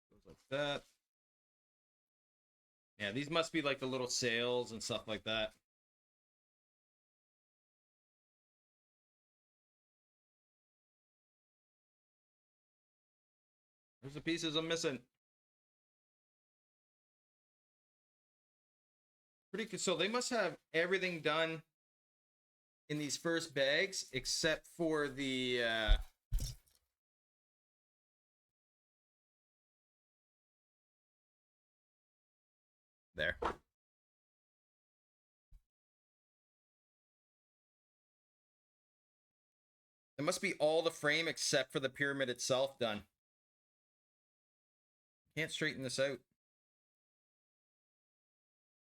Goes like that. Yeah, these must be like the little sails and stuff like that. There's the pieces I'm missing. Pretty good. So they must have everything done in these first bags except for the there. It must be all the frame except for the pyramid itself done. Can't straighten this out.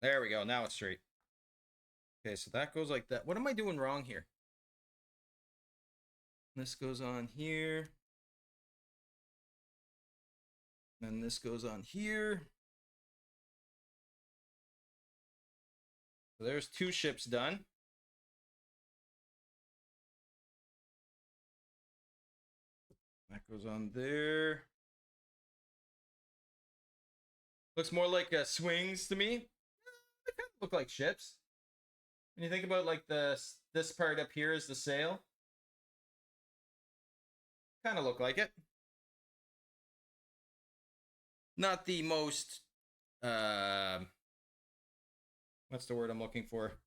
There we go. Now it's straight. Okay, so that goes like that. What am I doing wrong here? This goes on here. And this goes on here. So there's 2 ships done. That goes on there. Looks more like swings to me. They kind of look like ships. When you think about like this part up here is the sail. Kind of look like it. Not the most what's the word I'm looking for?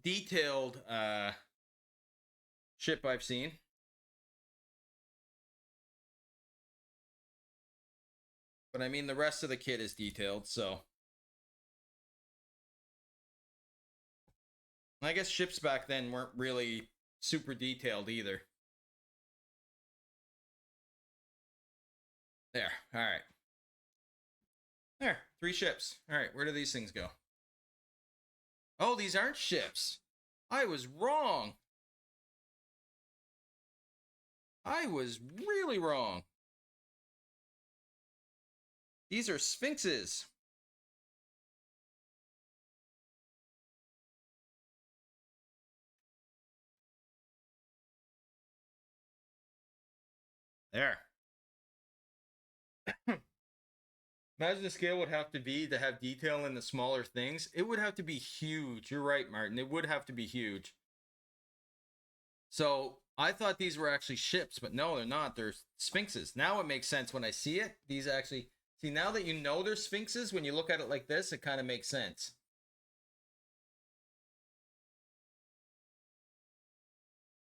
Detailed ship I've seen. But I mean, the rest of the kit is detailed, so. I guess ships back then weren't really super detailed either. There. All right. There. 3 ships. All right. Where do these things go? Oh, these aren't ships. I was wrong. I was really wrong. These are sphinxes. There. Imagine the scale would have to be to have detail in the smaller things. It would have to be huge. You're right, Martin. It would have to be huge. So I thought these were actually ships, but no, they're not. They're sphinxes. Now it makes sense when I see it. These actually, see, now that you know they're sphinxes, when you look at it like this, it kind of makes sense.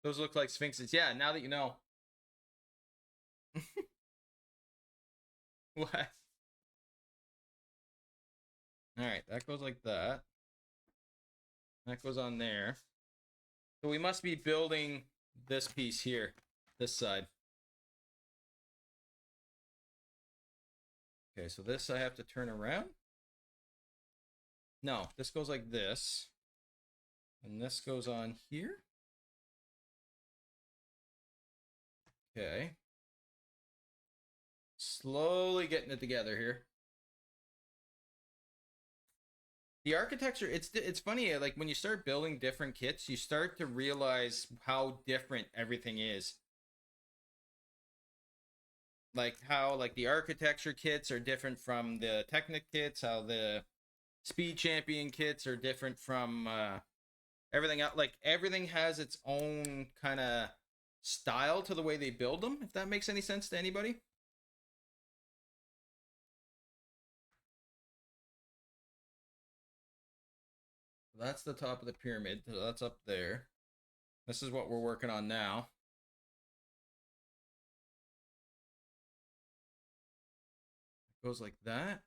Those look like sphinxes. Yeah, now that you know. What? All right, that goes like that. That goes on there. So we must be building this piece here, this side. Okay, so this I have to turn around. No, this goes like this. And this goes on here. Okay. Slowly getting it together here. The architecture, it's funny, like when you start building different kits, you start to realize how different everything is. Like how like the architecture kits are different from the Technic kits, how the Speed Champion kits are different from everything else. Like everything has its own kind of style to the way they build them, if that makes any sense to anybody. That's the top of the pyramid. So that's up there. This is what we're working on now. It goes like that.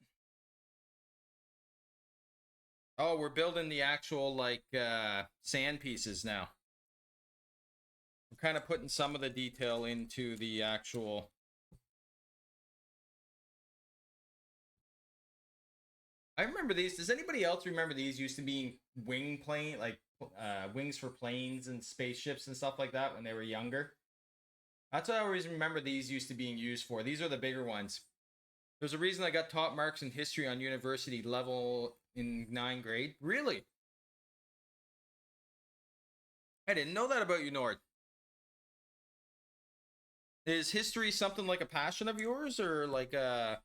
Oh, we're building the actual like sand pieces now. We're kind of putting some of the detail into the actual. I remember these. Does anybody else remember these used to be wing plane, like wings for planes and spaceships and stuff like that when they were younger? That's what I always remember these used to being used for. These are the bigger ones. There's a reason I got top marks in history on university level in 9th grade. Really? I didn't know that about you, Nord. Is history something like a passion of yours or like a...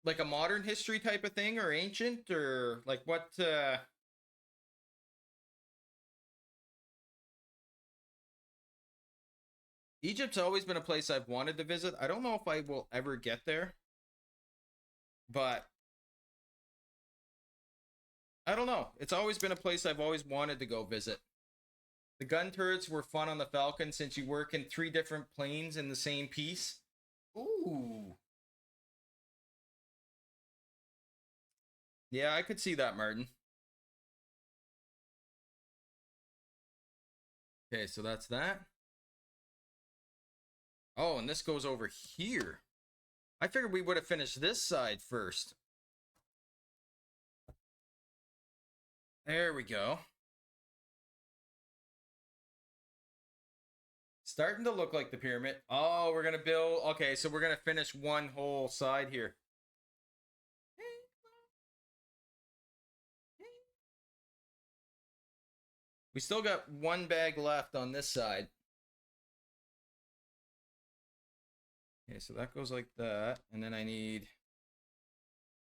like a modern history type of thing or ancient or like what Egypt's always been a place I've wanted to visit. I don't know if I will ever get there, but I don't know. It's always been a place I've always wanted to go visit. The gun turrets were fun on the Falcon since you work in 3 different planes in the same piece. Ooh. Yeah, I could see that, Martin. Okay, so that's that. Oh, and this goes over here. I figured we would have finished this side first. There we go. Starting to look like the pyramid. Oh, we're going to build... okay, so we're going to finish one whole side here. We still got 1 bag left on this side. Okay, so that goes like that. And then I need...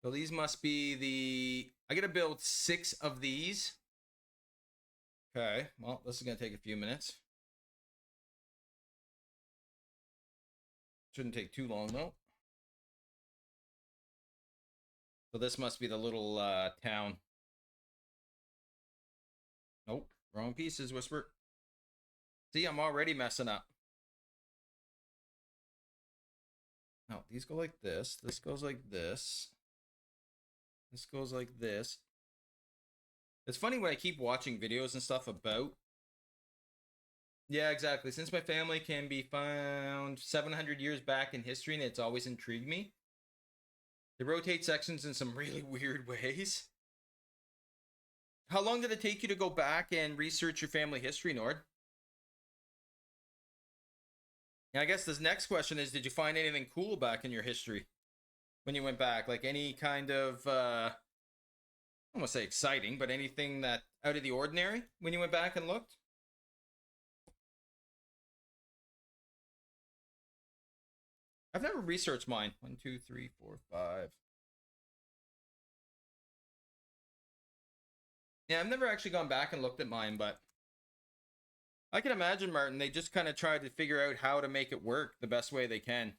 so these must be the... I gotta build 6 of these. Okay, well, this is gonna take a few minutes. Shouldn't take too long, though. So this must be the little town. Nope, wrong pieces, Whisper. See, I'm already messing up. No, these go like this. This goes like this. This goes like this. It's funny when I keep watching videos and stuff about. Yeah, exactly. Since my family can be found 700 years back in history, and it's always intrigued me. They rotate sections in some really weird ways. How long did it take you to go back and research your family history, Nord? And I guess this next question is, did you find anything cool back in your history when you went back? Like any kind of, I don't want to say exciting, but anything that out of the ordinary when you went back and looked? I've never researched mine. 1, 2, 3, 4, 5. Yeah, I've never actually gone back and looked at mine, but I can imagine, Martin, they just kind of try to figure out how to make it work the best way they can.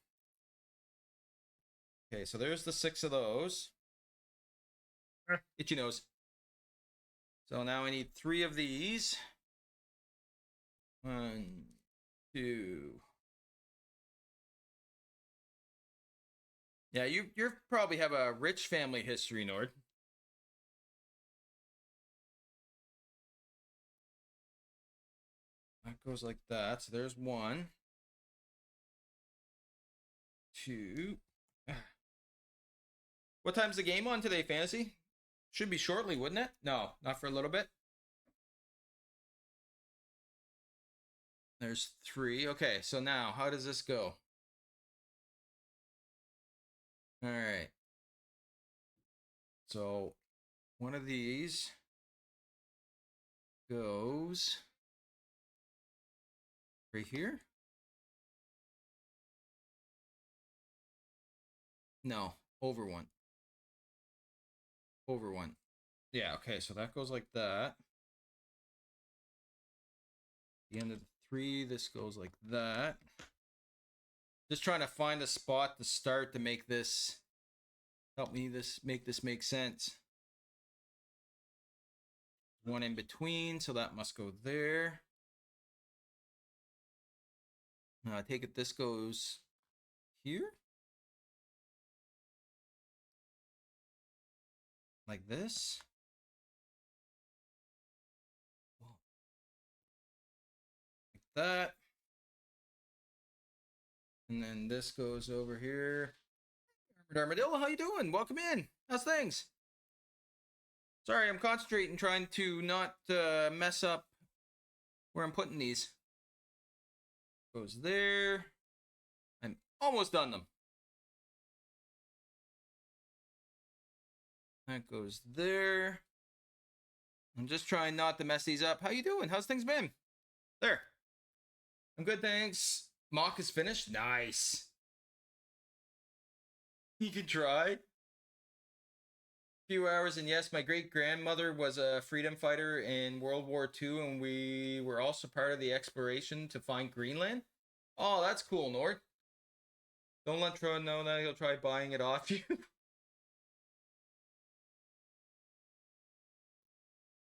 Okay, so there's the 6 of those. Itchy nose. So now I need 3 of these. 1, 2. Yeah, you probably have a rich family history, Nord. That goes like that. So there's 1, 2. What time's the game on today, Fantasy? Should be shortly, wouldn't it? No, not for a little bit. There's 3. Okay, so now how does this go? All right. So one of these goes right here. No, over 1. Over 1. Yeah, okay, so that goes like that. The end of the 3, this goes like that. Just trying to find a spot to start to make this, help me make this make sense. 1 in between, so that must go there. I take it this goes here. Like this. Like that. And then this goes over here. Armadillo, how you doing? Welcome in. How's things? Sorry, I'm concentrating, trying to not mess up where I'm putting these. Goes there. I'm almost done them. That goes there. I'm just trying not to mess these up. How you doing? How's things been? There. I'm good, thanks. Mock is finished. Nice. You can try. Few hours, and yes, my great grandmother was a freedom fighter in World War II, and we were also part of the exploration to find Greenland. Oh, that's cool, Nord. Don't let Troy know that he'll try buying it off you.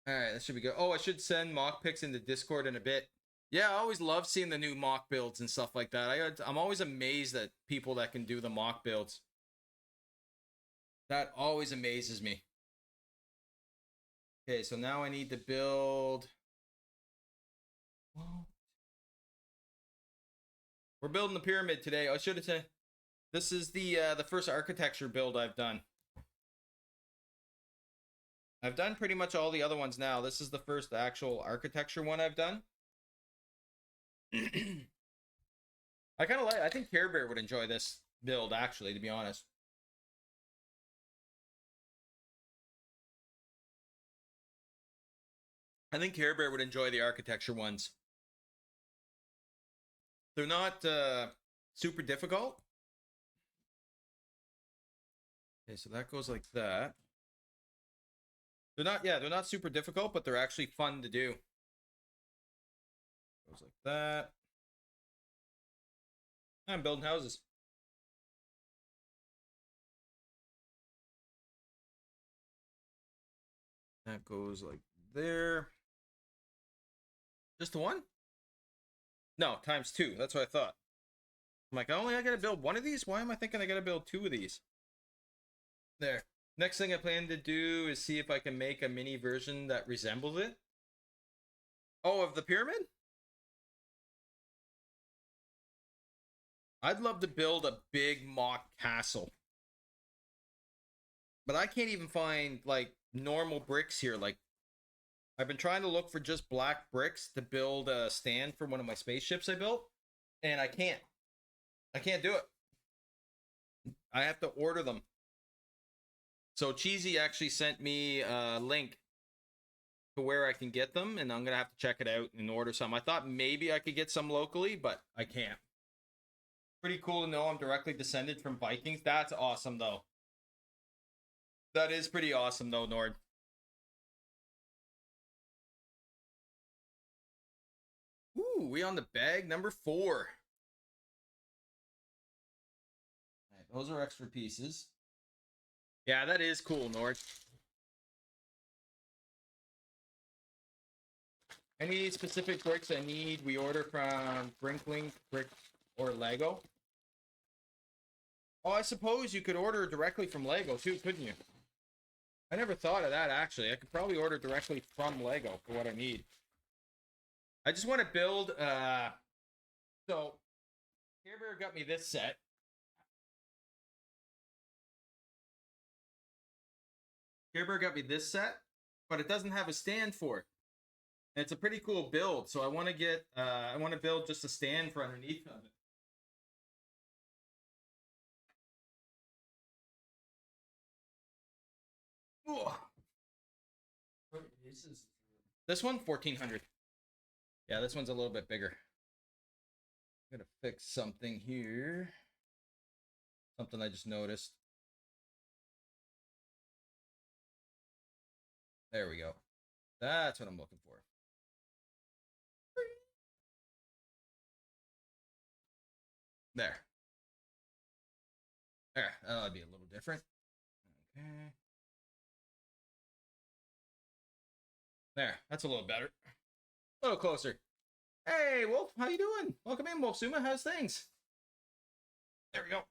Alright, that should be good. Oh, I should send mock pics into Discord in a bit. Yeah, I always love seeing the new mock builds and stuff like that. I'm always amazed at people that can do the mock builds. That always amazes me. Okay, so now I need to build... Well, we're building the pyramid today. I should have said this is the first architecture build I've done. I've done pretty much all the other ones now. This is the first actual architecture one I've done. I kind of like. I think Care Bear would enjoy this build, actually, to be honest. I think Care Bear would enjoy the architecture ones. They're not super difficult. Okay, so that goes like that. They're not super difficult, but they're actually fun to do. Goes like that. I'm building houses. That goes like there. Just the one? No, times 2. That's what I thought. I'm like, only I gotta build one of these? Why am I thinking I gotta build two of these? There. Next thing I plan to do is see if I can make a mini version that resembles it. Oh, of the pyramid? I'd love to build a big mock castle. But I can't even find, like, normal bricks here. Like, I've been trying to look for just black bricks to build a stand for one of my spaceships I built. And I can't. I can't do it. I have to order them. So Cheesy actually sent me a link to where I can get them, and I'm going to have to check it out and order some. I thought maybe I could get some locally, but I can't. Pretty cool to know I'm directly descended from Vikings. That's awesome, though. That is pretty awesome, though, Nord. Ooh, we on the bag number 4. All right, those are extra pieces. Yeah, that is cool, Nord. Any specific bricks I need, we order from Brinklink Bricks or Lego. Oh, I suppose you could order directly from Lego too, couldn't you? I never thought of that, actually. I could probably order directly from Lego for what I need. I just want to build, so, Care Bear got me this set. Care Bear got me this set, but it doesn't have a stand for it. And it's a pretty cool build, so I want to get, I want to build just a stand for underneath of it. Ooh. This one, 1400. Yeah, this one's a little bit bigger. I'm gonna fix something here. Something I just noticed. There we go. That's what I'm looking for. There. There, that'll be a little different. Okay. There, that's a little better. A little closer. Hey, Wolf, how you doing? Welcome in, Wolf Suma. How's things? There we go.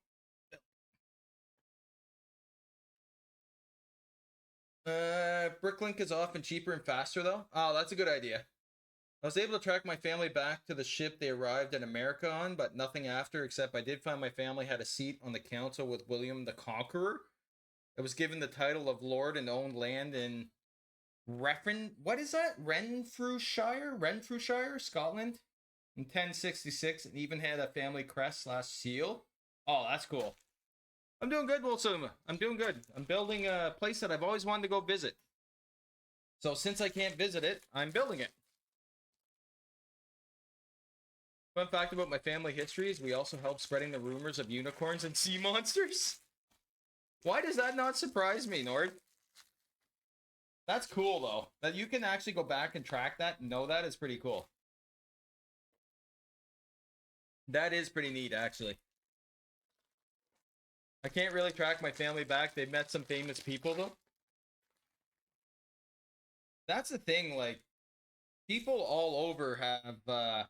Bricklink is often cheaper and faster, though. Oh, that's a good idea. I was able to track my family back to the ship they arrived in America on, but nothing after, except I did find my family had a seat on the council with William the Conqueror. It was given the title of Lord and owned land in what is that? Renfrewshire, Scotland, in 1066, and even had a family crest / seal. Oh, that's cool. I'm doing good, Wolsuma. I'm doing good. I'm building a place that I've always wanted to go visit. So since I can't visit it, I'm building it. Fun fact about my family history is we also help spreading the rumors of unicorns and sea monsters. Why does that not surprise me, Nord? That's cool, though. That you can actually go back and track that and know that is pretty cool. That is pretty neat, actually. I can't really track my family back. They've met some famous people, though. That's the thing, like, people all over have,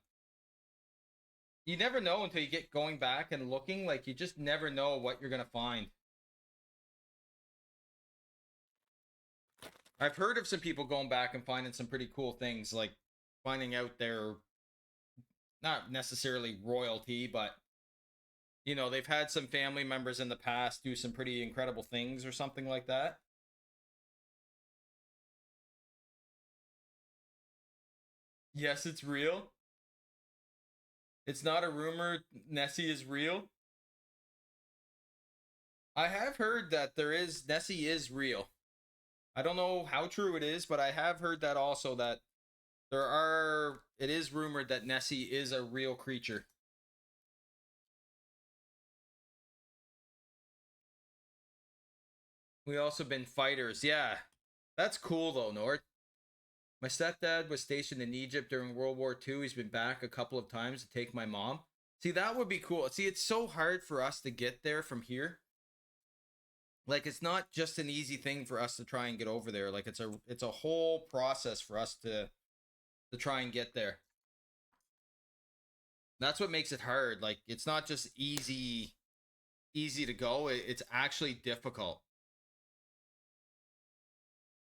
you never know until you get going back and looking. Like, you just never know what you're going to find. I've heard of some people going back and finding some pretty cool things, like finding out their, not necessarily royalty, but, you know, they've had some family members in the past do some pretty incredible things or something like that. Yes, it's real. It's not a rumor. Nessie is real. I have heard that Nessie is real. I don't know how true it is, but I have heard that also, that it is rumored that Nessie is a real creature. We also been fighters. Yeah. That's cool though, Nord. My stepdad was stationed in Egypt during World War II. He's been back a couple of times to take my mom. See, that would be cool. See, it's so hard for us to get there from here. Like, it's not just an easy thing for us to try and get over there. Like, it's a whole process for us to try and get there. That's what makes it hard. Like, it's not just easy to go. It's actually difficult.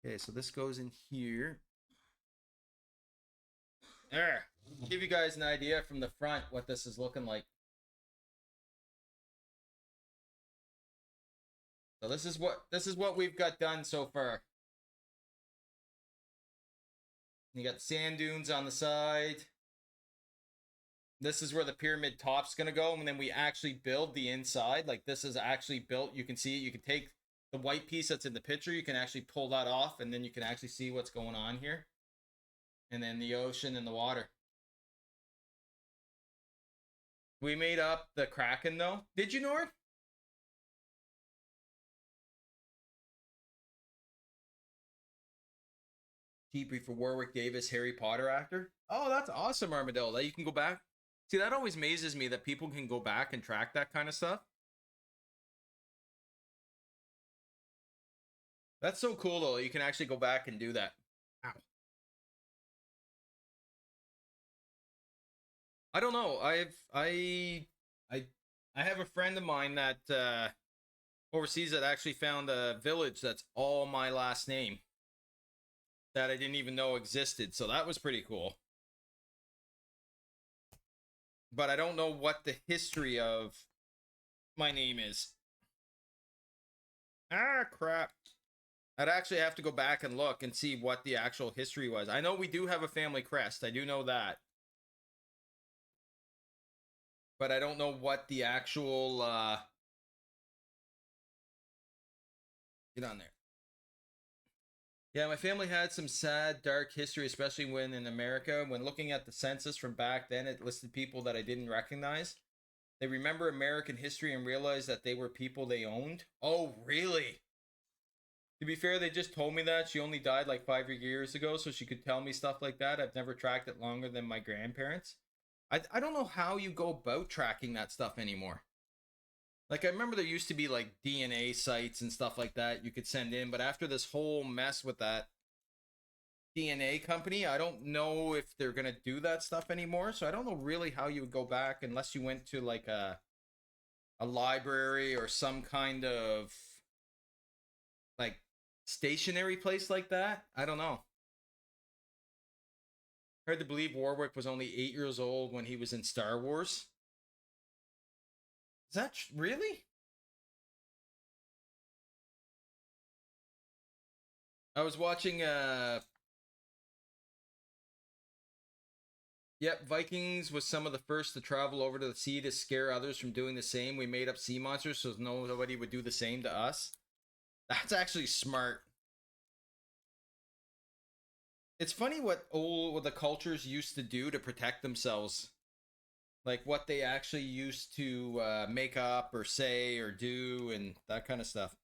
Okay, so this goes in here. There. Give you guys an idea from the front what this is looking like. So this is what we've got done so far. You got sand dunes on the side. This is where the pyramid top's gonna go, and then we actually build the inside. Like, this is actually built. You can see it. You can take the white piece that's in the picture. You can actually pull that off, and then you can actually see what's going on here. And then the ocean and the water. We made up the Kraken, though. Did you, Nord? Debrief for Warwick Davis, Harry Potter actor. Oh, that's awesome, Armadillo. That you can go back. See, that always amazes me that people can go back and track that kind of stuff. That's so cool, though. You can actually go back and do that. Ow. I don't know. I have a friend of mine that overseas that actually found a village that's all my last name that I didn't even know existed. So that was pretty cool. But I don't know what the history of my name is. Ah, crap. I'd actually have to go back and look and see what the actual history was. I know we do have a family crest. I do know that. But I don't know what the actual, get on there. Yeah, my family had some sad, dark history, especially when in America. When looking at the census from back then, it listed people that I didn't recognize. They remember American history and realized that they were people they owned. Oh, really? To be fair, they just told me that. She only died like 5 years ago, so she could tell me stuff like that. I've never tracked it longer than my grandparents. I don't know how you go about tracking that stuff anymore. Like, I remember there used to be, like, DNA sites and stuff like that you could send in, but after this whole mess with that DNA company, I don't know if they're going to do that stuff anymore, so I don't know really how you would go back unless you went to, like, a library or some kind of, like, stationary place like that. I don't know. Hard to believe Warwick was only 8 years old when he was in Star Wars. Is that really? I was watching, yep, Vikings was some of the first to travel over to the sea to scare others from doing the same. We made up sea monsters so nobody would do the same to us. That's actually smart. It's funny what the cultures used to do to protect themselves. Like what they actually used to make up or say or do and that kind of stuff.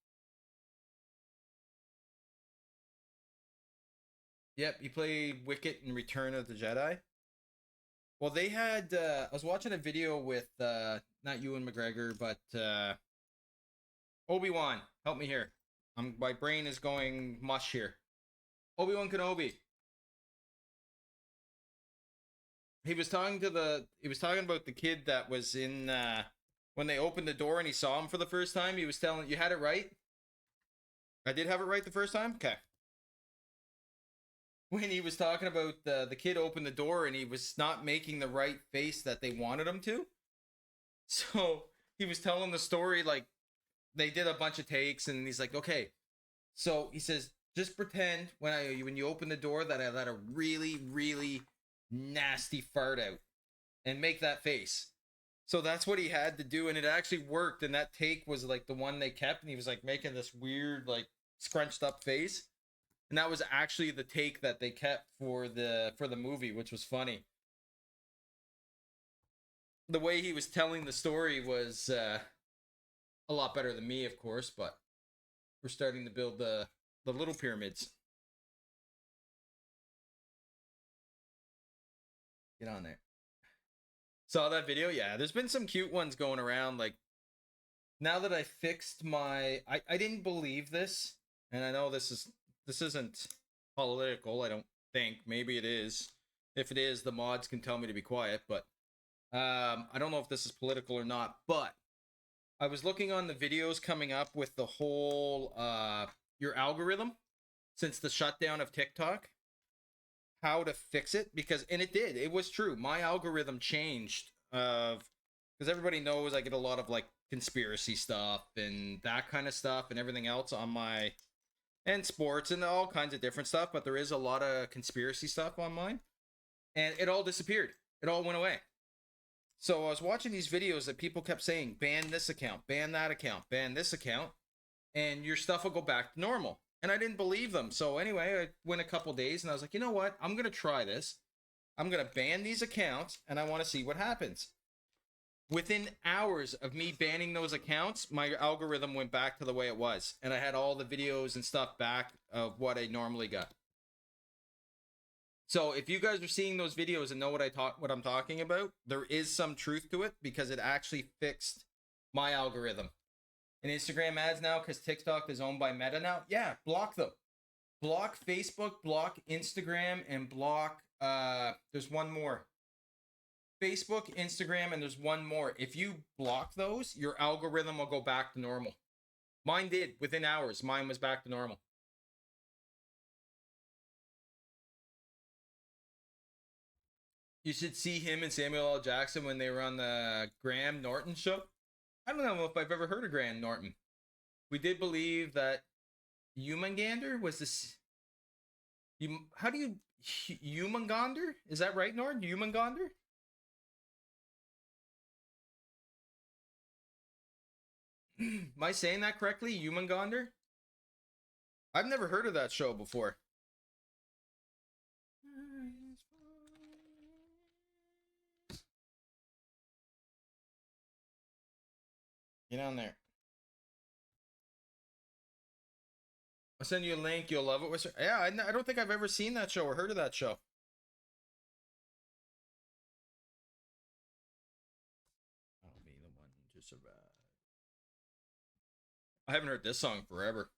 Yep, you play Wicket in Return of the Jedi. Well, they had, I was watching a video with, not Ewan McGregor, but Obi-Wan. Help me here. My brain is going mush here. Obi-Wan Kenobi. He was talking about the kid that was in, when they opened the door and he saw him for the first time. He was telling, you had it right? I did have it right the first time? Okay. When he was talking about the kid opened the door and he was not making the right face that they wanted him to. So he was telling the story, like, they did a bunch of takes and he's like, okay. So he says, just pretend when you open the door that I let a really, really nasty fart out and make that face. So that's what he had to do, and it actually worked. And that take was like the one they kept, and he was like making this weird, like, scrunched up face. And that was actually the take that they kept for the movie, which was funny. The way he was telling the story was a lot better than me, of course, but we're starting to build the little pyramids. Get on there. Saw that video? Yeah, there's been some cute ones going around. Like, now that I fixed my... I didn't believe this, and I know this isn't political, I don't think. Maybe it is. If it is, the mods can tell me to be quiet, but I don't know if this is political or not, but I was looking on the videos coming up with the whole your algorithm since the shutdown of TikTok, how to fix it, because and it was true. My algorithm changed because everybody knows I get a lot of like conspiracy stuff and that kind of stuff and everything else on my and sports and all kinds of different stuff, but there is a lot of conspiracy stuff on mine, and it all disappeared. It all went away. So I was watching these videos that people kept saying, ban this account, ban that account, ban this account, and your stuff will go back to normal. And I didn't believe them. So anyway, I went a couple days and I was like, you know what? I'm going to try this. I'm going to ban these accounts and I want to see what happens. Within hours of me banning those accounts, my algorithm went back to the way it was. And I had all the videos and stuff back of what I normally got. So if you guys are seeing those videos and know what I'm talking about, there is some truth to it because it actually fixed my algorithm. And Instagram ads now, because TikTok is owned by Meta now, yeah, block them. Block Facebook, block Instagram, and block, there's one more. Facebook, Instagram, and there's one more. If you block those, your algorithm will go back to normal. Mine did. Within hours, mine was back to normal. You should see him and Samuel L. Jackson when they were on the Graham Norton show. I don't know if I've ever heard of Graham Norton. We did believe that Humangander was this. How do you Humangander? Is that right, Norton? Humangander? Am I saying that correctly? Humangander? I've never heard of that show before. Get on there. I'll send you a link. You'll love it. Yeah, I don't think I've ever seen that show or heard of that show. I'll be the one to survive. I haven't heard this song forever.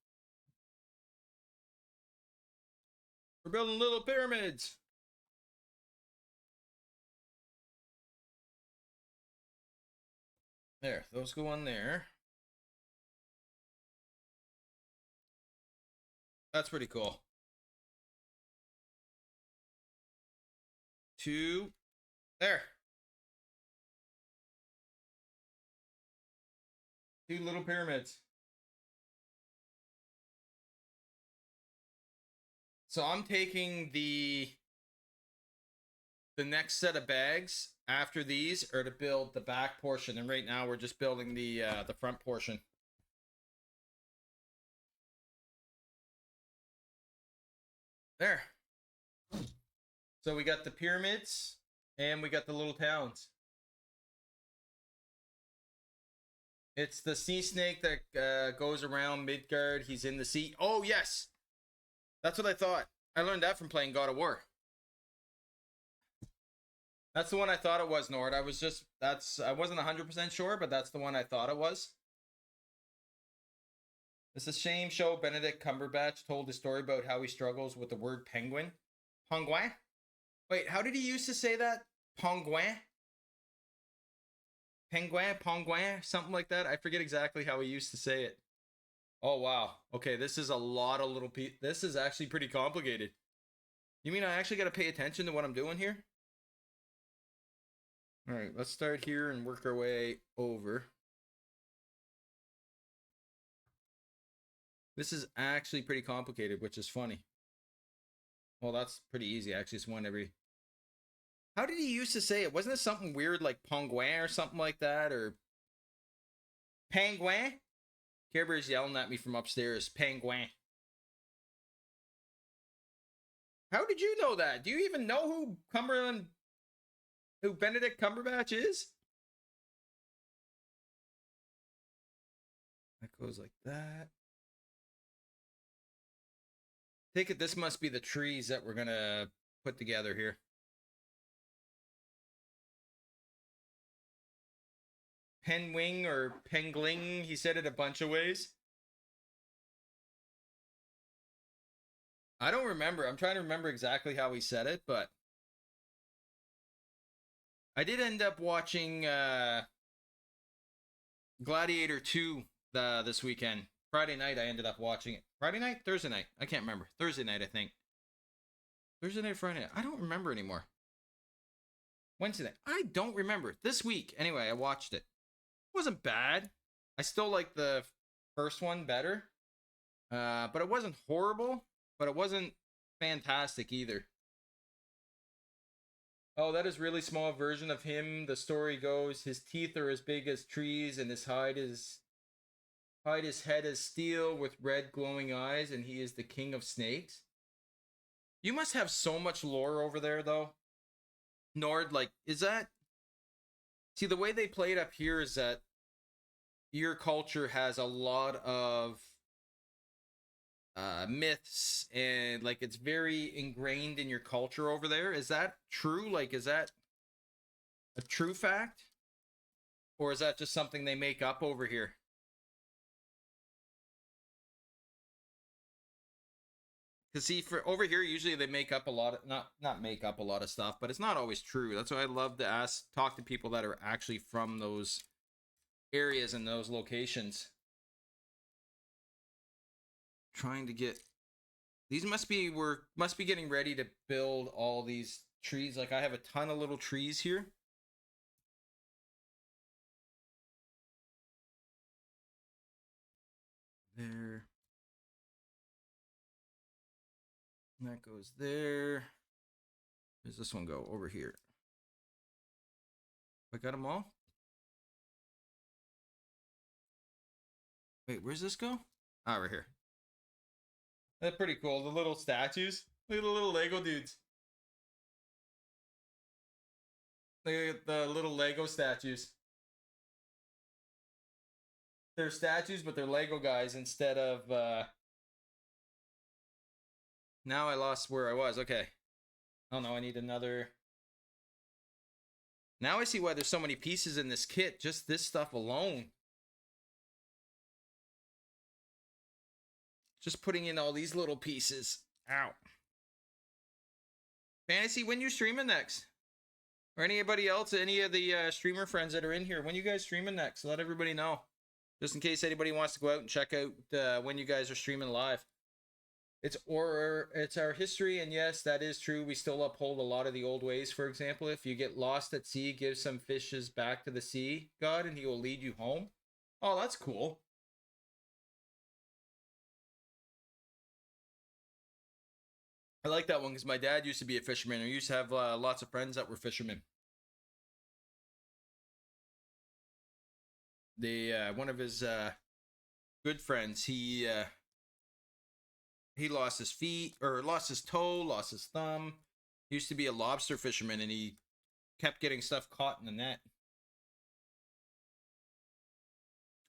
We're building little pyramids. There, those go on there. That's pretty cool. 2. There. 2 little pyramids. So I'm taking the next set of bags after these are to build the back portion, and right now we're just building the front portion. There. So we got the pyramids and we got the little towns. It's the sea snake that goes around Midgard. He's in the sea. Oh, yes. That's what I thought. I learned that from playing God of War. That's the one I thought it was, Nord. I wasn't 100% sure, but that's the one I thought it was. It's a shame show. Benedict Cumberbatch told a story about how he struggles with the word penguin. Penguin? Wait, how did he used to say that? Penguin? Penguin, something like that. I forget exactly how he used to say it. Oh, wow. Okay, this is a lot of little this is actually pretty complicated. You mean I actually got to pay attention to what I'm doing here? All right, let's start here and work our way over. This is actually pretty complicated, which is funny. Well, that's pretty easy. Actually, it's one every... How did he used to say it? Wasn't it something weird like penguin or something like that? Or penguin? Care Bear's yelling at me from upstairs. Penguin. How did you know that? Do you even know who Benedict Cumberbatch is? That goes like that. Take it this must be the trees that we're gonna put together here. Penwing or pengling, he said it a bunch of ways. I don't remember. I'm trying to remember exactly how he said it, but I did end up watching Gladiator 2 this weekend. Friday night, I ended up watching it. Friday night? Thursday night? I can't remember. Thursday night, I think. Thursday night, Friday night. I don't remember anymore. Wednesday night. I don't remember. This week, anyway, I watched it. It wasn't bad. I still like the first one better. But it wasn't horrible. But it wasn't fantastic either. Oh, that is really small version of him. The story goes, his teeth are as big as trees, and his hide his head as steel with red glowing eyes, and he is the king of snakes. You must have so much lore over there, though. Nord, like, is that... See, the way they play it up here is that your culture has a lot of myths, and, like, it's very ingrained in your culture over there. Is that true? Like, is that a true fact? Or is that just something they make up over here? Because see, for over here, usually they make up a lot of, not make up a lot of stuff, but it's not always true. That's why I love to talk to people that are actually from those areas and those locations. Trying to get, these must be getting ready to build all these trees. Like, I have a ton of little trees here. There. And that goes there. Where's this one go? Over here. I got them all? Wait, where's this go? Ah, right here. That's pretty cool. The little statues. Look at the little Lego dudes. Look at the little Lego statues. They're statues, but they're Lego guys instead of... Now I lost where I was. Okay. Oh no, I need another... Now I see why there's so many pieces in this kit. Just this stuff alone. Just putting in all these little pieces. Ow. Fantasy, when you streaming next? Or anybody else, any of the streamer friends that are in here, when you guys streaming next? Let everybody know. Just in case anybody wants to go out and check out when you guys are streaming live. It's our history, and yes, that is true. We still uphold a lot of the old ways. For example, if you get lost at sea, give some fishes back to the sea god, and he will lead you home. Oh, that's cool. I like that one because my dad used to be a fisherman. I used to have lots of friends that were fishermen. One of his good friends, he lost his feet, or lost his toe, lost his thumb. He used to be a lobster fisherman, and he kept getting stuff caught in the net.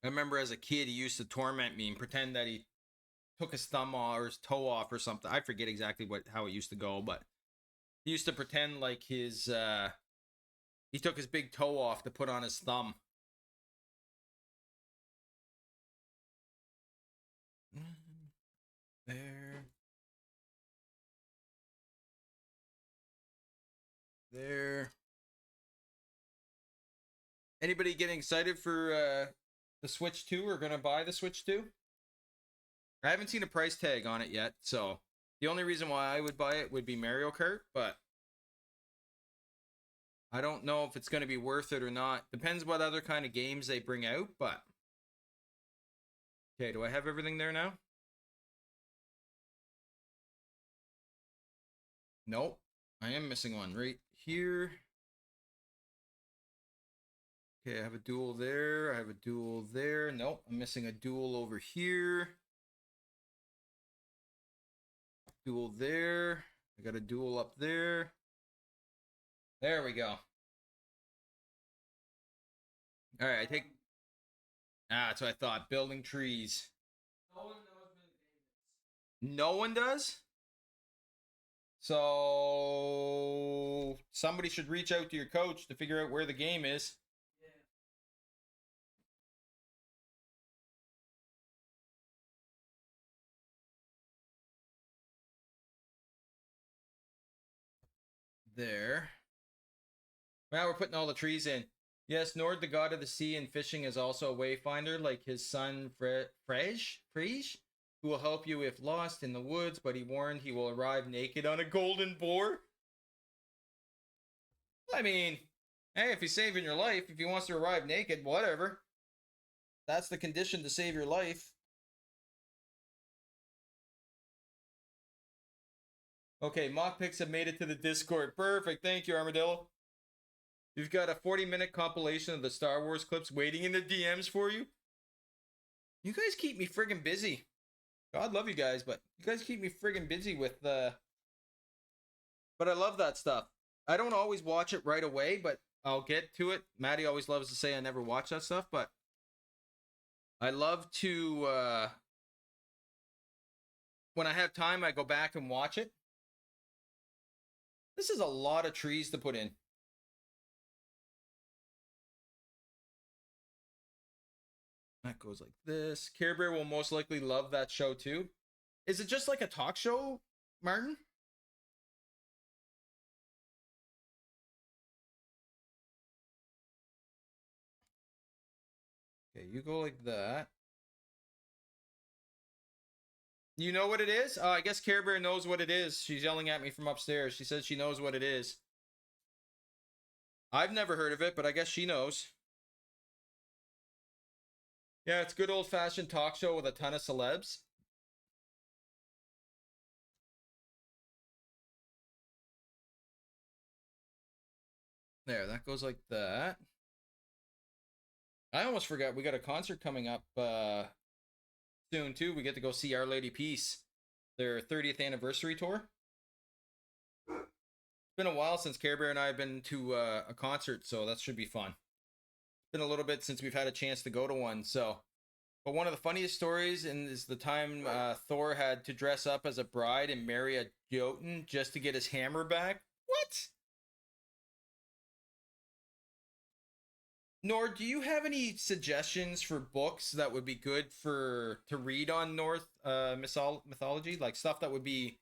I remember as a kid, he used to torment me and pretend that he took his thumb off or his toe off or something. I forget exactly how it used to go, but he used to pretend like he took his big toe off to put on his thumb. There. Anybody getting excited for the Switch 2 or gonna buy the Switch 2? I haven't seen a price tag on it yet, so the only reason why I would buy it would be Mario Kart, but I don't know if it's going to be worth it or not. Depends what other kind of games they bring out, but... Okay, do I have everything there now? Nope. I am missing one right here. Okay, I have a duel there. I have a duel there. Nope, I'm missing a duel over here. Duel there. I got a duel up there. There we go. All right, I take... that's what I thought. Building trees. No one knows where the game is. No one does? So... somebody should reach out to your coach to figure out where the game is. There. Now we're putting all the trees in. Yes, Nord, the god of the sea and fishing, is also a wayfinder, like his son Frege, who will help you if lost in the woods, but he warned he will arrive naked on a golden boar. I mean, hey, if he's saving your life, if he wants to arrive naked, whatever. That's the condition to save your life. Okay, mock picks have made it to the Discord. Perfect. Thank you, Armadillo. You've got a 40-minute compilation of the Star Wars clips waiting in the DMs for you. You guys keep me friggin' busy. God love you guys, but you guys keep me friggin' busy with But I love that stuff. I don't always watch it right away, but I'll get to it. Maddie always loves to say I never watch that stuff, but I love to, when I have time, I go back and watch it. This is a lot of trees to put in. That goes like this. Care Bear will most likely love that show too. Is it just like a talk show, Martin? Okay, you go like that. You know what it is? I guess Care Bear knows what it is. She's yelling at me from upstairs. She says she knows what it is. I've never heard of it, but I guess she knows. Yeah, it's good old-fashioned talk show with a ton of celebs. There, that goes like that. I almost forgot we got a concert coming up soon too. We get to go see Our Lady Peace, their 30th anniversary tour. It's been a while since Care Bear and I have been to a concert, so that should be fun. It's been a little bit since we've had a chance to go to one, so. But one of the funniest stories is the time Thor had to dress up as a bride and marry a Jotun just to get his hammer back. What? Nor, do you have any suggestions for books that would be good to read on North mythology? Like stuff that would be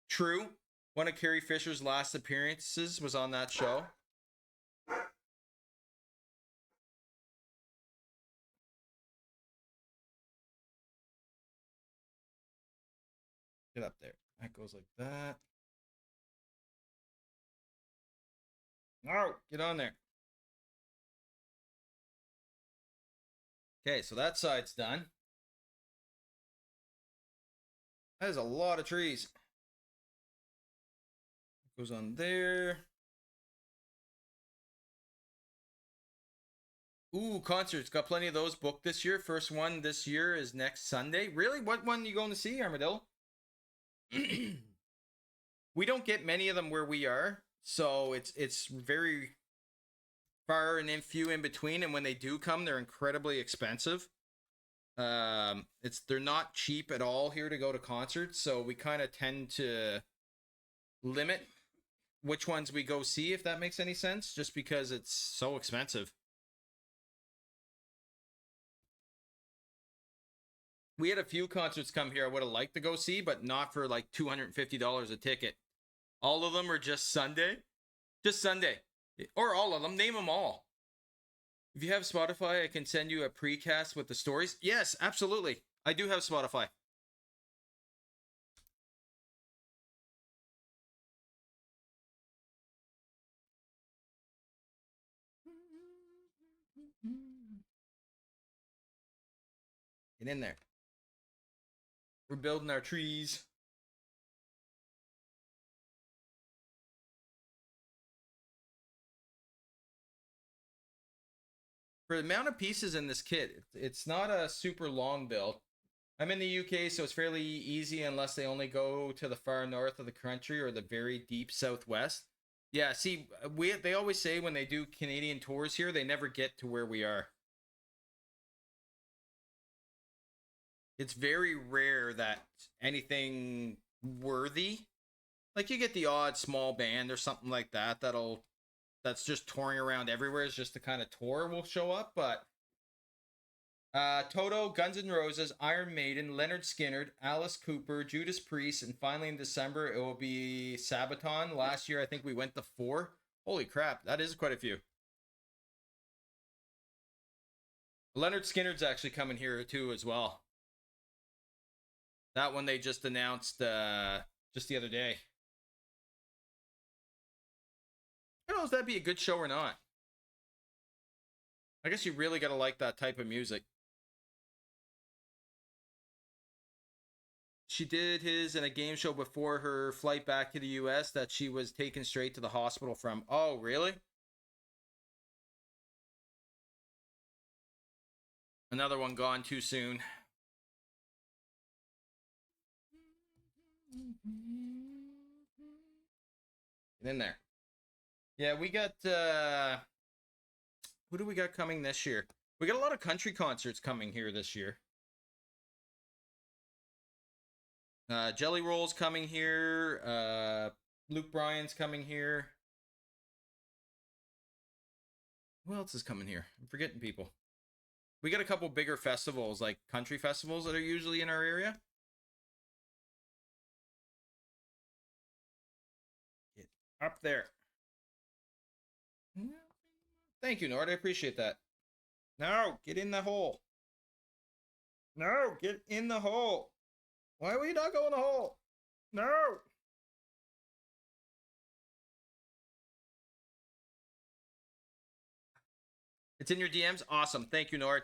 true? One of Carrie Fisher's last appearances was on that show. Get up there. That goes like that. Oh, get on there. Okay, so that side's done. That is a lot of trees. Goes on there. Ooh, concerts. Got plenty of those booked this year. First one this year is next Sunday. Really? What one are you going to see, Armadillo? We don't get many of them where we are, so it's very far and few in between, and when they do come, they're incredibly expensive. They're not cheap at all here to go to concerts, so we kind of tend to limit which ones we go see, if that makes any sense, just because it's so expensive. We had a few concerts come here I would have liked to go see, but not for like $250 a ticket. All of them are just Sunday? Just Sunday. Or all of them. Name them all. If you have Spotify, I can send you a precast with the stories. Yes, absolutely. I do have Spotify. Get in there. We're building our trees. For the amount of pieces in this kit, it's not a super long build. I'm in the UK, so it's fairly easy unless they only go to the far north of the country or the very deep southwest. Yeah, see, they always say when they do Canadian tours here, they never get to where we are. It's very rare that anything worthy, like you get the odd small band or something like that that's just touring around everywhere, is just the kind of tour will show up. But Toto, Guns N' Roses, Iron Maiden, Leonard Skinner, Alice Cooper, Judas Priest, and finally in December it will be Sabaton. Last year I think we went to 4. Holy crap, that is quite a few. Leonard Skinner's actually coming here too as well. That one they just announced just the other day. I don't know if that'd be a good show or not. I guess you really gotta like that type of music. She did his in a game show before her flight back to the US that she was taken straight to the hospital from. Oh, really? Another one gone too soon. Get in there. Yeah, we got who do we got coming this year? We got a lot of country concerts coming here this year. Jelly Roll's coming here. Luke Bryan's coming here. Who else is coming here? I'm forgetting people. We got a couple bigger festivals, like country festivals that are usually in our area. Get up there. Thank you, Nord. I appreciate that. No, get in the hole. No, get in the hole. Why will you not go in the hole? No. It's in your DMs? Awesome. Thank you, Nord.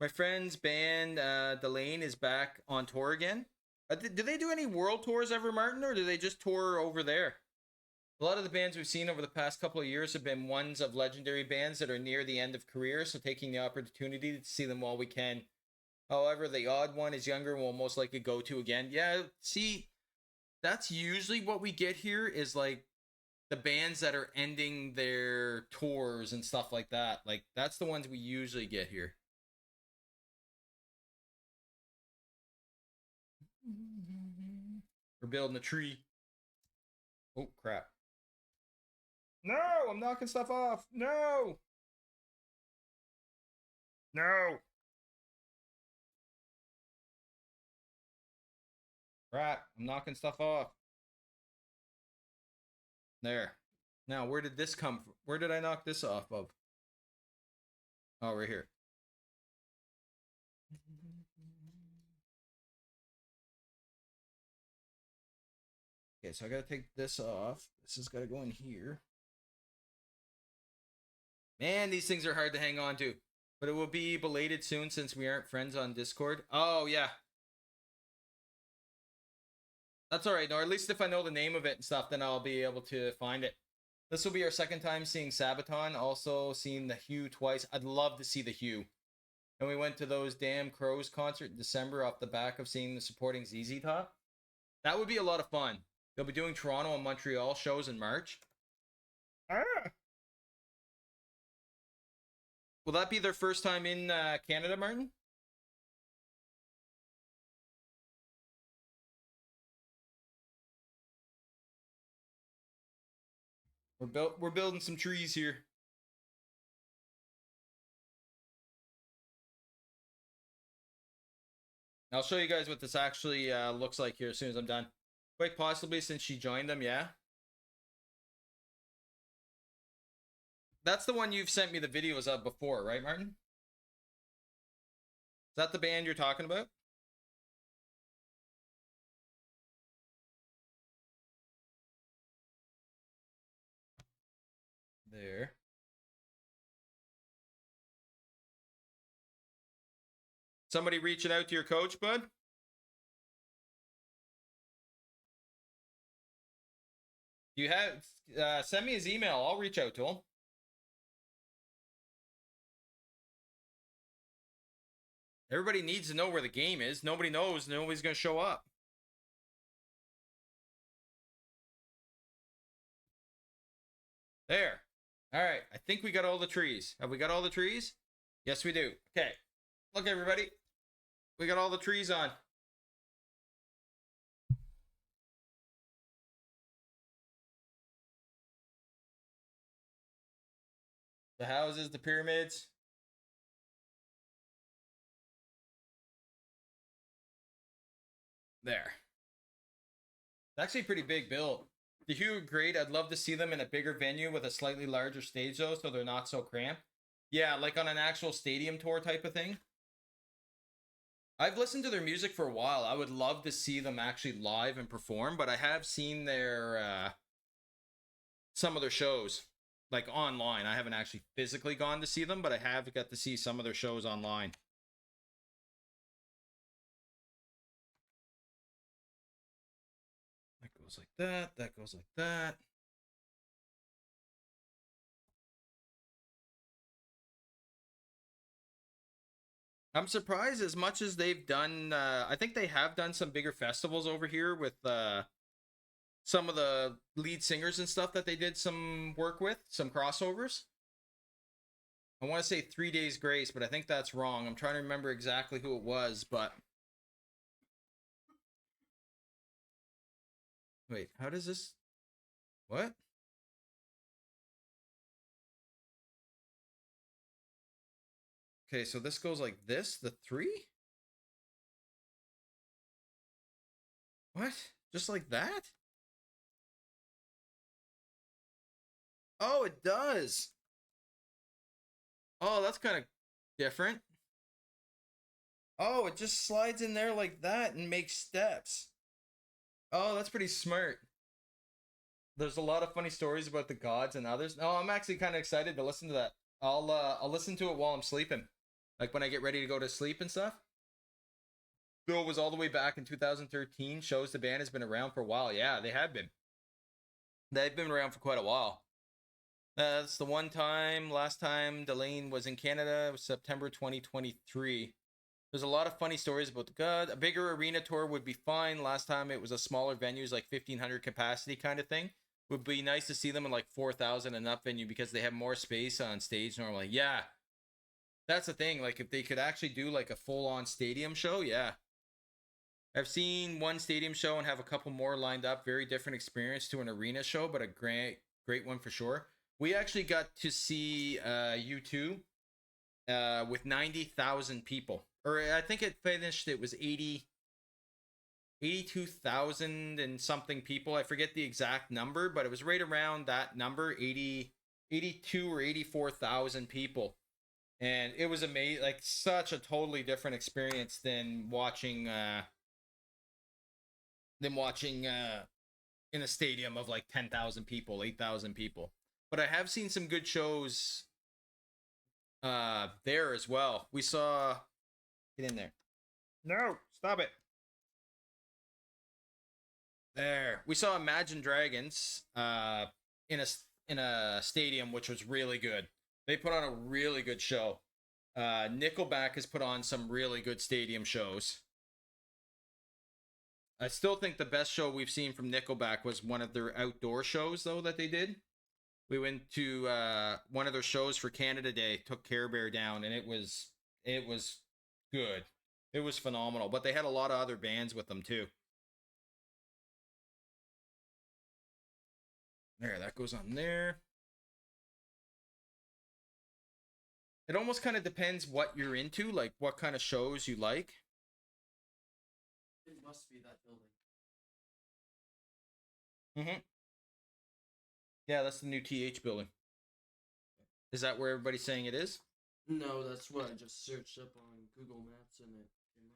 My friend's band, Delane, is back on tour again. Do they do any world tours ever, Martin, or do they just tour over there? A lot of the bands we've seen over the past couple of years have been ones of legendary bands that are near the end of career, so taking the opportunity to see them while we can. However, the odd one is younger and will most likely go to again. Yeah, see, that's usually what we get here is like the bands that are ending their tours and stuff like that. Like, that's the ones we usually get here. We're building a tree. Oh, crap. No, I'm knocking stuff off. No. No. Crap, I'm knocking stuff off. There. Now, where did this come from? Where did I knock this off of? Oh, right here. Okay, so I gotta take this off. This has gotta go in here. Man, these things are hard to hang on to. But it will be belated soon since we aren't friends on Discord. Oh, yeah. That's alright, no, at least if I know the name of it and stuff, then I'll be able to find it. This will be our second time seeing Sabaton, also seeing the Hue twice. I'd love to see the Hue. And we went to those Damn Crows concert in December off the back of seeing the supporting ZZ Top. That would be a lot of fun. They'll be doing Toronto and Montreal shows in March. Will that be their first time in Canada, Martin? We're building some trees here. I'll show you guys what this actually looks like here as soon as I'm done. Quite possibly since she joined them, yeah. That's the one you've sent me the videos of before, right, Martin? Is that the band you're talking about? There. Somebody reaching out to your coach, bud? You have send me his email. I'll reach out to him. Everybody needs to know where the game is. Nobody knows. Nobody's going to show up. There. All right. I think we got all the trees. Have we got all the trees? Yes, we do. Okay. Look, everybody. We got all the trees on. The houses, the pyramids. There. It's actually a pretty big build. The Hugh great. I'd love to see them in a bigger venue with a slightly larger stage though, so they're not so cramped. Yeah, like on an actual stadium tour type of thing. I've listened to their music for a while. I would love to see them actually live and perform, but I have seen their some of their shows like online. I haven't actually physically gone to see them, but I have got to see some of their shows online. That goes like that. That goes like that. I'm surprised as much as they've done. I think they have done some bigger festivals over here with some of the lead singers and stuff that they did some work with, some crossovers. I want to say 3 Days Grace, but I think that's wrong. I'm trying to remember exactly who it was, but... Wait, how does this... What? Okay, so this goes like this, the 3? What? Just like that? Oh, it does! Oh, that's kind of different. Oh, it just slides in there like that and makes steps. Oh, that's pretty smart. There's a lot of funny stories about the gods and others. Oh, I'm actually kind of excited to listen to that. I'll listen to it while I'm sleeping. Like when I get ready to go to sleep and stuff. Though it was all the way back in 2013. Shows the band has been around for a while. Yeah, they have been. They've been around for quite a while. That's the last time Delane was in Canada. It was September 2023. There's a lot of funny stories about the god. A bigger arena tour would be fine. Last time it was a smaller venues, like 1,500 capacity kind of thing. Would be nice to see them in like 4,000 and up venue because they have more space on stage normally. Yeah, that's the thing. Like if they could actually do like a full-on stadium show, yeah. I've seen one stadium show and have a couple more lined up. Very different experience to an arena show, but a great one for sure. We actually got to see U2 with 90,000 people. Or I think it finished, it was 82,000 and something people. I forget the exact number, but it was right around that number, 82 or 84,000 people. And it was amazing, like such a totally different experience than watching in a stadium of like 10,000 people, 8,000 people. But I have seen some good shows there as well. We saw... Get in there. No, stop it. There. We saw Imagine Dragons in a stadium, which was really good. They put on a really good show. Nickelback has put on some really good stadium shows. I still think the best show we've seen from Nickelback was one of their outdoor shows, though, that they did. We went to one of their shows for Canada Day, took Care Bear down, and it was good. It was phenomenal. But they had a lot of other bands with them, too. There, that goes on there. It almost kind of depends what you're into, like what kind of shows you like. It must be that building. Mm-hmm. Yeah, that's the new TH building. Is that where everybody's saying it is? No, that's what I just searched up on Google Maps and it came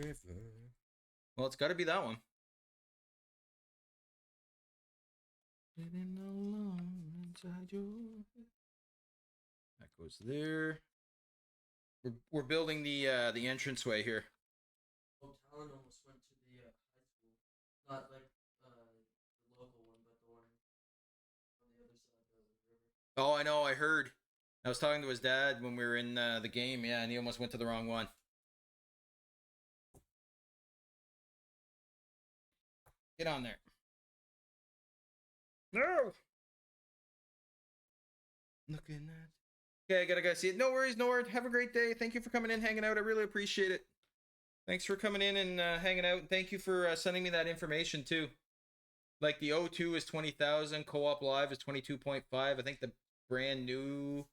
up. River. Well, it's got to be that one. Living alone inside your... That goes there. We're building the entranceway here. Oh, Talon almost went to the high school. Not like the local one, but the one on the other side of the river. Oh, I know, I heard. I was talking to his dad when we were in the game, yeah, and he almost went to the wrong one. Get on there. No! Looking at... Okay, I gotta go see it. No worries, Nord. Have a great day. Thank you for coming in, hanging out. I really appreciate it. Thanks for coming in and hanging out. Thank you for sending me that information, too. Like, the O2 is 20,000. Co-op Live is 22.5. I think the brand new...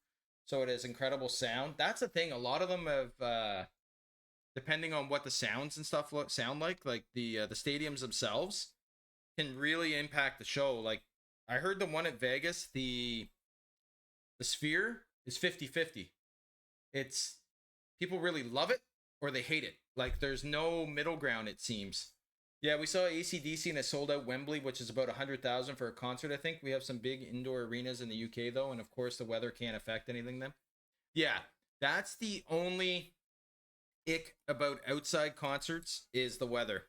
So it has incredible sound. That's the thing. A lot of them have... depending on what the sounds and stuff sound like the stadiums themselves, can really impact the show. Like, I heard the one at Vegas, the Sphere is 50-50. It's people really love it or they hate it. Like, there's no middle ground, it seems. Yeah, we saw AC/DC and it sold out Wembley, which is about 100,000 for a concert, I think. We have some big indoor arenas in the UK, though, and of course the weather can't affect anything then. Yeah, that's the only ick about outside concerts is the weather.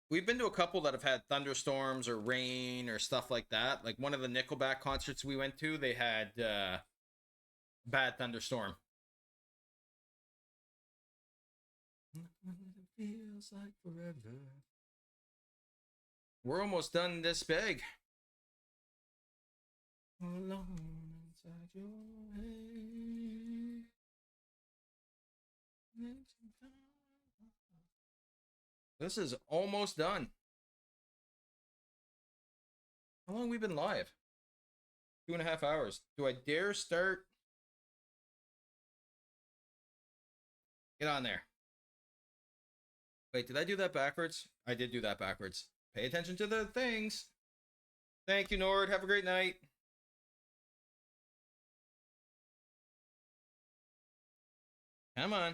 We've been to a couple that have had thunderstorms or rain or stuff like that. Like one of the Nickelback concerts we went to, they had bad thunderstorm. It feels like forever. We're almost done this bag. Alone inside your head. This is almost done. How long have we been live? 2.5 hours. Do I dare start? Get on there. Wait, did I do that backwards? I did do that backwards. Pay attention to the things. Thank you, Nord. Have a great night. Come on.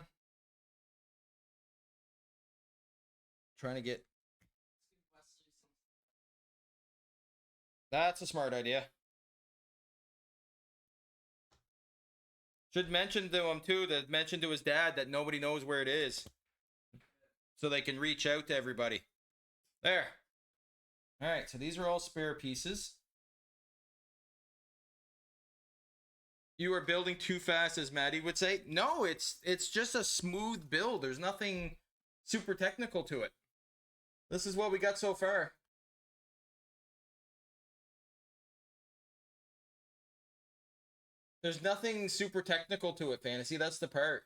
Trying to get... That's a smart idea. Should mention to him, too, that mention to his dad that nobody knows where it is. So they can reach out to everybody. There. Alright, so these are all spare pieces. You are building too fast, as Maddie would say. No, it's just a smooth build. There's nothing super technical to it. This is what we got so far. There's nothing super technical to it, Fantasy. That's the part.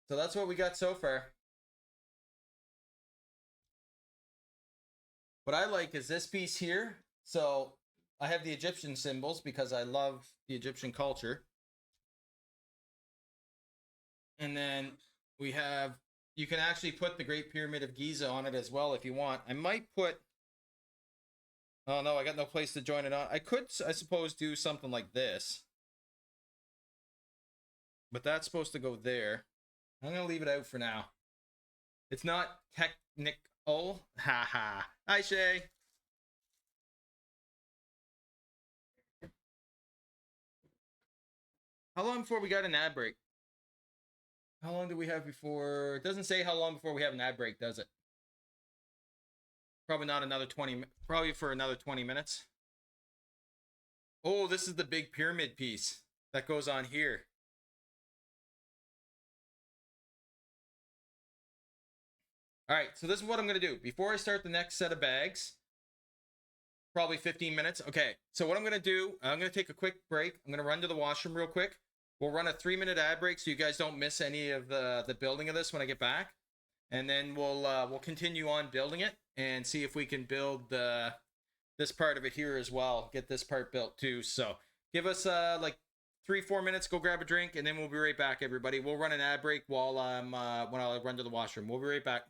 So that's what we got so far. What I like is this piece here. So I have the Egyptian symbols because I love the Egyptian culture. And then we have, you can actually put the Great Pyramid of Giza on it as well if you want. I might put, oh no, I got no place to join it on. I could, I suppose, do something like this. But that's supposed to go there. I'm going to leave it out for now. It's not technical. Haha. Hi, Shay. How long before we got an ad break? How long do we have before? It doesn't say how long before we have an ad break, does it? Probably not another 20, probably for another 20 minutes. Oh, this is the big pyramid piece that goes on here. All right, so this is what I'm going to do. Before I start the next set of bags, probably 15 minutes. Okay, so what I'm going to do, I'm going to take a quick break. I'm going to run to the washroom real quick. We'll run a 3-minute ad break so you guys don't miss any of the building of this when I get back. And then we'll continue on building it and see if we can build this part of it here as well. Get this part built too. So give us like 3-4 minutes, go grab a drink, and then we'll be right back, everybody. We'll run an ad break while I'm when I run to the washroom. We'll be right back.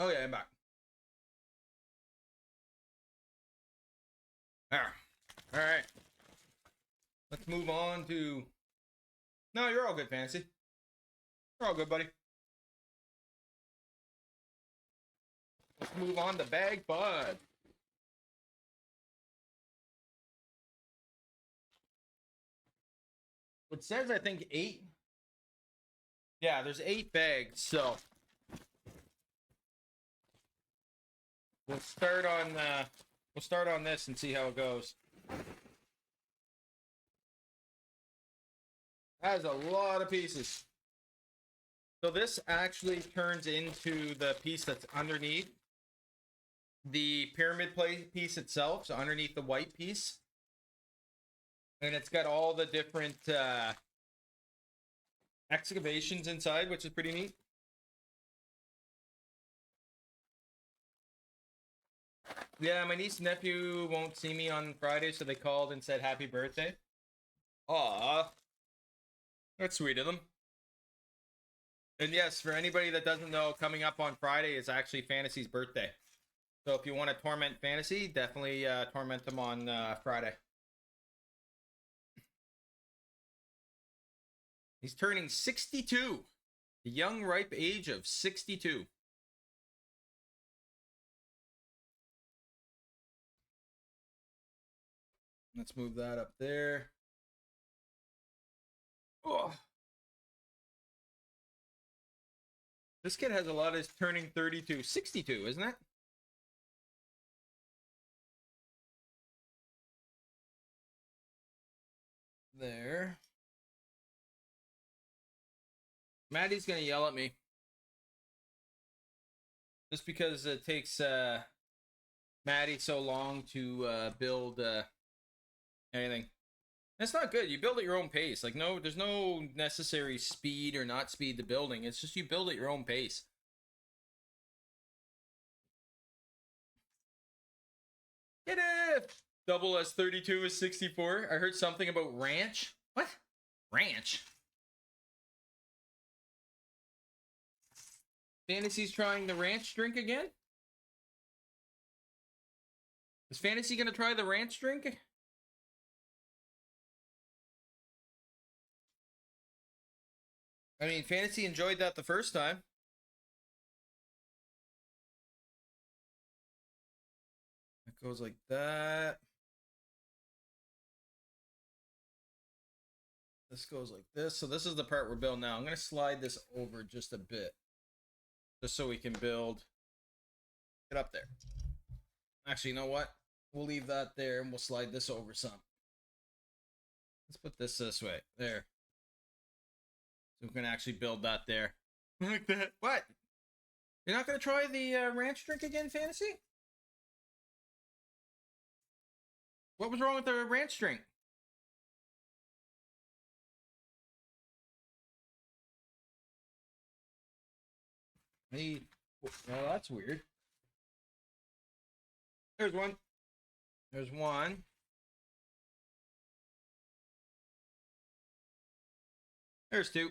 Oh yeah, I'm back. There. All right. Let's move on to. No, you're all good, Fantasy. You're all good, buddy. Let's move on to Bag Bud. It says I think 8. Yeah, there's 8 bags, so we'll start on this and see how it goes. That is a lot of pieces. So this actually turns into the piece that's underneath the pyramid plate piece itself, so underneath the white piece. And it's got all the different excavations inside, which is pretty neat. Yeah, my niece and nephew won't see me on Friday, so they called and said happy birthday. Aw, that's sweet of them. And yes, for anybody that doesn't know, coming up on Friday is actually Fantasy's birthday. So if you want to torment Fantasy, definitely torment them on Friday. He's turning 62. The young, ripe age of 62. Let's move that up there. Oh. This kid has a lot of turning 32. 62, isn't it? There. Maddie's going to yell at me. Just because it takes Maddie so long to build anything. That's not good. You build at your own pace. Like, no, there's no necessary speed or not speed to building. It's just you build at your own pace. Get it! Double as 32 is 64. I heard something about ranch. What? Ranch? Fantasy's trying the ranch drink again? Is Fantasy gonna try the ranch drink? I mean, Fantasy enjoyed that the first time. It goes like that. This goes like this. So this is the part we're building now. I'm going to slide this over just a bit. Just so we can build. Get up there. Actually, you know what? We'll leave that there and we'll slide this over some. Let's put this way. There. So we can actually build that there. Like that. What? You're not going to try the ranch drink again, Fantasy? What was wrong with the ranch drink? Well, that's weird. There's one. There's one. There's 2.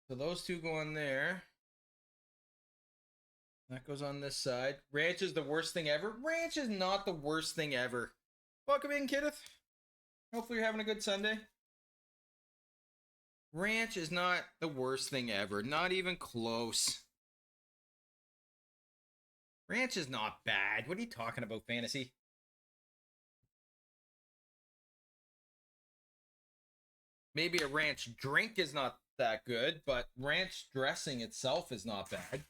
So those 2 go on there. That goes on this side. Ranch is the worst thing ever. Ranch is not the worst thing ever. Welcome in, Kenneth. Hopefully you're having a good Sunday. Ranch is not the worst thing ever. Not even close. Ranch is not bad. What are you talking about, Fantasy? Maybe a ranch drink is not that good, but ranch dressing itself is not bad.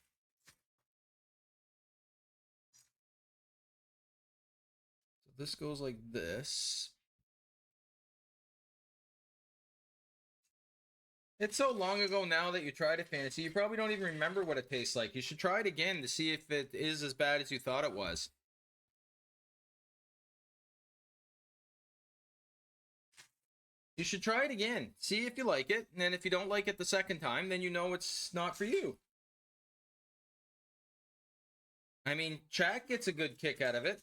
So this goes like this. It's so long ago now that you tried it, Fantasy. You probably don't even remember what it tastes like. You should try it again to see if it is as bad as you thought it was. You should try it again. See if you like it. And then if you don't like it the second time, then you know it's not for you. I mean, Chad gets a good kick out of it.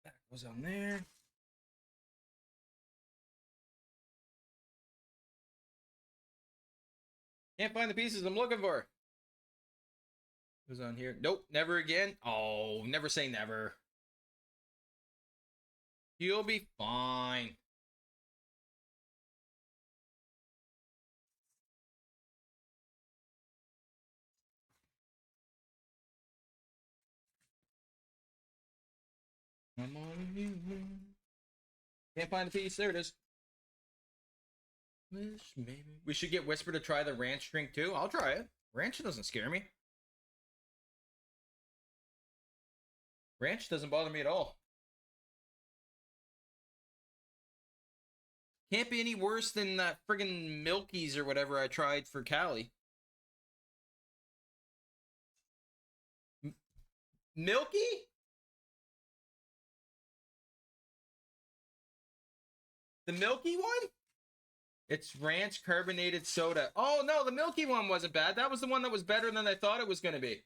That goes on there. Can't find the pieces I'm looking for. Who's on here? Nope, never again. Oh, never say never. You'll be fine. I'm on you. Can't find the piece. There it is. We should get Whisper to try the ranch drink too. I'll try it. Ranch doesn't scare me. Ranch doesn't bother me at all. Can't be any worse than that friggin' Milky's or whatever I tried for Callie. Milky? The Milky one? It's ranch carbonated soda. Oh, no, the Milky one wasn't bad. That was the one that was better than I thought it was going to be.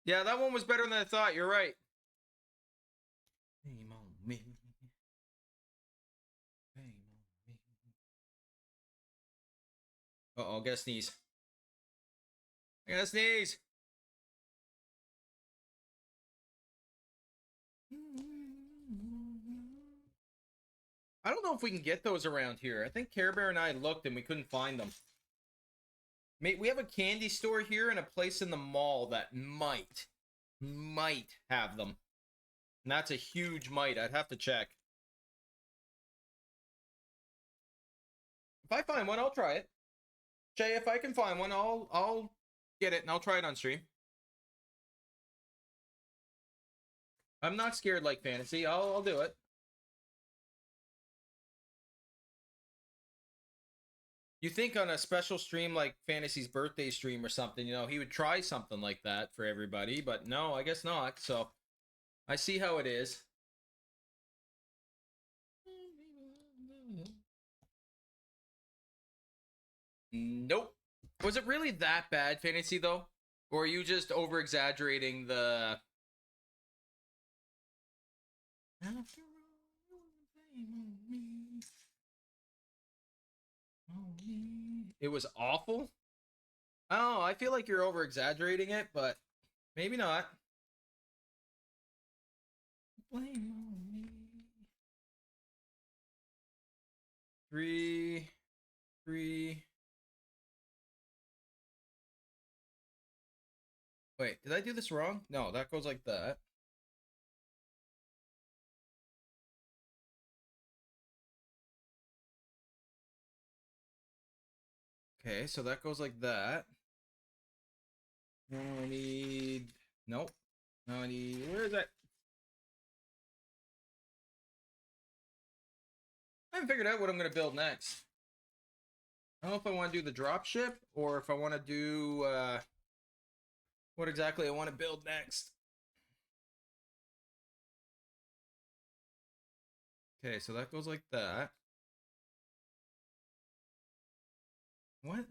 Yeah, that one was better than I thought. You're right. Shame on me. Shame on me. Uh-oh, I gotta sneeze. I gotta sneeze. I don't know if we can get those around here. I think Care Bear and I looked and we couldn't find them. Mate, we have a candy store here and a place in the mall that might have them. And that's a huge might. I'd have to check. If I find one, I'll try it. Jay, if I can find one, I'll get it and I'll try it on stream. I'm not scared like Fantasy. I'll do it. You think on a special stream like Fantasy's birthday stream or something, you know, he would try something like that for everybody, but no, I guess not. So I see how it is. Nope. Was it really that bad, Fantasy, though? Or are you just over-exaggerating the... It was awful? Oh, I feel like you're over-exaggerating it, but maybe not. Blame on me. 3, 3. Wait, did I do this wrong? No, that goes like that. Okay, so that goes like that. Now I need... Nope. Now I need... Where is that? I haven't figured out what I'm going to build next. I don't know if I want to do the drop ship or if I want to do what exactly I want to build next. Okay, so that goes like that. What?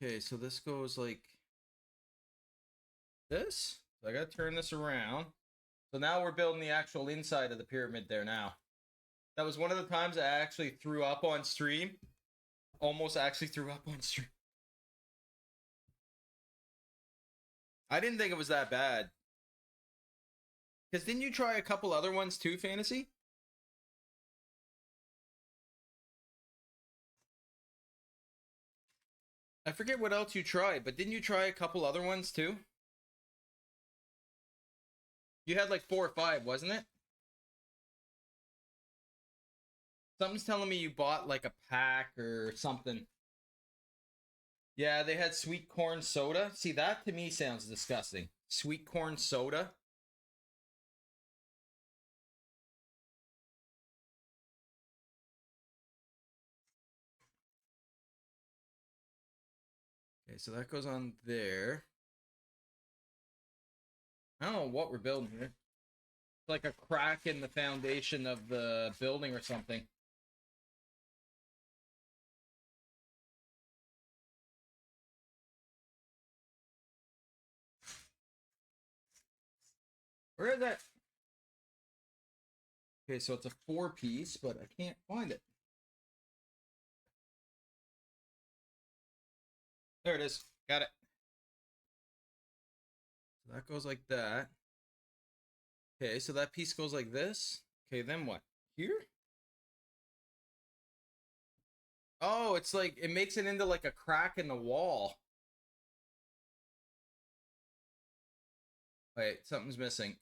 Okay, so this goes like this. So I gotta turn this around. So now we're building the actual inside of the pyramid there now. That was one of the times I actually threw up on stream. Almost actually threw up on stream. I didn't think it was that bad. Because didn't you try a couple other ones too, Fantasy? I forget what else you tried, but didn't you try a couple other ones too? You had like 4 or 5, wasn't it? Something's telling me you bought like a pack or something. Yeah, they had sweet corn soda. See, that to me sounds disgusting. Sweet corn soda. Okay, so that goes on there. I don't know what we're building here. It's like a crack in the foundation of the building or something. Where is that? Okay, so it's a 4-piece, but I can't find it. There it is. Got it. So that goes like that. Okay, so that piece goes like this. Okay, then what? Here? Oh, it's like, it makes it into like a crack in the wall. Wait, something's missing.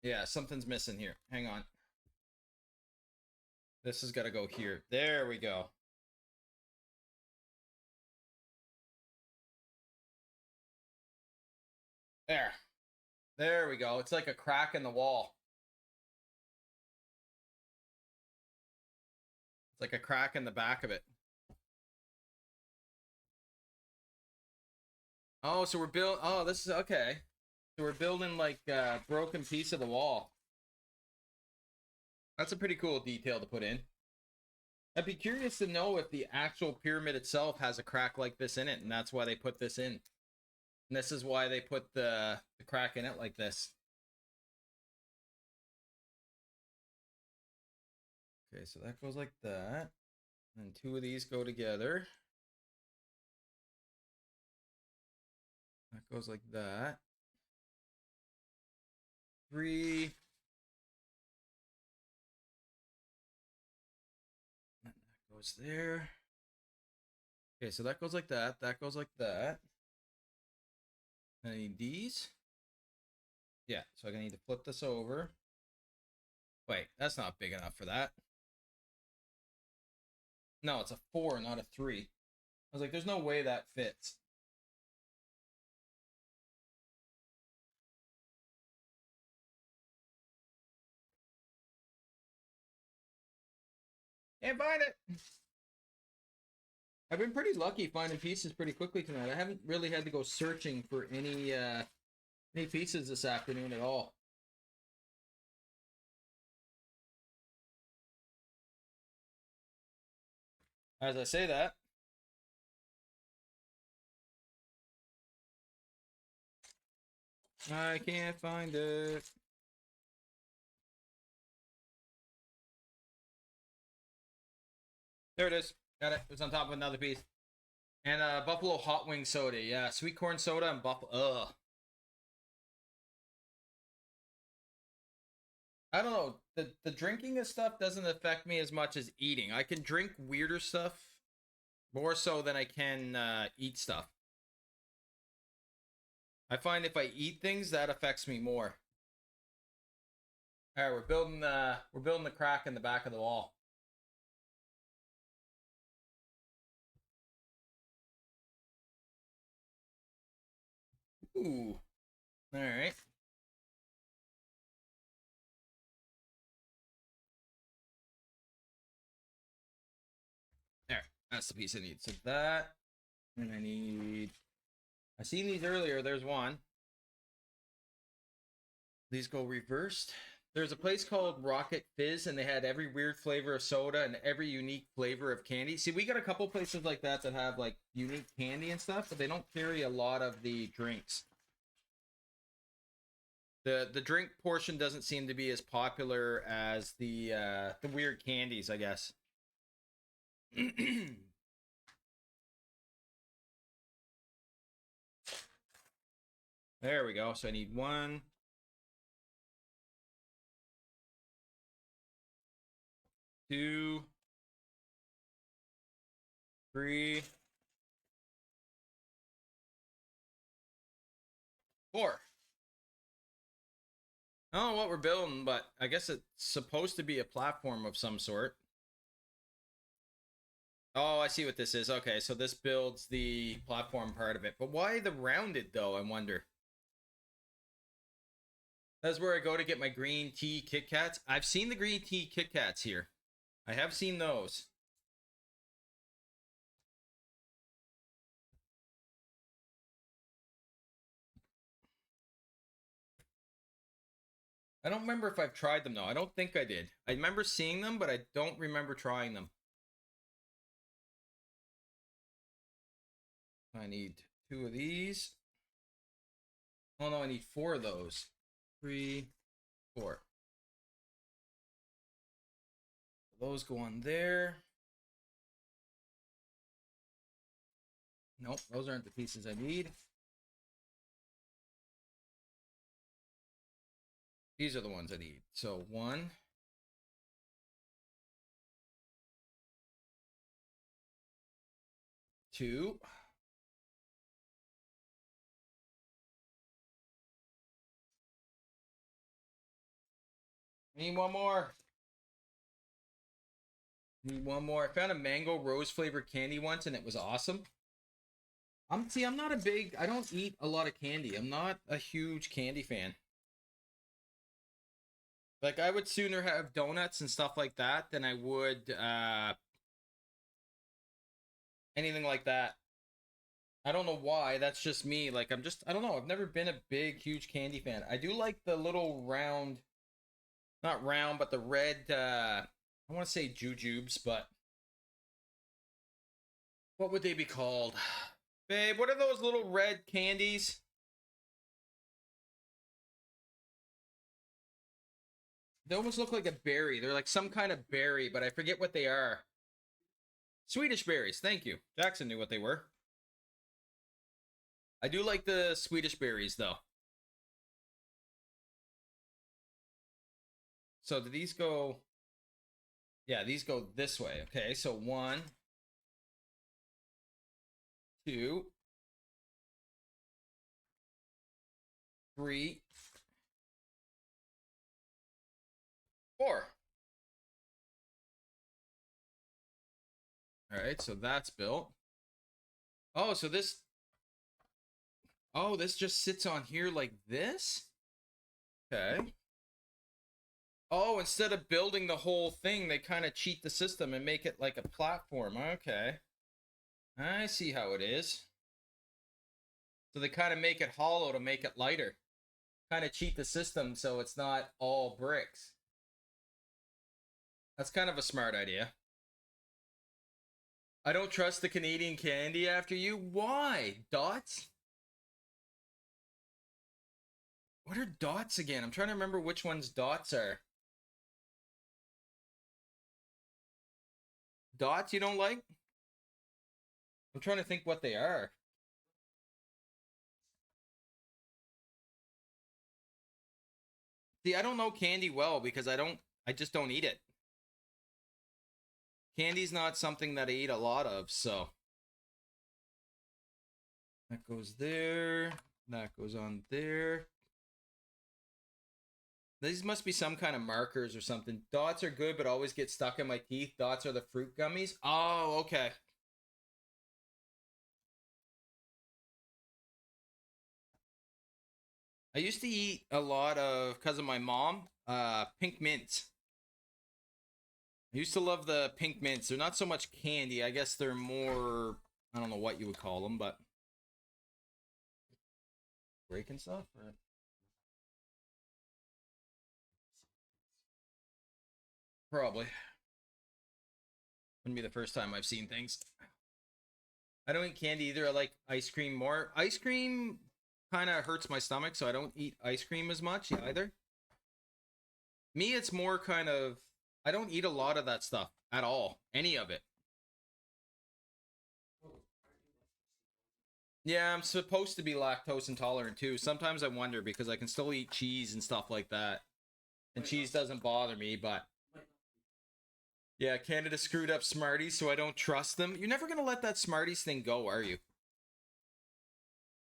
Yeah, something's missing here. Hang on. This has got to go here. There we go. There. There we go. It's like a crack in the wall. It's like a crack in the back of it. Oh, so we're building... Oh, this is... Okay. So we're building like a broken piece of the wall. That's a pretty cool detail to put in. I'd be curious to know if the actual pyramid itself has a crack like this in it, and that's why they put this in. And this is why they put the crack in it like this. Okay, so that goes like that. And 2 of these go together. That goes like that. 3. And that goes there. Okay, so that goes like that. That goes like that. I need these. Yeah, so I need to flip this over. Wait, that's not big enough for that. No, it's a 4, not a 3. I was like, there's no way that fits. Can't find it. I've been pretty lucky finding pieces pretty quickly tonight. I haven't really had to go searching for any pieces this afternoon at all. As I say that, I can't find it. There it is. Got it. It's on top of another piece. And Buffalo hot wing soda. Yeah, sweet corn soda and buffalo. Ugh. I don't know. The drinking of stuff doesn't affect me as much as eating. I can drink weirder stuff more so than I can eat stuff. I find if I eat things, that affects me more. All right, we're building the crack in the back of the wall. Ooh. All right. There. That's the piece I need. So that, and I need... I seen these earlier. There's one. These go reversed. There's a place called Rocket Fizz, and they had every weird flavor of soda and every unique flavor of candy. See, we got a couple places like that that have like unique candy and stuff, but they don't carry a lot of the drinks. The drink portion doesn't seem to be as popular as the weird candies, I guess. There we go. So I need 1, 2, 3, 4. I don't know what we're building, but I guess it's supposed to be a platform of some sort. Oh, I see what this is. Okay, so this builds the platform part of it. But why the rounded, though, I wonder? That's where I go to get my green tea Kit Kats. I've seen the green tea Kit Kats here. I have seen those. I don't remember if I've tried them, though. I don't think I did. I remember seeing them, but I don't remember trying them. I need 2 of these. Oh, no, I need 4 of those. 3, 4. Those go on there. Nope, those aren't the pieces I need. These are the ones I need. So 1, 2, need one more. Need one more. I found a mango rose flavored candy once and it was awesome. I'm not a big, I don't eat a lot of candy. I'm not a huge candy fan. Like, I would sooner have donuts and stuff like that than I would anything like that. I don't know why. That's just me. Like, I don't know. I've never been a big, huge candy fan. I do like the little round, not round, but the red, I want to say jujubes, but what would they be called? Babe, what are those little red candies? They almost look like a berry. They're like some kind of berry, but I forget what they are. Swedish berries. Thank you. Jackson knew what they were. I do like the Swedish berries, though. So do these go... Yeah, these go this way. Okay, so 1, 2, 3, 4. All right, so that's built. Oh, so this... Oh, this just sits on here like this? Okay. Oh, instead of building the whole thing, they kind of cheat the system and make it like a platform. Okay. I see how it is. So they kind of make it hollow to make it lighter. Kind of cheat the system so it's not all bricks. That's kind of a smart idea. I don't trust the Canadian candy after you. Why? Dots? What are dots again? I'm trying to remember which ones dots are. Dots you don't like? I'm trying to think what they are. See, I don't know candy well because I just don't eat it. Candy's not something that I eat a lot of, so. That goes there. That goes on there. These must be some kind of markers or something. Dots are good, but always get stuck in my teeth. Dots are the fruit gummies. Oh, okay. I used to eat a lot of, because of my mom, pink mints. I used to love the pink mints. They're not so much candy. I guess they're more, I don't know what you would call them, but breaking stuff? Or... Probably. Wouldn't be the first time I've seen things. I don't eat candy either. I like ice cream more. Ice cream kind of hurts my stomach, so I don't eat ice cream as much either. Me, it's more kind of... I don't eat a lot of that stuff at all. Any of it. Yeah, I'm supposed to be lactose intolerant too. Sometimes I wonder because I can still eat cheese and stuff like that. And cheese doesn't bother me, but... Yeah, Canada screwed up Smarties, so I don't trust them. You're never going to let that Smarties thing go, are you?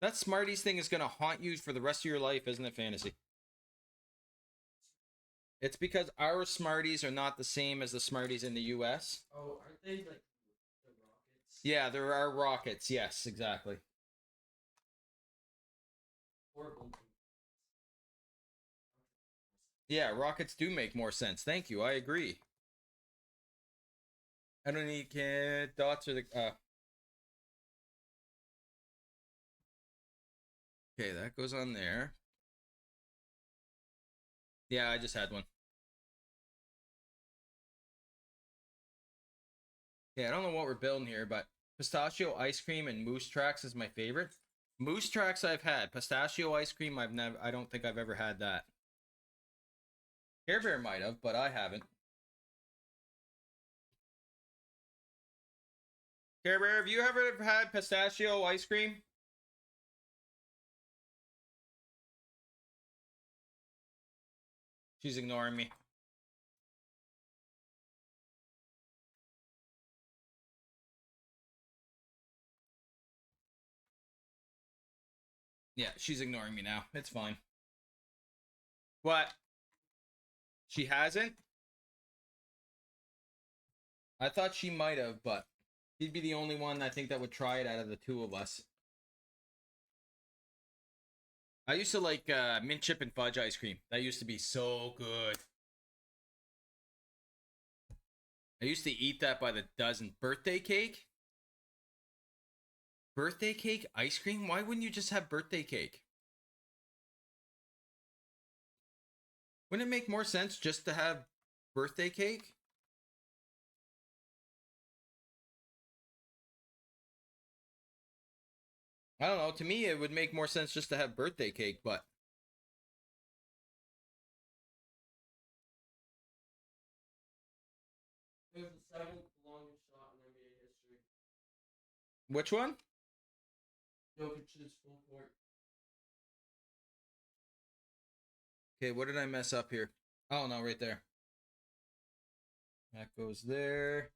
That Smarties thing is going to haunt you for the rest of your life, isn't it, Fantasy? It's because our Smarties are not the same as the Smarties in the US. Oh, aren't they like the rockets? Yeah, there are rockets. Yes, exactly. Horrible. Yeah, rockets do make more sense. Thank you. I agree. I don't need dots or the... Okay, that goes on there. Yeah, I just had one. Yeah, I don't know what we're building here, but pistachio ice cream and Moose Tracks is my favorite. Moose Tracks I've had. Pistachio ice cream I don't think I've ever had that. Care Bear might have, but I haven't. Care Bear, have you ever had pistachio ice cream? She's ignoring me. Yeah, she's ignoring me now. It's fine. What? She hasn't? I thought she might have, but she'd be the only one I think that would try it out of the two of us. I used to like mint chip and fudge ice cream. That used to be so good. I used to eat that by the dozen. Birthday cake? Birthday cake ice cream? Why wouldn't you just have birthday cake? Wouldn't it make more sense just to have birthday cake? I don't know. To me, it would make more sense just to have birthday cake, but... It was the seventh longest shot in NBA history. Which one? Jokic's full court. Okay, what did I mess up here? Oh, no, right there. That goes there.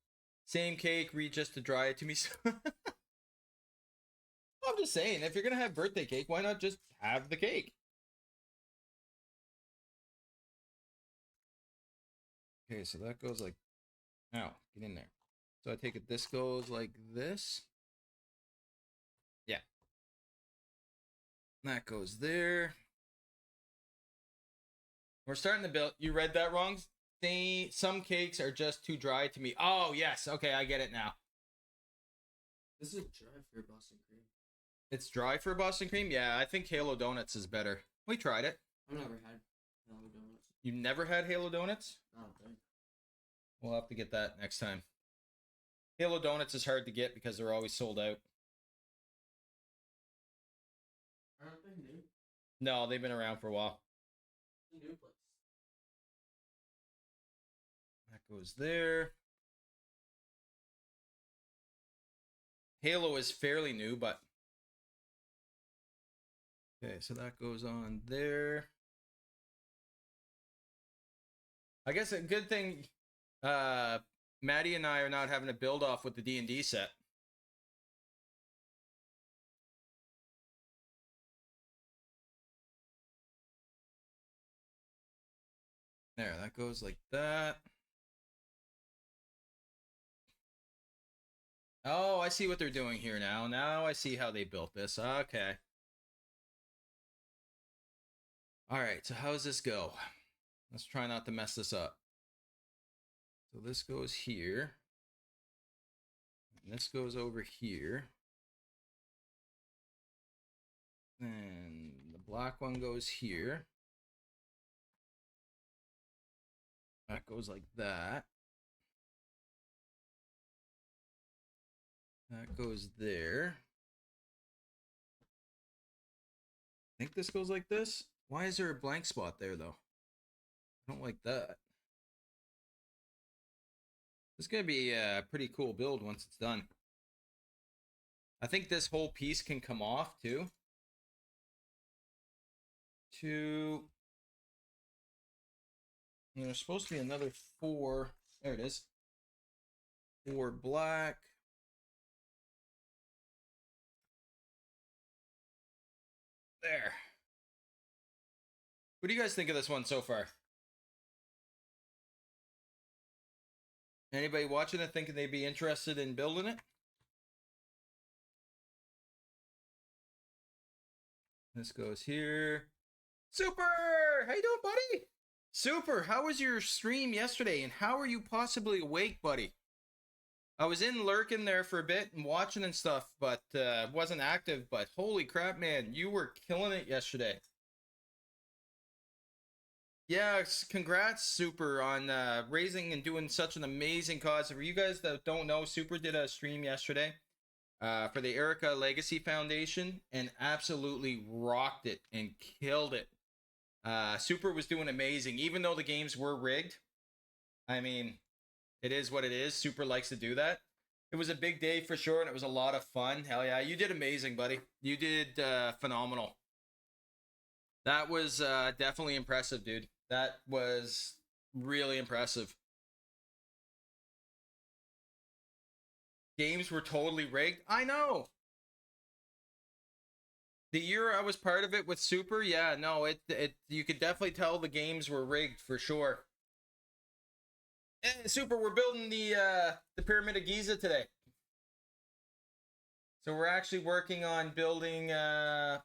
Same cake, read just to dry it to me. I'm just saying, if you're going to have birthday cake, why not just have the cake? Okay, so that goes like... Ow, get in there. So I take it, this goes like this. Yeah. That goes there. We're starting to build... You read that wrong? Some cakes are just too dry to me. Oh, yes. Okay, I get it now. This is dry for Boston cream. It's dry for Boston cream? Yeah, I think Halo Donuts is better. We tried it. I've never had Halo Donuts. You never had Halo Donuts? I don't think. We'll have to get that next time. Halo Donuts is hard to get because they're always sold out. Aren't they new? No, they've been around for a while. It's a new place. That goes there. Halo is fairly new, but... Okay, so that goes on there. I guess a good thing... Maddie and I are not having a build-off with the D&D set. There, that goes like that. Oh, I see what they're doing here now. Now I see how they built this. Okay. Alright, so how does this go? Let's try not to mess this up. So this goes here. And this goes over here. And the black one goes here. That goes like that. That goes there. I think this goes like this. Why is there a blank spot there, though? I don't like that. This is going to be a pretty cool build once it's done. I think this whole piece can come off, too. There's supposed to be another 4. There it is. 4 black. There. What do you guys think of this one so far? Anybody watching it thinking they'd be interested in building it? This goes here. Super! How you doing, buddy? Super, how was your stream yesterday? And how are you possibly awake, buddy? I was in lurking there for a bit and watching and stuff, but wasn't active. But holy crap, man, you were killing it yesterday. Yeah, congrats, Super, on raising and doing such an amazing cause. For you guys that don't know, Super did a stream yesterday for the Erica Legacy Foundation and absolutely rocked it and killed it. Super was doing amazing, even though the games were rigged. I mean, it is what it is. Super likes to do that. It was a big day for sure, and it was a lot of fun. Hell yeah, you did amazing, buddy. You did phenomenal. That was definitely impressive, dude. That was really impressive. Games were totally rigged. I know. The year I was part of it with Super, yeah, no, it you could definitely tell the games were rigged for sure. Super, we're building the Pyramid of Giza today. So we're actually working on building the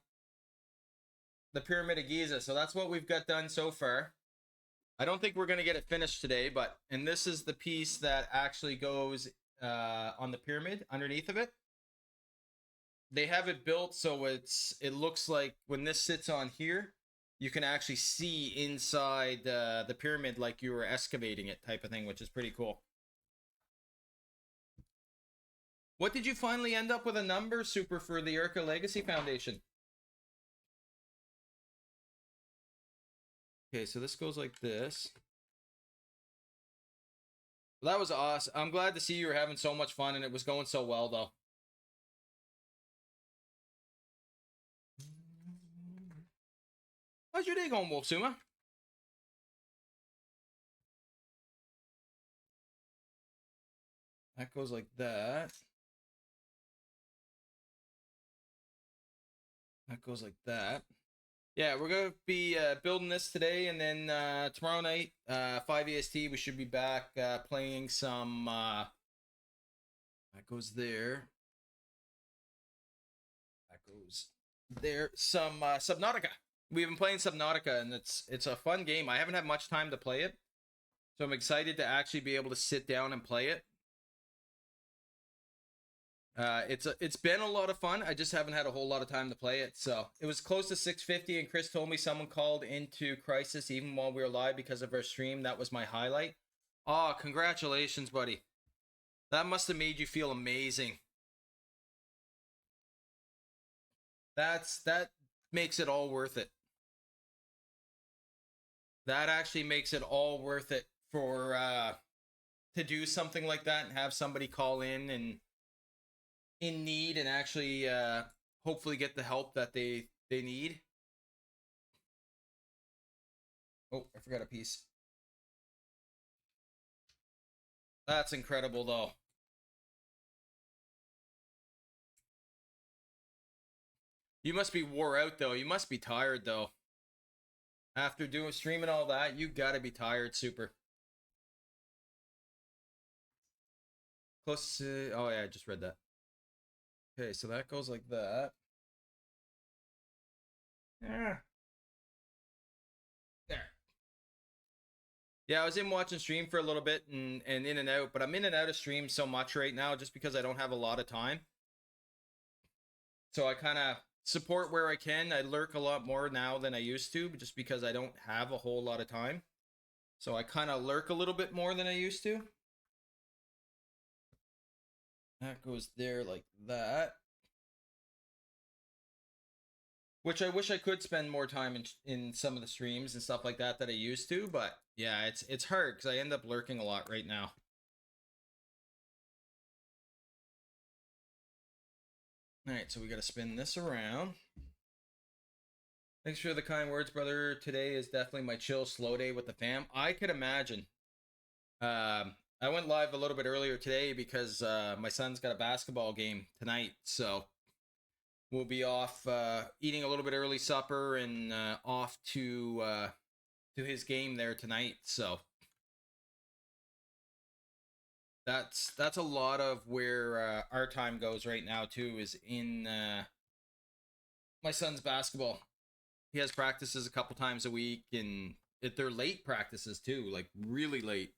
Pyramid of Giza. So that's what we've got done so far. I don't think we're going to get it finished today, and this is the piece that actually goes on the pyramid underneath of it. They have it built so it looks like when this sits on here, you can actually see inside the pyramid like you were excavating it type of thing, which is pretty cool. What did you finally end up with a number, Super, for the Urka Legacy Foundation? Okay, so this goes like this. Well, that was awesome. I'm glad to see you were having so much fun and it was going so well, though. How's your day going, Wolfsuma? That goes like that. That goes like that. Yeah, we're going to be building this today, and then tomorrow night, 5 EST, we should be back playing some... that goes there. That goes there. Some Subnautica. We've been playing Subnautica, and it's a fun game. I haven't had much time to play it, so I'm excited to actually be able to sit down and play it. It's been a lot of fun. I just haven't had a whole lot of time to play it. So it was close to 650, and Chris told me someone called into Crisis even while we were live because of our stream. That was my highlight. Oh, congratulations, buddy. That must have made you feel amazing. That makes it all worth it. That actually makes it all worth it for to do something like that and have somebody call in need and actually hopefully get the help that they need. Oh, I forgot a piece. That's incredible, though. You must be wore out, though. You must be tired, though. After streaming all that, you gotta be tired, Super. Close to... Oh, yeah, I just read that. Okay, so that goes like that. Yeah. There. Yeah, I was in watching stream for a little bit and in and out, but I'm in and out of stream so much right now just because I don't have a lot of time. So I kind of support where I can. I lurk a lot more now than I used to, just because I don't have a whole lot of time. So I kind of lurk a little bit more than I used to. That goes there like that. Which I wish I could spend more time in some of the streams and stuff like that I used to, but yeah, it's hard because I end up lurking a lot right now. Alright, so we gotta spin this around. Thanks for the kind words, brother. Today is definitely my chill, slow day with the fam. I could imagine. I went live a little bit earlier today because my son's got a basketball game tonight, so we'll be off eating a little bit early supper and off to his game there tonight. So that's a lot of where our time goes right now too, is in my son's basketball. He has practices a couple times a week, and they're late practices too, like really late.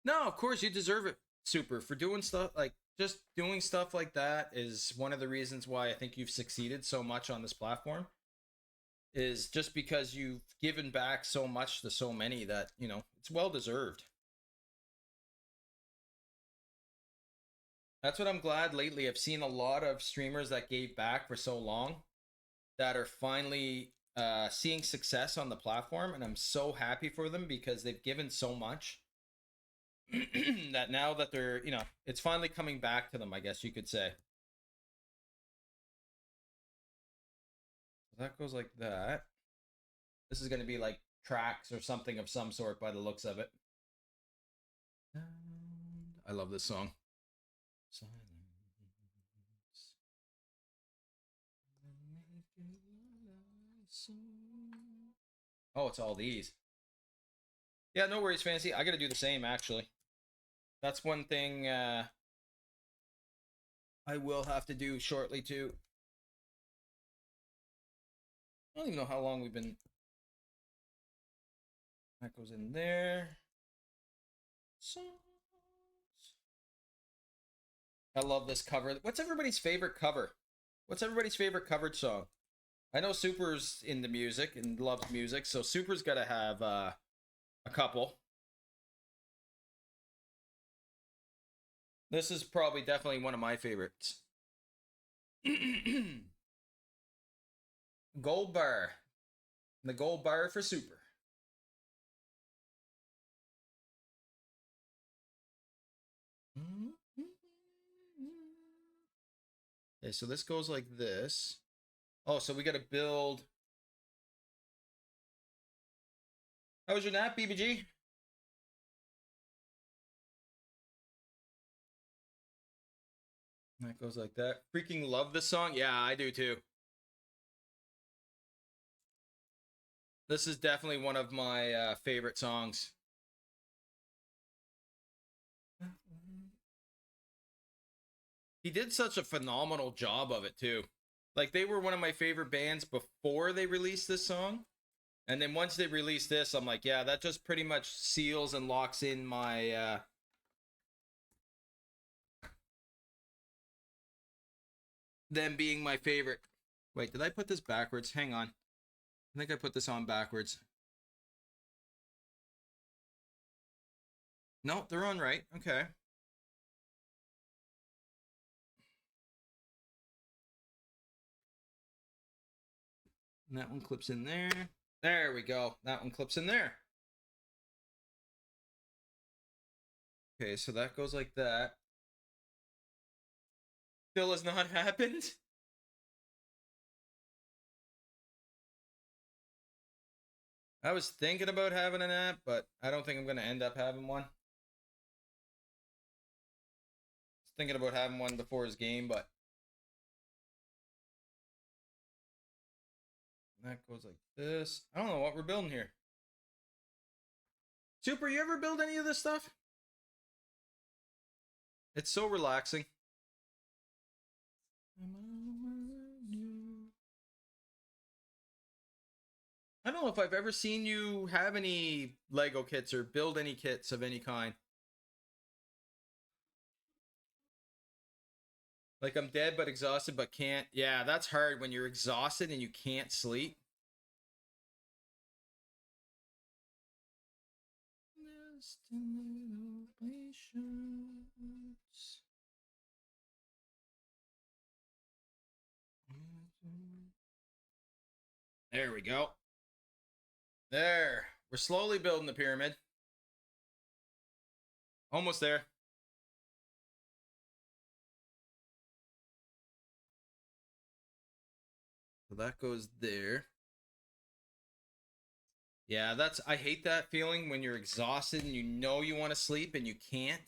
No, of course you deserve it, Super, for doing stuff like just doing stuff like that is one of the reasons why I think you've succeeded so much on this platform, is just because you've given back so much to so many that, you know, it's well deserved. That's what I'm glad lately. I've seen a lot of streamers that gave back for so long that are finally seeing success on the platform, and I'm so happy for them because they've given so much. that now that they're, it's finally coming back to them, I guess you could say. That goes like that. This is going to be like tracks or something of some sort by the looks of it. I love this song. Silence. Oh, it's all these. Yeah, no worries, Fancy. I gotta do the same, actually. That's one thing I will have to do shortly, too. I don't even know how long we've been... That goes in there. Songs. I love this cover. What's everybody's favorite cover? What's everybody's favorite covered song? I know Super's into music and loves music, so Super's got to have a couple. This is probably definitely one of my favorites. Gold bar. The gold bar for Super. Okay, so this goes like this. Oh, so we got to build. How was your nap, BBG? That goes like that. Freaking love this song. Yeah, I do too. This is definitely one of my favorite songs. He did such a phenomenal job of it too. Like, they were one of my favorite bands before they released this song. And then once they released this, I'm like, yeah, that just pretty much seals and locks in my them being my favorite. Wait, did I put this backwards? Hang on. I think I put this on backwards. No, they're on right. Okay. And that one clips in there. There we go. That one clips in there. Okay, so that goes like that. Still has not happened. I was thinking about having a nap, but I don't think I'm going to end up having one. I was thinking about having one before his game, but that goes like this. I don't know what we're building here. Super, you ever build any of this stuff? It's so relaxing. I don't know if I've ever seen you have any Lego kits or build any kits of any kind. Like, I'm dead but exhausted but can't. Yeah, that's hard when you're exhausted and you can't sleep. Just a little patience. There we go. There. We're slowly building the pyramid. Almost there. So that goes there. Yeah, I hate that feeling when you're exhausted and you know you want to sleep and you can't.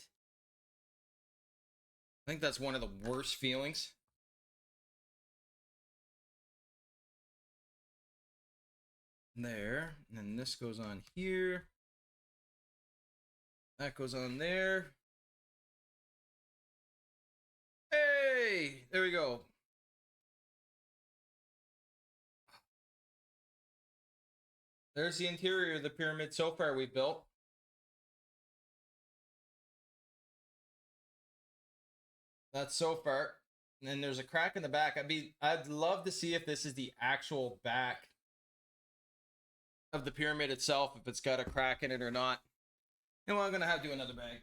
I think that's one of the worst feelings. There. And then this goes on here. That goes on there. Hey! There we go. There's the interior of the pyramid so far we've built. That's so far. And then there's a crack in the back. I'd love to see if this is the actual back of the pyramid itself, if it's got a crack in it or not. And well, I'm gonna have to do another bag.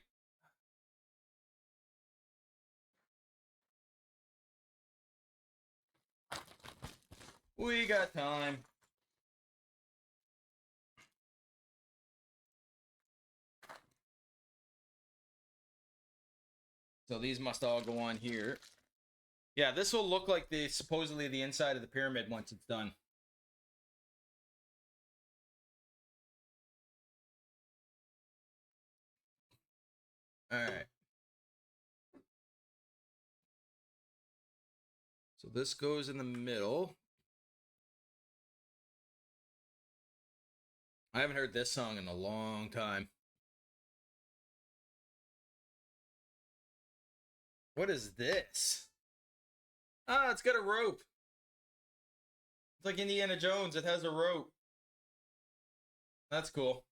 We got time. So these must all go on here. Yeah, this will look like the supposedly the inside of the pyramid once it's done. All right. So this goes in the middle. I haven't heard this song in a long time. What is this? Ah, it's got a rope. It's like Indiana Jones. It has a rope. That's cool.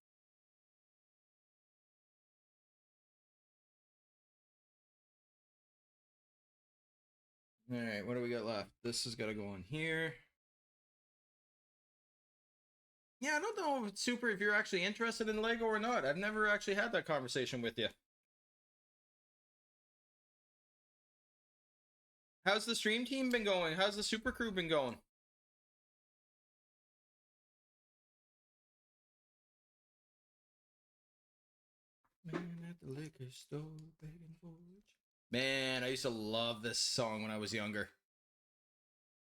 All right, what do we got left? This has got to go on here. Yeah, I don't know if it's super if you're actually interested in Lego or not. I've never actually had that conversation with you. How's the stream team been going? How's the super crew been going? Man at the liquor store begging for it. Man, I used to love this song when I was younger.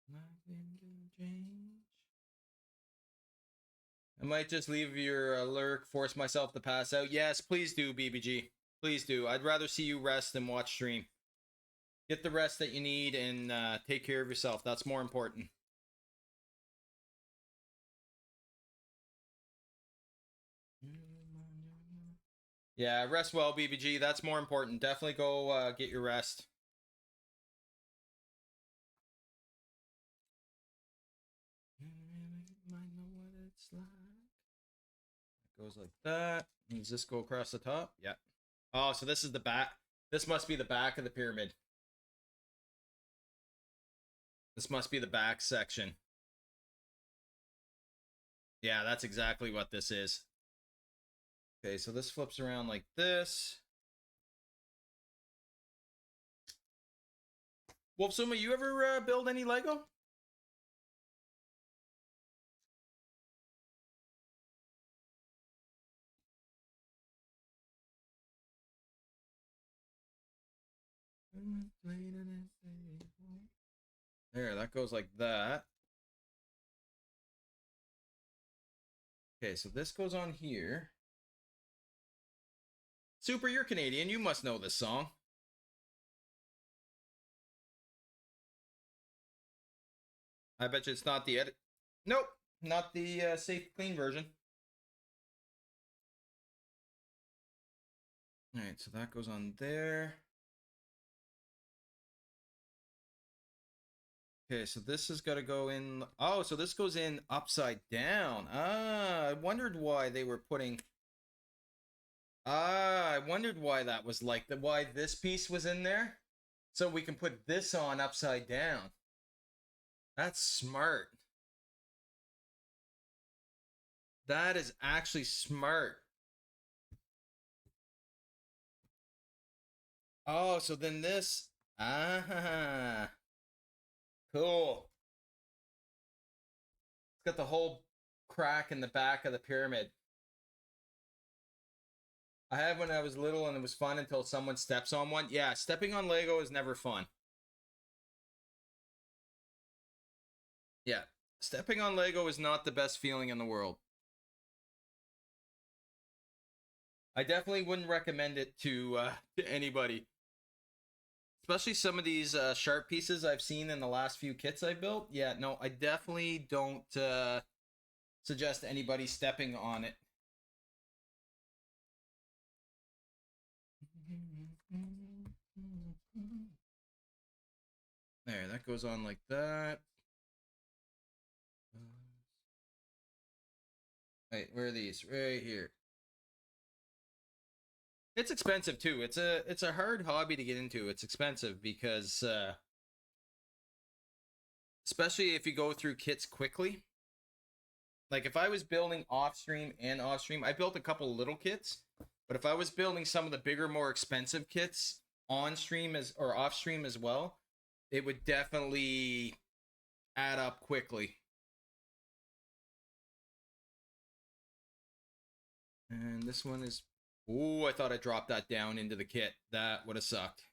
Nothing can change. I might just leave your lurk, force myself to pass out. Yes, please do, BBG. Please do. I'd rather see you rest than watch stream. Get the rest that you need and take care of yourself. That's more important. Yeah, rest well, BBG. That's more important. Definitely go get your rest. Might know what it's like. It goes like that. Does this go across the top? Yeah. Oh, so this is the back. This must be the back of the pyramid. This must be the back section. Yeah, that's exactly what this is. Okay, so this flips around like this. Wolfsuma, you ever build any Lego? There, that goes like that. Okay, so this goes on here. Super, you're Canadian. You must know this song. I bet you it's not the edit. Nope, not the safe, clean version. All right, so that goes on there. Okay, so this has got to go in. Oh, so this goes in upside down. Ah, I wondered why they were putting. Ah, I wondered why that was like that. Why this piece was in there, so we can put this on upside down. That's smart. That is actually smart. Oh, so then this. Ah, cool. It's got the whole crack in the back of the pyramid. I had when I was little and it was fun until someone steps on one. Yeah, stepping on Lego is never fun. Yeah, stepping on Lego is not the best feeling in the world. I definitely wouldn't recommend it to anybody. Especially some of these sharp pieces I've seen in the last few kits I built. Yeah, no, I definitely don't suggest anybody stepping on it. There, that goes on like that. Wait, where are these? Right here. It's expensive too. It's a hard hobby to get into. It's expensive because especially if you go through kits quickly. Like if I was building off stream and off stream, I built a couple little kits, but if I was building some of the bigger, more expensive kits on stream or off stream as well, it would definitely add up quickly. And this one is. Ooh, I thought I dropped that down into the kit. That would have sucked.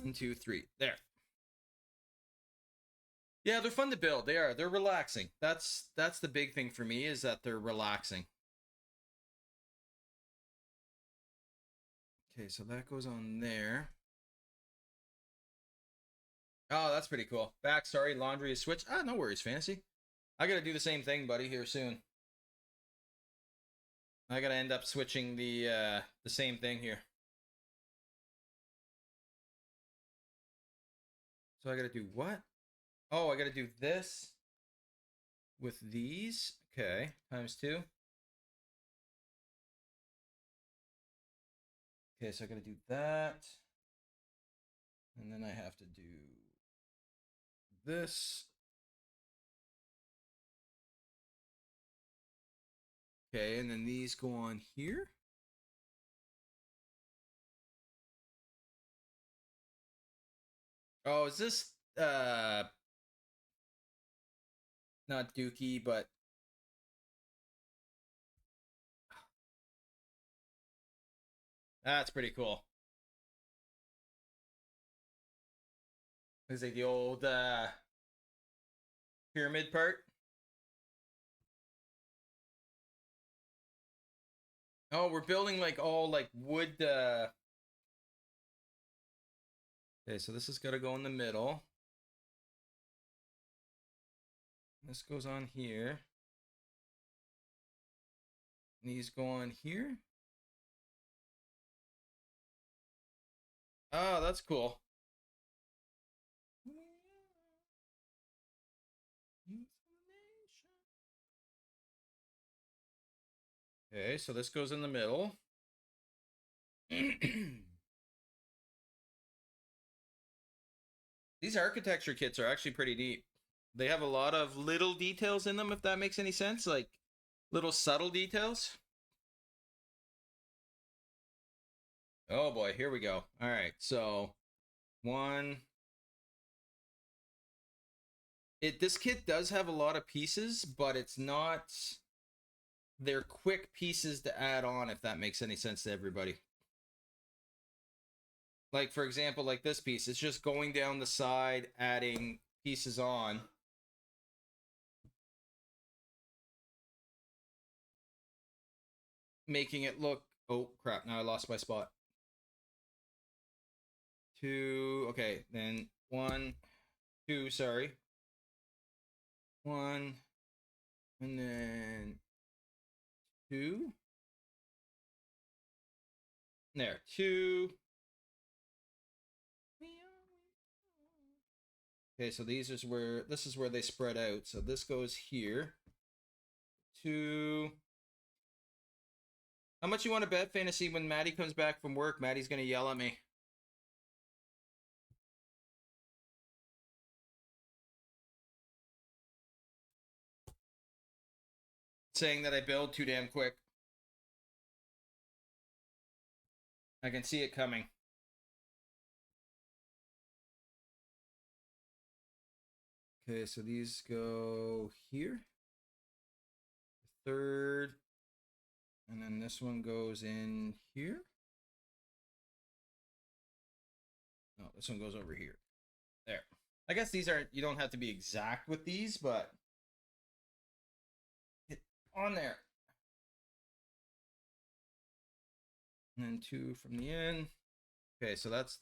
1, 2, 3. There. Yeah, they're fun to build. They are. They're relaxing. That's the big thing for me, is that they're relaxing. Okay, so that goes on there. Oh, that's pretty cool. Back, sorry, laundry is switched. Ah, no worries, Fantasy. I gotta do the same thing, buddy, here soon. I gotta end up switching the same thing here. So I gotta do what? Oh, I gotta do this with these. Okay, times 2. Okay, so I gotta do that. And then I have to do this. Okay, and then these go on here. Oh, is this not Dookie, but that's pretty cool. Is like the old pyramid part. Oh, we're building like all like wood. Okay, so this has got to go in the middle. This goes on here. These go on here. Oh, that's cool. Okay, so this goes in the middle. These architecture kits are actually pretty deep. They have a lot of little details in them, if that makes any sense, like little subtle details. Oh boy, here we go. All right, so this kit does have a lot of pieces, but it's not, they're quick pieces to add on, if that makes any sense to everybody. Like, for example, like this piece, it's just going down the side, adding pieces on. Making it look, oh crap, now I lost my spot. 2, okay, then 1, 2, sorry. 1, and then 2. There, 2. Okay, so this is where they spread out. So this goes here. 2. How much you want to bet, Fantasy, when Maddie comes back from work? Maddie's gonna yell at me. Saying that I build too damn quick. I can see it coming. Okay, so these go here. The 3rd. And then this one goes in here. No, this one goes over here. There. I guess these aren't, you don't have to be exact with these, but get on there. And then 2 from the end. Okay, so that's,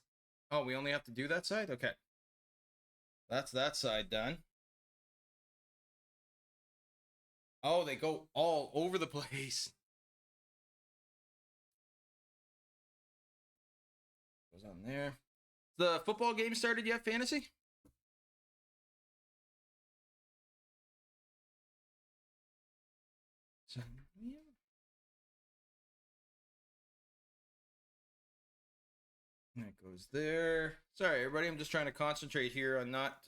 oh, we only have to do that side? Okay. That's that side done. Oh, they go all over the place. Goes on there. The football game started yet, Fantasy? So, yeah. That goes there. Sorry, everybody. I'm just trying to concentrate here on not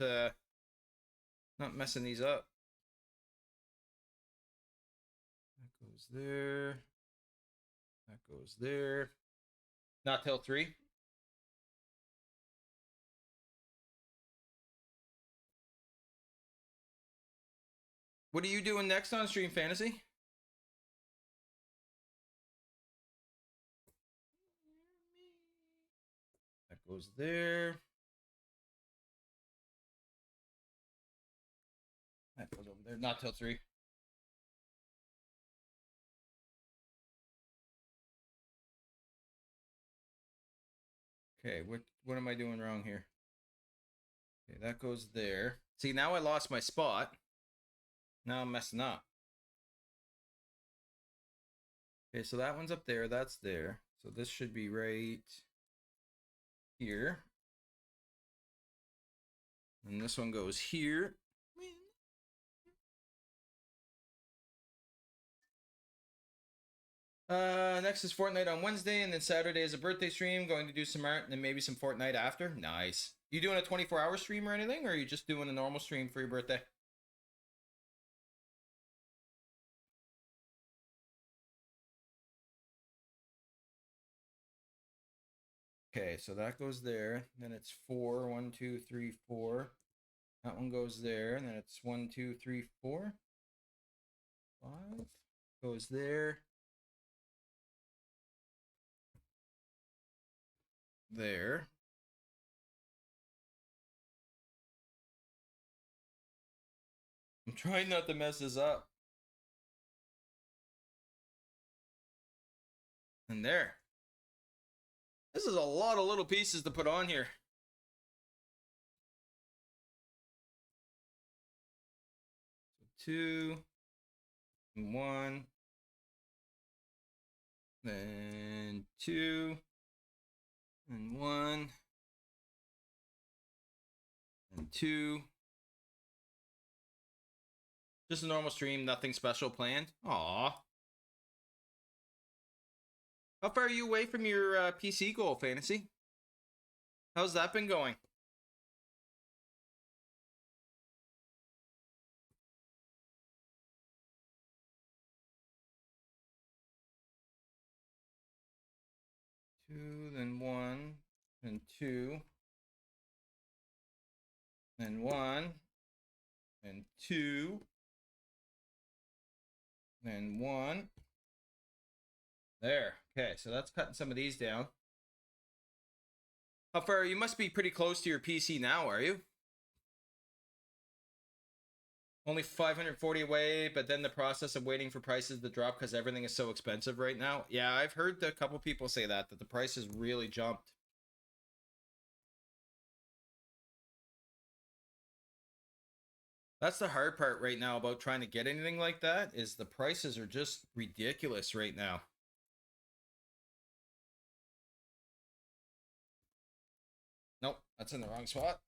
messing these up. That goes there. That goes there. Not till 3. What are you doing next on Stream Fantasy? That goes there. That goes over there. Not till 3. Okay, what am I doing wrong here? Okay, that goes there. See, now I lost my spot. Now I'm messing up. Okay, so that one's up there. That's there. So this should be right here. And this one goes here. Next is Fortnite on Wednesday, and then Saturday is a birthday stream. Going to do some art, and then maybe some Fortnite after. Nice. You doing a 24-hour stream or anything, or are you just doing a normal stream for your birthday? Okay, so that goes there. Then it's 4. 1, 2, 3, 4. That one goes there, and then it's 1, 2, 3, 4. 5 goes there. There. I'm trying not to mess this up. And there. This is a lot of little pieces to put on here. So 2 and 1. Then 2 and 1. And 2. Just a normal stream, nothing special planned. Aww. How far are you away from your PC goal, Fantasy? How's that been going? Two, then 1, then 2, then 1, then 2, then 1. There. Okay, so that's cutting some of these down. How far? You must be pretty close to your PC now, are you? Only 540 away, but then the process of waiting for prices to drop because everything is so expensive right now. Yeah, I've heard a couple people say that the prices really jumped. That's the hard part right now about trying to get anything like that, is the prices are just ridiculous right now. Nope, that's in the wrong spot.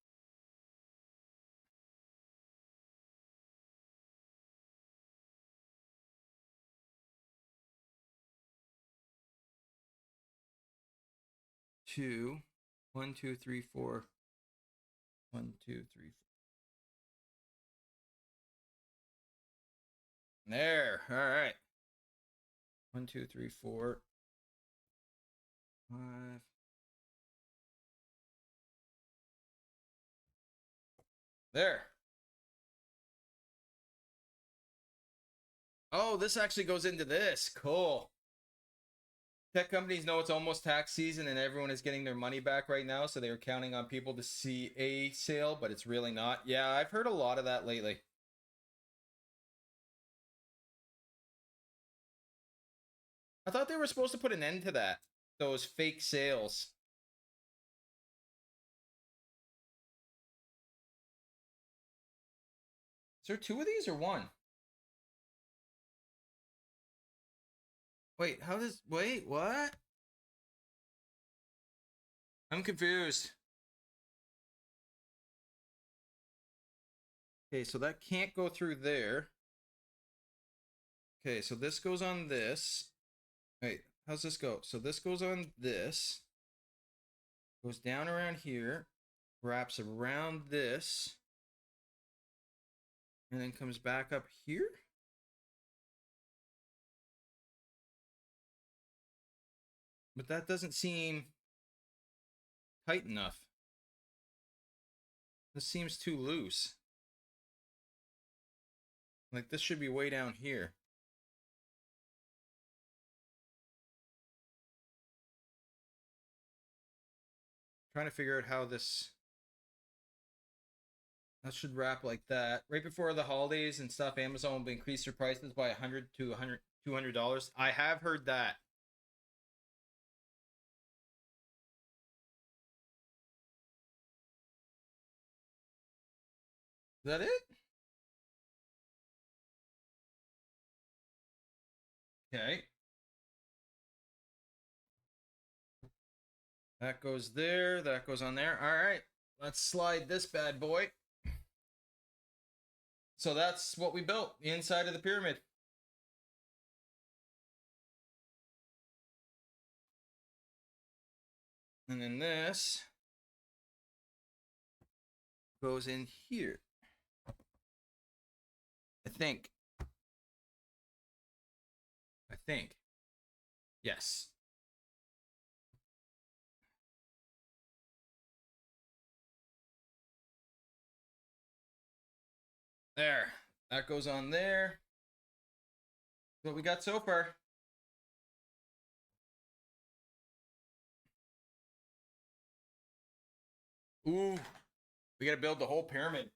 Two, 1, 2, 3, 4. 1, 2, 3, 4. There. All right. 1, 2, 3, 4. 5. There. Oh, this actually goes into this. Cool. Tech companies know it's almost tax season and everyone is getting their money back right now, so they are counting on people to see a sale, but it's really not. Yeah, I've heard a lot of that lately. I thought they were supposed to put an end to that. Those fake sales. Is there 2 of these or 1? Wait, how does... Wait, what? I'm confused. Okay, so that can't go through there. Okay, so this goes on this. Wait, how's this go? So this goes on this. Goes down around here. Wraps around this. And then comes back up here. But that doesn't seem tight enough. This seems too loose. Like this should be way down here. trying to figure out how this. That should wrap like that. Right before the holidays and stuff, Amazon will increase their prices by $100 to $200. I have heard that. Is that it? Okay. That goes there. That goes on there. All right. Let's slide this bad boy. So that's what we built, the inside of the pyramid. And then this goes in here. I think. Yes. There. That goes on there. That's what we got so far. Ooh. We gotta build the whole pyramid.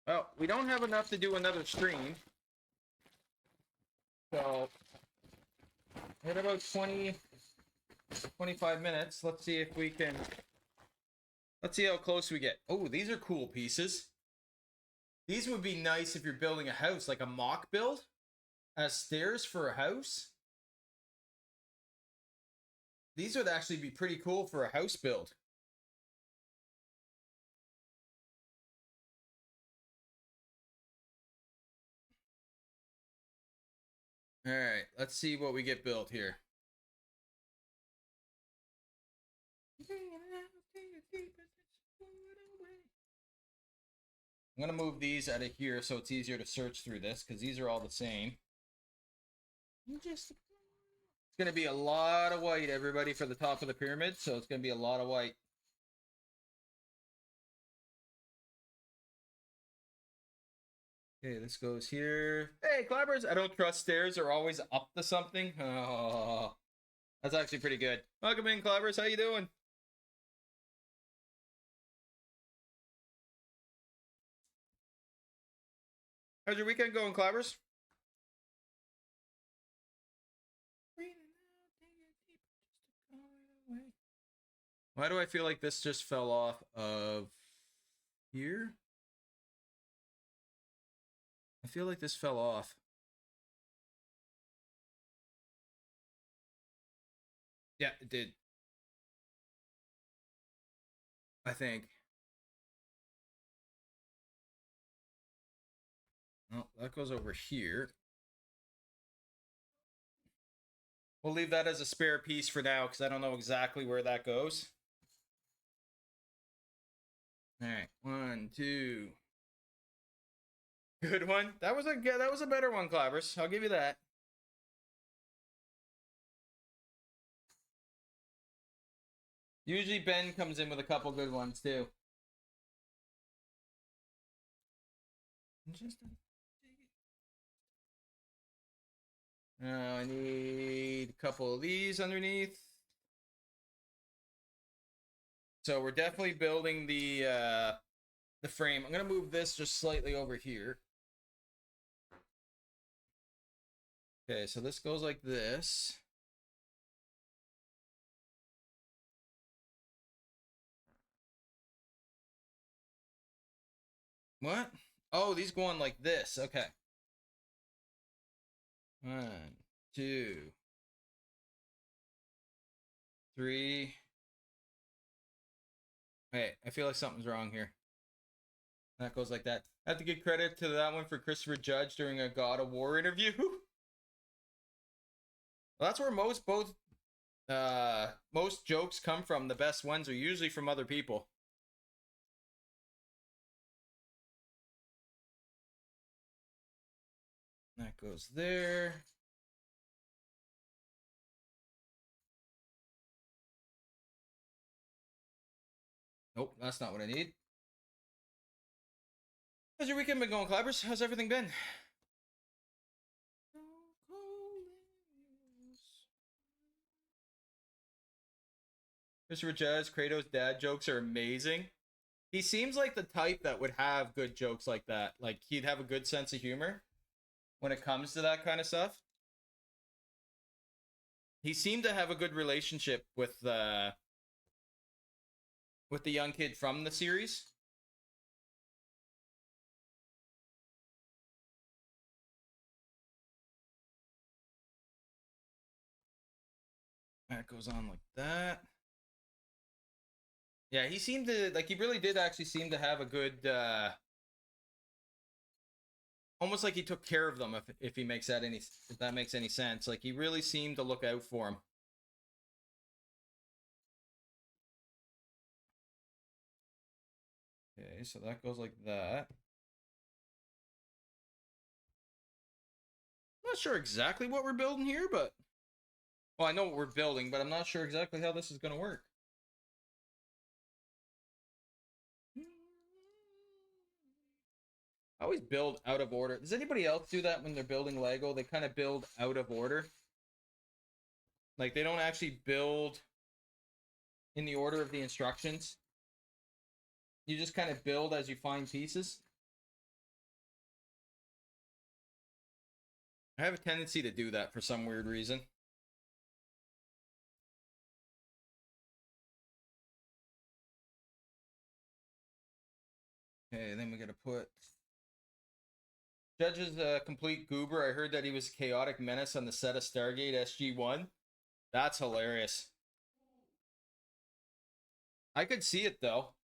Well, we don't have enough to do another stream. So, at about 25 minutes, let's see if we can... Let's see how close we get. Oh, these are cool pieces. These would be nice if you're building a house, like a mock build. As stairs for a house. These would actually be pretty cool for a house build. All right, let's see what we get built here. I'm going to move these out of here so it's easier to search through this, because these are all the same. It's going to be a lot of white, everybody, for the top of the pyramid, so it's going to be a lot of white. Okay, this goes here. Hey, clappers! I don't trust stairs. They're always up to something. Oh, that's actually pretty good. Welcome in, clappers. How you doing? How's your weekend going, clappers? Why do I feel like this just fell off of here? I feel like this fell off. Yeah, it did. I think. Oh, that goes over here. We'll leave that as a spare piece for now because I don't know exactly where that goes. All right, 1, 2. Good one. That was a better one, Clappers. I'll give you that. Usually Ben comes in with a couple good ones too. I need a couple of these underneath. So we're definitely building the frame. I'm gonna move this just slightly over here. Okay, so this goes like this. What? Oh, these go on like this. Okay. 1, 2, 3. Hey, I feel like something's wrong here. That goes like that. I have to give credit to that one for Christopher Judge during a God of War interview. Well, that's where most jokes come from. The best ones are usually from other people. That goes there. Nope, that's not what I need. How's your weekend been going, Clappers? How's everything been? Christopher Jazz, Kratos' dad jokes are amazing. He seems like the type that would have good jokes like that. Like, he'd have a good sense of humor when it comes to that kind of stuff. He seemed to have a good relationship with the young kid from the series. That goes on like that. Yeah, he seemed to, like, he really did actually seem to have a good, almost like he took care of them, if he makes that if that makes any sense. Like, he really seemed to look out for him. Okay, so that goes like that. I'm not sure exactly what we're building here, but... Well, I know what we're building, but I'm not sure exactly how this is going to work. I always build out of order. Does anybody else do that when they're building Lego? They kind of build out of order. Like, they don't actually build in the order of the instructions. You just kind of build as you find pieces. I have a tendency to do that for some weird reason. Okay, then we gotta put... Judge is a complete goober. I heard that he was a chaotic menace on the set of Stargate SG-1. That's hilarious. I could see it, though.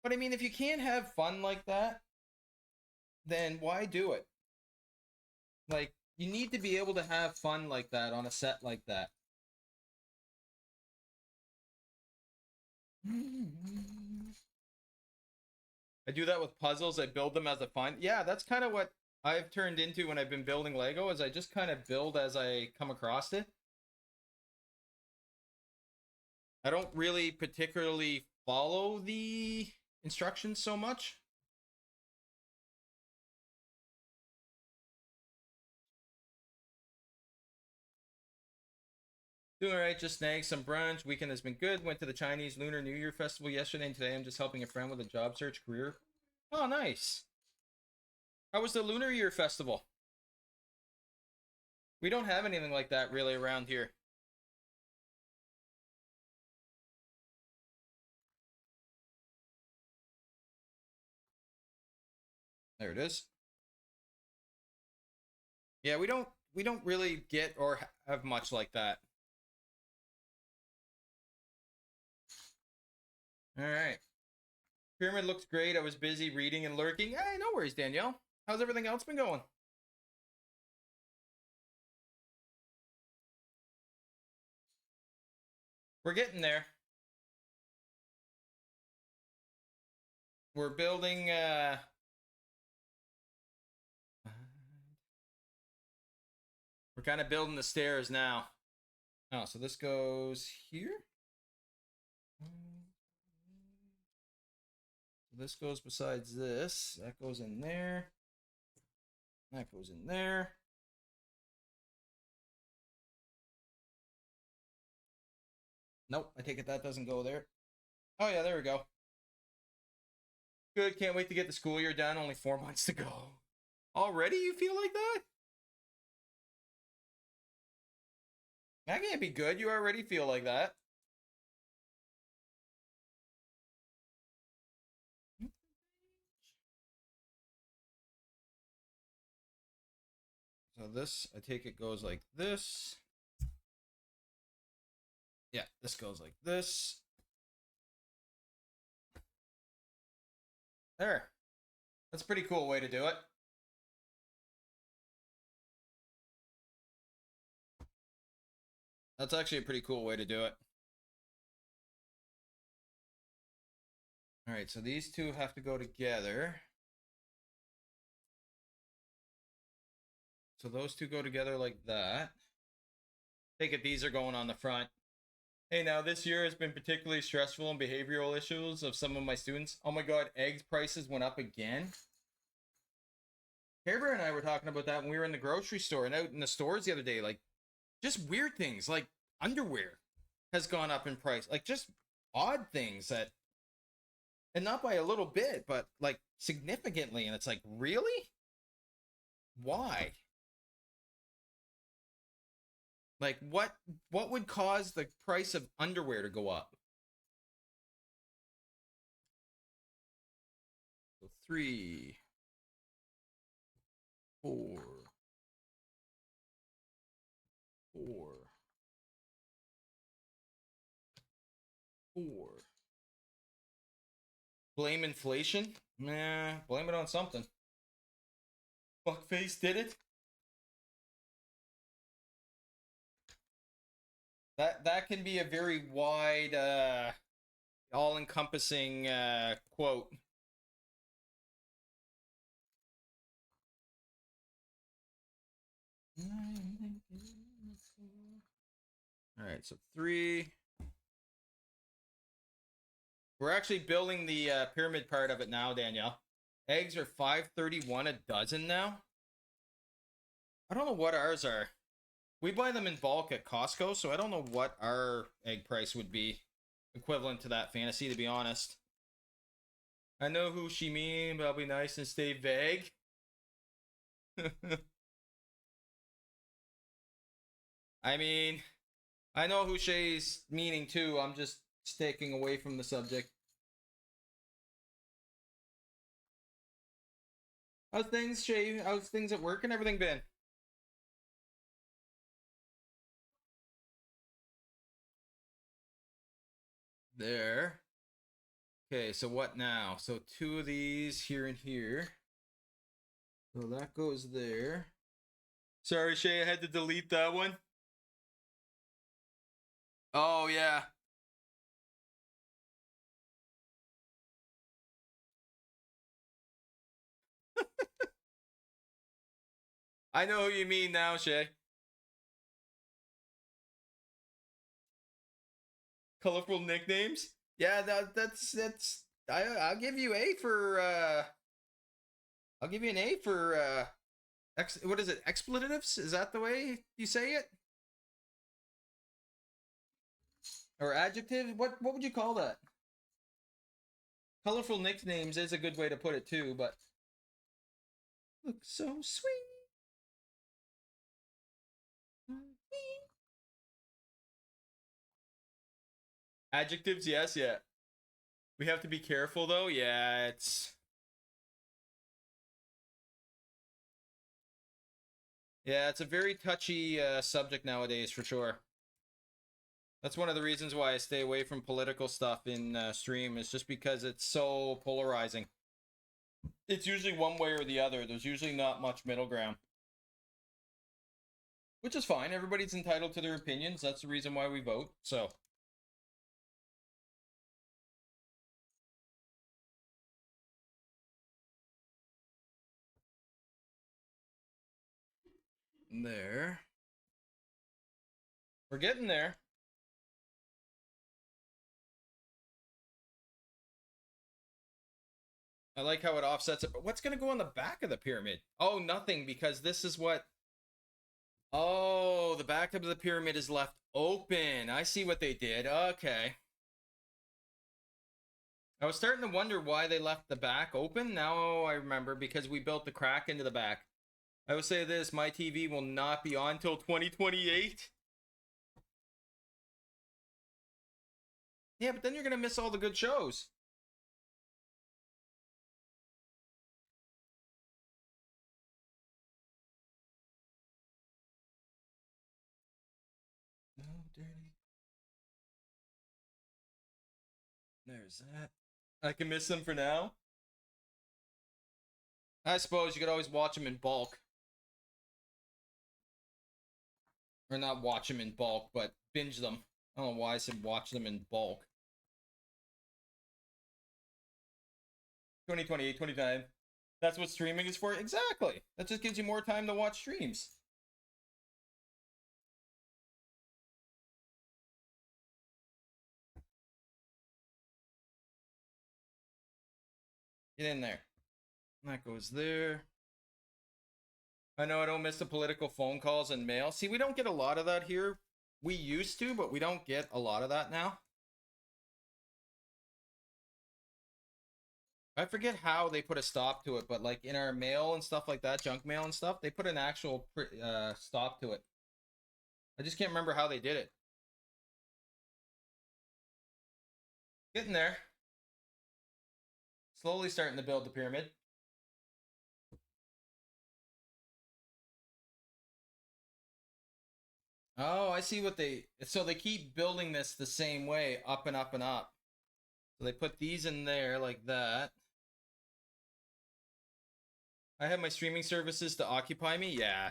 But I mean, if you can't have fun like that, then why do it? Like, you need to be able to have fun like that on a set like that. I do that with puzzles. I build them as I find. Yeah, that's kind of what I've turned into when I've been building Lego, is I just kind of build as I come across it. I don't really particularly follow the instructions so much. Doing alright, just snagged some brunch. Weekend has been good. Went to the Chinese Lunar New Year Festival yesterday, and today I'm just helping a friend with a job search career. Oh, nice. How was the Lunar Year Festival? We don't have anything like that really around here. There it is. Yeah, we don't really get or have much like that. All right. Pyramid looks great. I was busy reading and lurking. Hey, no worries, Danielle. How's everything else been going? We're getting there. We're building, we're kind of building the stairs now. Oh, so this goes here? This goes besides this. That goes in there. That goes in there. Nope, I take it that doesn't go there. Oh yeah, there we go. Good, can't wait to get the school year done. Only 4 months to go. Already you feel like that? That can't be good. You already feel like that. So this, I take it, goes like this. Yeah, this goes like this. There. That's a pretty cool way to do it. That's actually a pretty cool way to do it. All right, so these two have to go together. So those two go together like that. Take it these are going on the front. Hey, now this year has been particularly stressful and behavioral issues of some of my students. Oh my god, eggs prices went up again. Care Bear and I were talking about that when we were in the grocery store and out in the stores the other day. Like, just weird things, like underwear has gone up in price. Like, just odd things that, and not by a little bit, but like significantly. And it's like, really? Why? Like, what would cause the price of underwear to go up? So 3, 4, 4, 4. Blame inflation? Nah, blame it on something. Fuckface did it? That can be a very wide, all-encompassing quote. All right, so 3. We're actually building the pyramid part of it now, Danielle. Eggs are $5.31 a dozen now. I don't know what ours are. We buy them in bulk at Costco, so I don't know what our egg price would be equivalent to that fantasy, to be honest. I know who she mean, but I'll be nice and stay vague. I mean, I know who Shay's meaning too. I'm just sticking away from the subject. How's things, Shay? How's things at work and everything been? There. Okay, so what now? So 2 of these here and here. So that goes there. Sorry, Shay, I had to delete that one. Oh, yeah. I know who you mean now, Shay. Colorful nicknames? Yeah, that's I'll give you A for I'll give you an A for what is it? Expletives? Is that the way you say it? Or adjective? What would you call that? Colorful nicknames is a good way to put it too, but look so sweet. Adjectives, yes, yeah. We have to be careful though. Yeah, it's a very touchy subject nowadays for sure. That's one of the reasons why I stay away from political stuff in stream, is just because it's so polarizing. It's usually one way or the other. There's usually not much middle ground. Which is fine. Everybody's entitled to their opinions. That's the reason why we vote. So. There. We're getting there. I like how it offsets it, but what's going to go on the back of the pyramid? Oh, nothing, because this is what... Oh, the back of the pyramid is left open. I see what they did. Okay. I was starting to wonder why they left the back open. Now I remember, because we built the crack into the back. I will say this, my TV will not be on till 2028. Yeah, but then you're going to miss all the good shows. No dirty. There's that. I can miss them for now. I suppose you could always watch them in bulk. Or not watch them in bulk, but binge them. I don't know why I said watch them in bulk. 2028, 29. That's what streaming is for? Exactly. That just gives you more time to watch streams. Get in there. That goes there. I know I don't miss the political phone calls and mail. See, we don't get a lot of that here. We used to, but we don't get a lot of that now. I forget how they put a stop to it, but like in our mail and stuff like that, junk mail and stuff, they put an actual stop to it. I just can't remember how they did it. Getting there. Slowly starting to build the pyramid. Oh, I see what they... So they keep building this the same way, up and up and up. So they put these in there like that. I have my streaming services to occupy me? Yeah.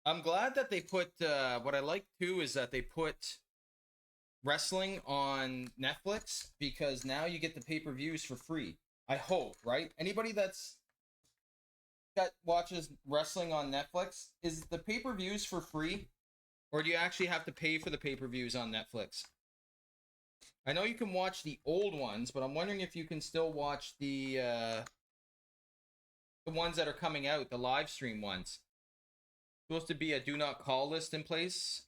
I'm glad that they put... what I like, too, is that they put wrestling on Netflix, because now you get the pay-per-views for free. I hope, right? Anybody that watches wrestling on Netflix, is the pay-per-views for free, or do you actually have to pay for the pay-per-views on Netflix? I know you can watch the old ones, but I'm wondering if you can still watch the ones that are coming out, the live stream ones. Supposed to be a do not call list in place.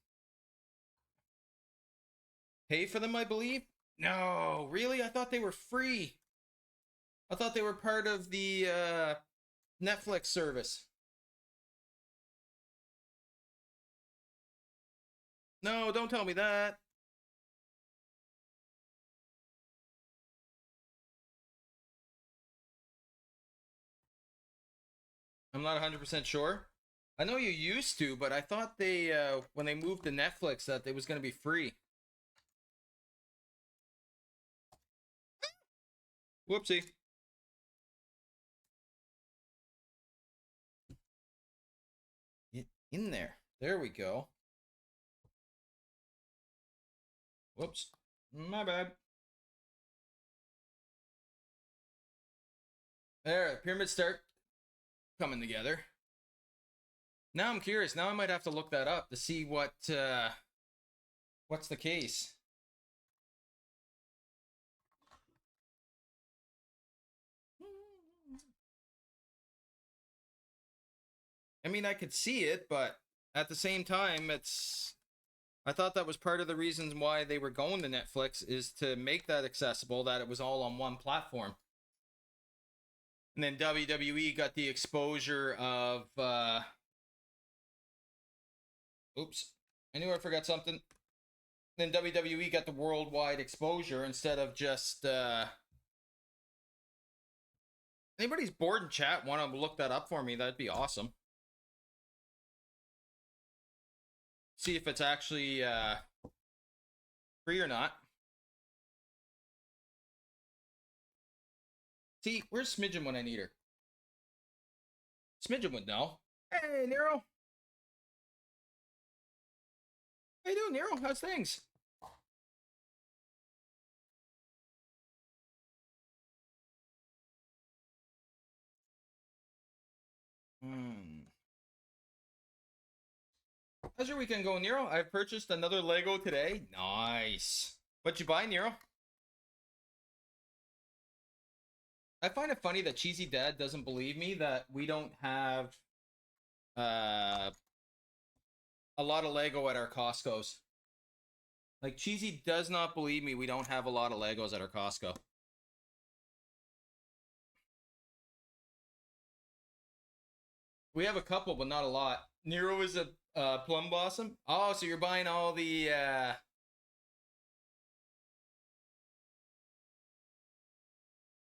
Pay for them, I believe? No, really? I thought they were free. I thought they were part of the Netflix service. No, don't tell me that. I'm not 100% sure. I know you used to, but I thought they, when they moved to Netflix, that it was going to be free. Whoopsie. Get in there. There we go. Whoops. My bad. There, pyramids start coming together. Now I'm curious. Now I might have to look that up to see what's the case. I mean, I could see it, but at the same time, I thought that was part of the reasons why they were going to Netflix, is to make that accessible, that it was all on one platform. And then WWE got the exposure of, oops, I knew I forgot something. Then WWE got the worldwide exposure instead of just, anybody's bored in chat, want to look that up for me, that'd be awesome. See if it's actually, free or not. See, where's Smidgen when I need her? Smidgen would know. Hey, Nero. How you doing, Nero? How's things? How's your weekend going, Nero? I've purchased another Lego today. Nice. What'd you buy, Nero? I find it funny that Cheesy Dad doesn't believe me that we don't have a lot of Lego at our Costco's. Like, Cheesy does not believe me we don't have a lot of Legos at our Costco. We have a couple, but not a lot. Nero is a plum blossom. Oh, so you're buying all the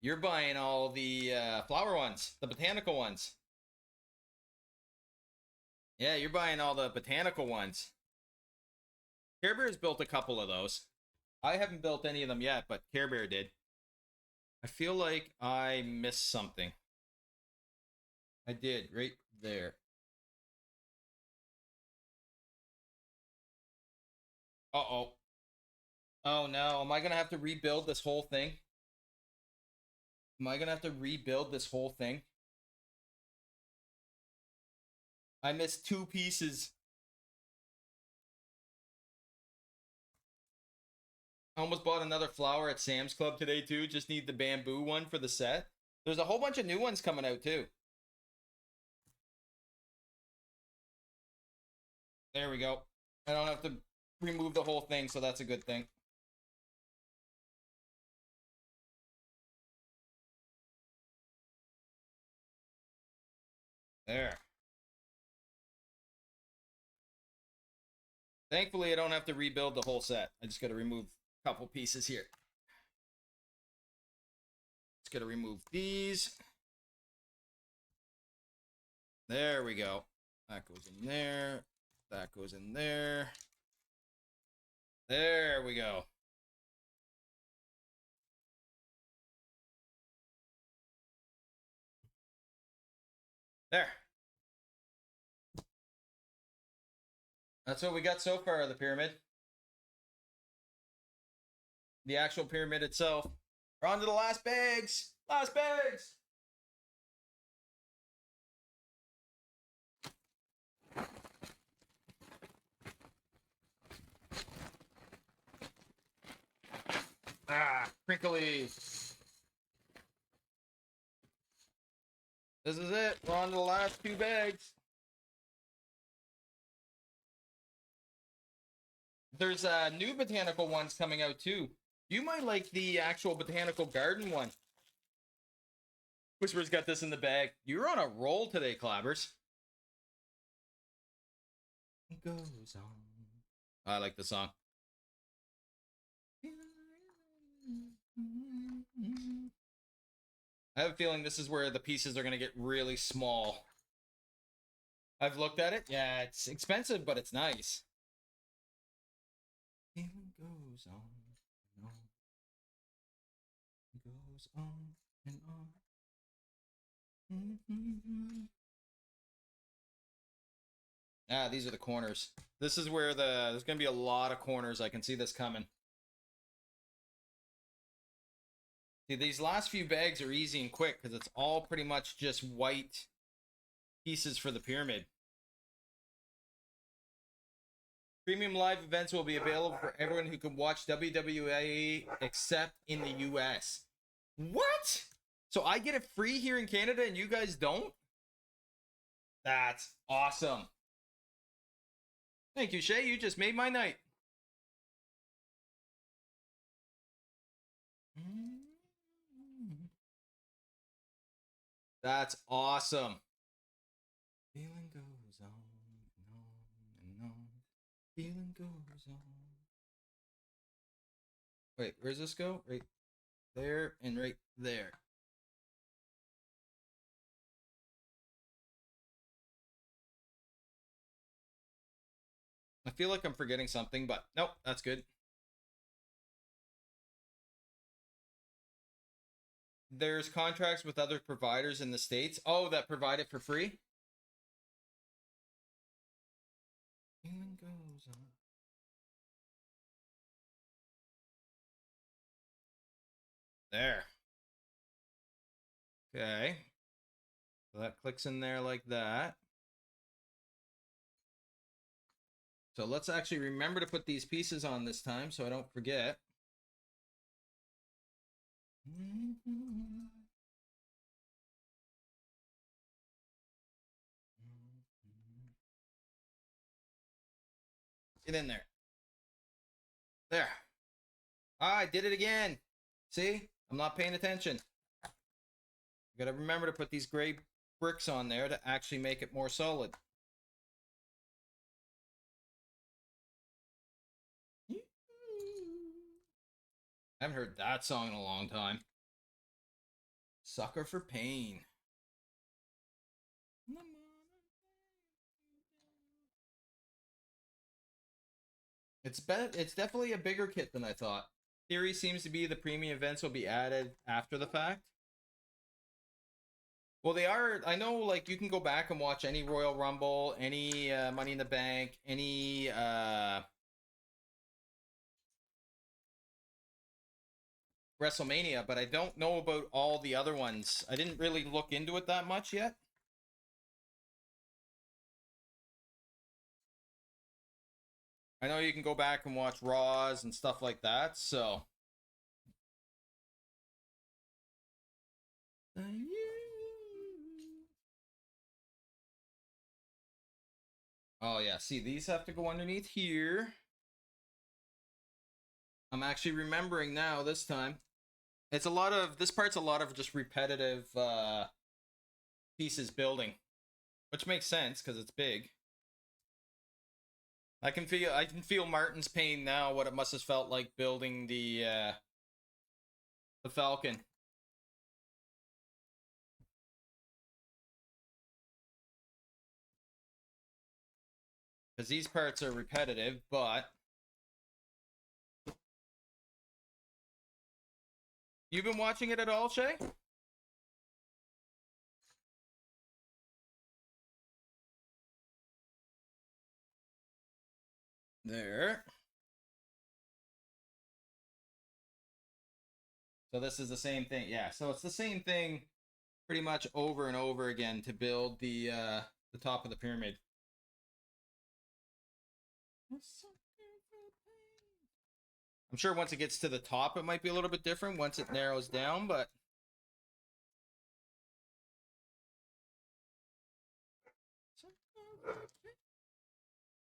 you're buying all the flower ones, the botanical ones. Yeah, you're buying all the botanical ones. Care Bear's built a couple of those. I haven't built any of them yet, but Care Bear did. I feel like I missed something. I did, right there. Uh-oh. Oh no, am I gonna have to rebuild this whole thing? Am I gonna have to rebuild this whole thing? I missed 2 pieces. I almost bought another flower at Sam's Club today too. Just need the bamboo one for the set. There's a whole bunch of new ones coming out too. There we go. I don't have to remove the whole thing, so that's a good thing. There. Thankfully, I don't have to rebuild the whole set. I just got to remove a couple pieces here. Just got to remove these. There we go. That goes in there. That goes in there. There we go. There. That's what we got so far of the pyramid. The actual pyramid itself. We're on to the last bags. Last bags. Ah, crinkly. This is it. We're on to the last 2 bags. There's new botanical ones coming out too. You might like the actual botanical garden one. Whisper's got this in the bag. You're on a roll today, Clabbers. It goes on. I like the song. I have a feeling this is where the pieces are going to get really small. I've looked at it. Yeah, it's expensive, but it's nice. It goes on and on. It goes on and on. Ah, these are the corners. This is where there's going to be a lot of corners. I can see this coming. See, these last few bags are easy and quick because it's all pretty much just white pieces for the pyramid. Premium live events will be available for everyone who can watch WWE except in the US. What? So I get it free here in Canada and you guys don't? That's awesome. Thank you, Shay. You just made my night. That's awesome. Feeling goes on and on and on. Feeling goes on. Wait, where's this go? Right there and right there. I feel like I'm forgetting something, but nope, that's good. There's contracts with other providers in the States. Oh, that provide it for free? Feeling goes on. There. Okay. So that clicks in there like that. So let's actually remember to put these pieces on this time so I don't forget. Get in there. There. I did it again. See? I'm not paying attention. You gotta remember to put these gray bricks on there to actually make it more solid. I haven't heard that song in a long time. Sucker for Pain. It's definitely a bigger kit than I thought. Theory seems to be the premium events will be added after the fact. Well, they are. I know, like, you can go back and watch any Royal Rumble, any Money in the Bank, any WrestleMania, but I don't know about all the other ones. I didn't really look into it that much yet. I know you can go back and watch Raws and stuff like that, so. Oh yeah, see, these have to go underneath here. I'm actually remembering now this time. It's a lot of, this part's a lot of just repetitive pieces building, which makes sense because it's big. I can feel Martin's pain now, what it must have felt like building the Falcon. Because these parts are repetitive, but you've been watching it at all, Shay? There. So this is the same thing. Yeah, so it's the same thing pretty much over and over again to build the top of the pyramid. I'm sure once it gets to the top, it might be a little bit different once it narrows down, but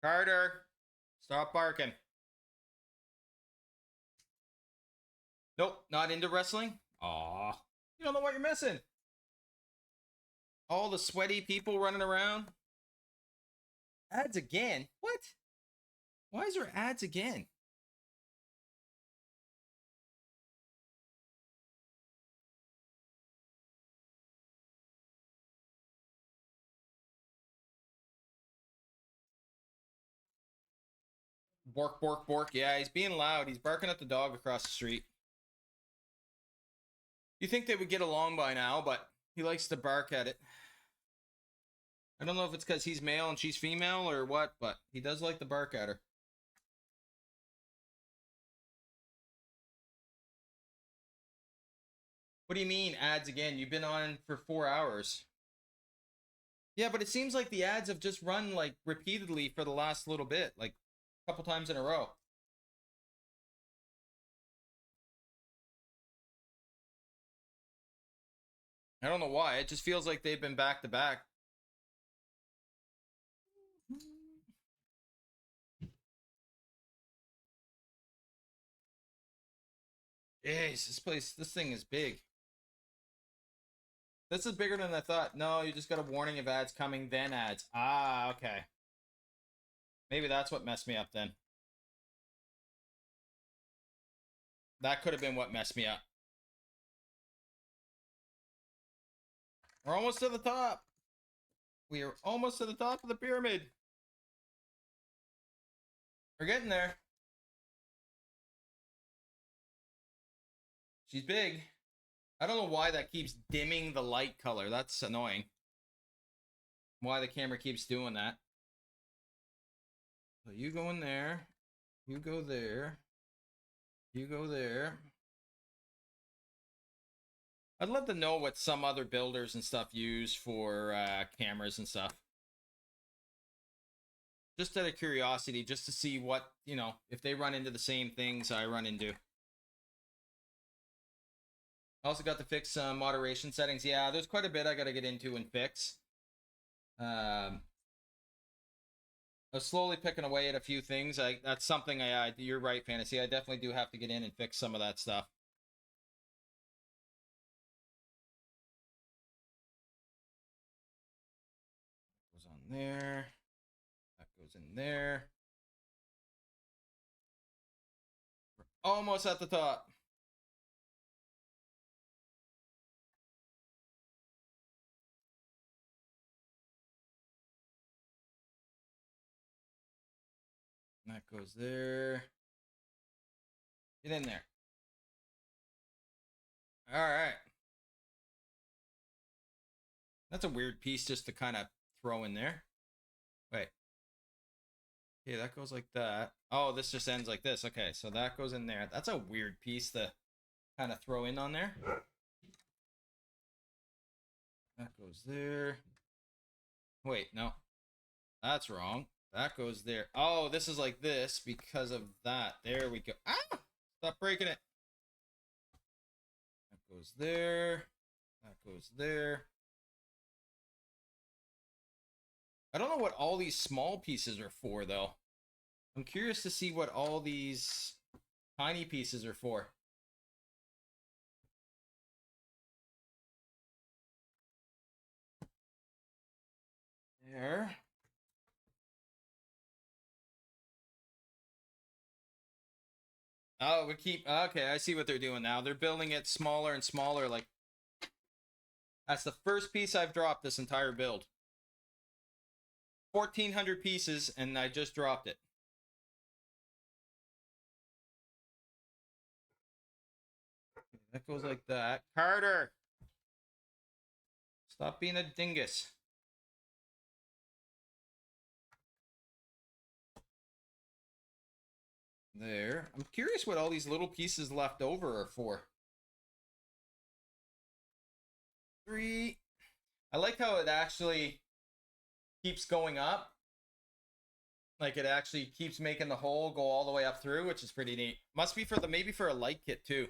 Carter, stop barking. Nope, not into wrestling. Aw, you don't know what you're missing. All the sweaty people running around. Ads again? What? Why is there ads again? Bork, bork, bork. Yeah, he's being loud. He's barking at the dog across the street. You think they would get along by now, but he likes to bark at it. I don't know if it's because he's male and she's female or what, but he does like to bark at her. What do you mean, ads again? You've been on for 4 hours. Yeah, but it seems like the ads have just run, like, repeatedly for the last little bit. Like, a couple times in a row. I don't know why. It just feels like they've been back to back. Jeez, this thing is big. This is bigger than I thought. No, you just got a warning of ads coming, then ads. Ah, okay. Maybe that's what messed me up then. That could have been what messed me up. We're almost to the top. We are almost to the top of the pyramid. We're getting there. She's big. I don't know why that keeps dimming the light color. That's annoying. Why the camera keeps doing that. So you go in there. You go there. You go there. I'd love to know what some other builders and stuff use for cameras and stuff. Just out of curiosity, just to see what, you know, if they run into the same things I run into. I also got to fix some moderation settings. Yeah, there's quite a bit I got to get into and fix. I was slowly picking away at a few things. That's something you're right, Fantasy. I definitely do have to get in and fix some of that stuff. Goes on there. That goes in there. We're almost at the top. That goes there. Get in there. All right. That's a weird piece just to kind of throw in there. Wait. Okay, that goes like that. Oh, this just ends like this. Okay, so that goes in there. That's a weird piece to kind of throw in on there. That goes there. Wait, no. That's wrong. That goes there. Oh, this is like this because of that. There we go. Ah! Stop breaking it. That goes there. That goes there. I don't know what all these small pieces are for, though. I'm curious to see what all these tiny pieces are for. There. Oh, we keep... Okay, I see what they're doing now. They're building it smaller and smaller. Like, that's the first piece I've dropped this entire build. 1,400 pieces, and I just dropped it. That goes like that. Carter! Stop being a dingus. There. I'm curious what all these little pieces left over are for. 3. I like how it actually keeps going up. Like it actually keeps making the hole go all the way up through, which is pretty neat. Must be for the maybe for a light kit too.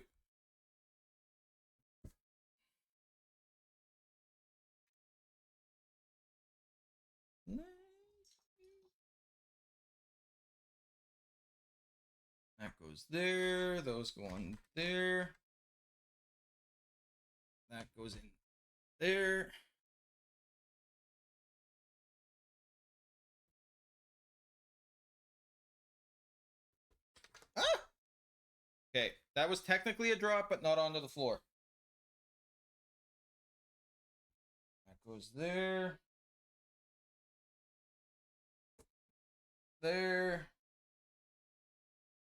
That goes there. Those go on there. That goes in there. Ah! Okay, that was technically a drop, but not onto the floor. That goes there. There.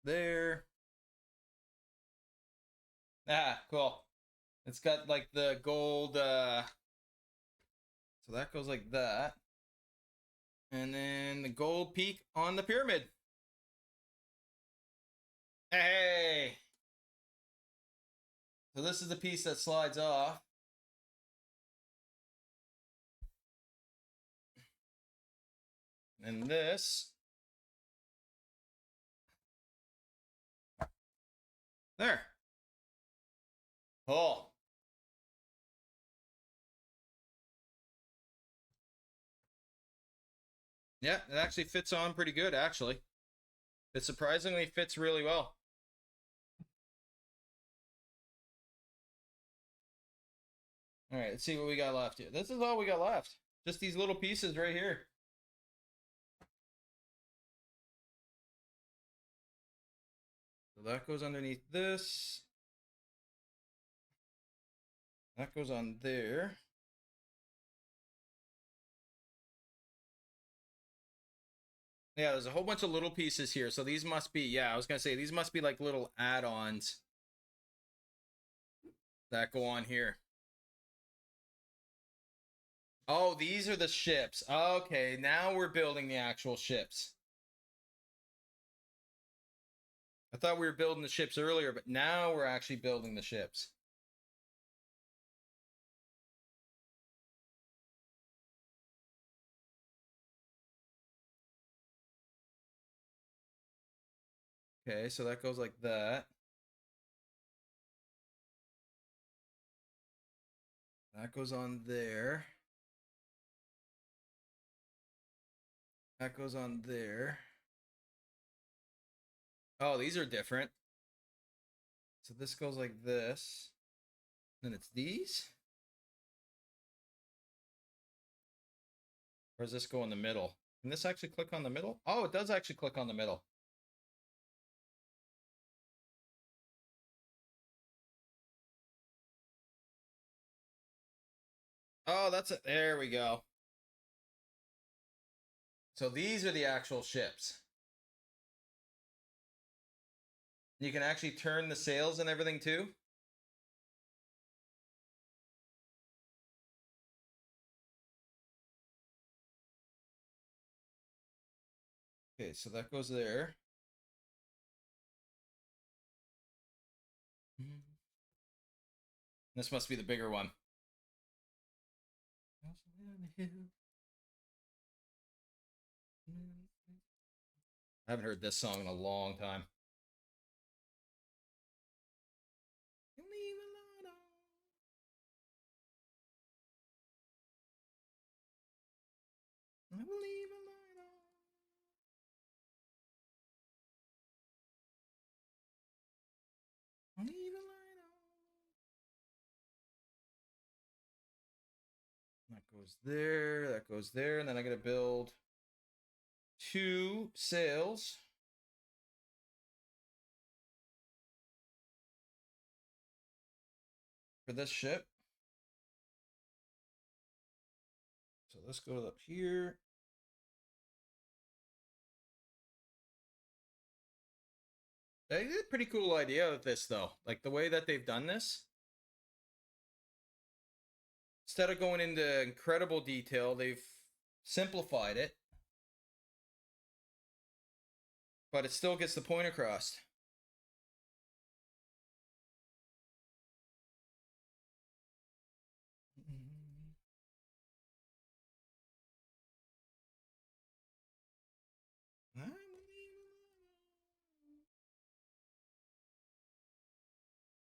There. Ah, cool. It's got like the gold, so that goes like that. And then the gold peak on the pyramid. Hey! So this is the piece that slides off. And this. There. Cool. Yeah, it actually fits on pretty good, actually. It surprisingly fits really well. All right, let's see what we got left here. This is all we got left. Just these little pieces right here. So that goes underneath this. That goes on there. Yeah, there's a whole bunch of little pieces here. So these must be, yeah, I was going to say, these must be like little add-ons that go on here. Oh, these are the ships. Okay, now we're building the actual ships. I thought we were building the ships earlier, but now we're actually building the ships. Okay, so that goes like that. That goes on there. That goes on there. Oh, these are different. So this goes like this. Then it's these. Or does this go in the middle? Can this actually click on the middle? Oh, it does actually click on the middle. Oh, that's it. There we go. So these are the actual ships. You can actually turn the sails and everything too. Okay, so that goes there. This must be the bigger one. I haven't heard this song in a long time. I will leave a light on. I'll leave a light on. That goes there, that goes there, and then I gotta build 2 sails. For this ship. So this goes up here. They did a pretty cool idea with this though. Like the way that they've done this. Instead of going into incredible detail, they've simplified it. But it still gets the point across.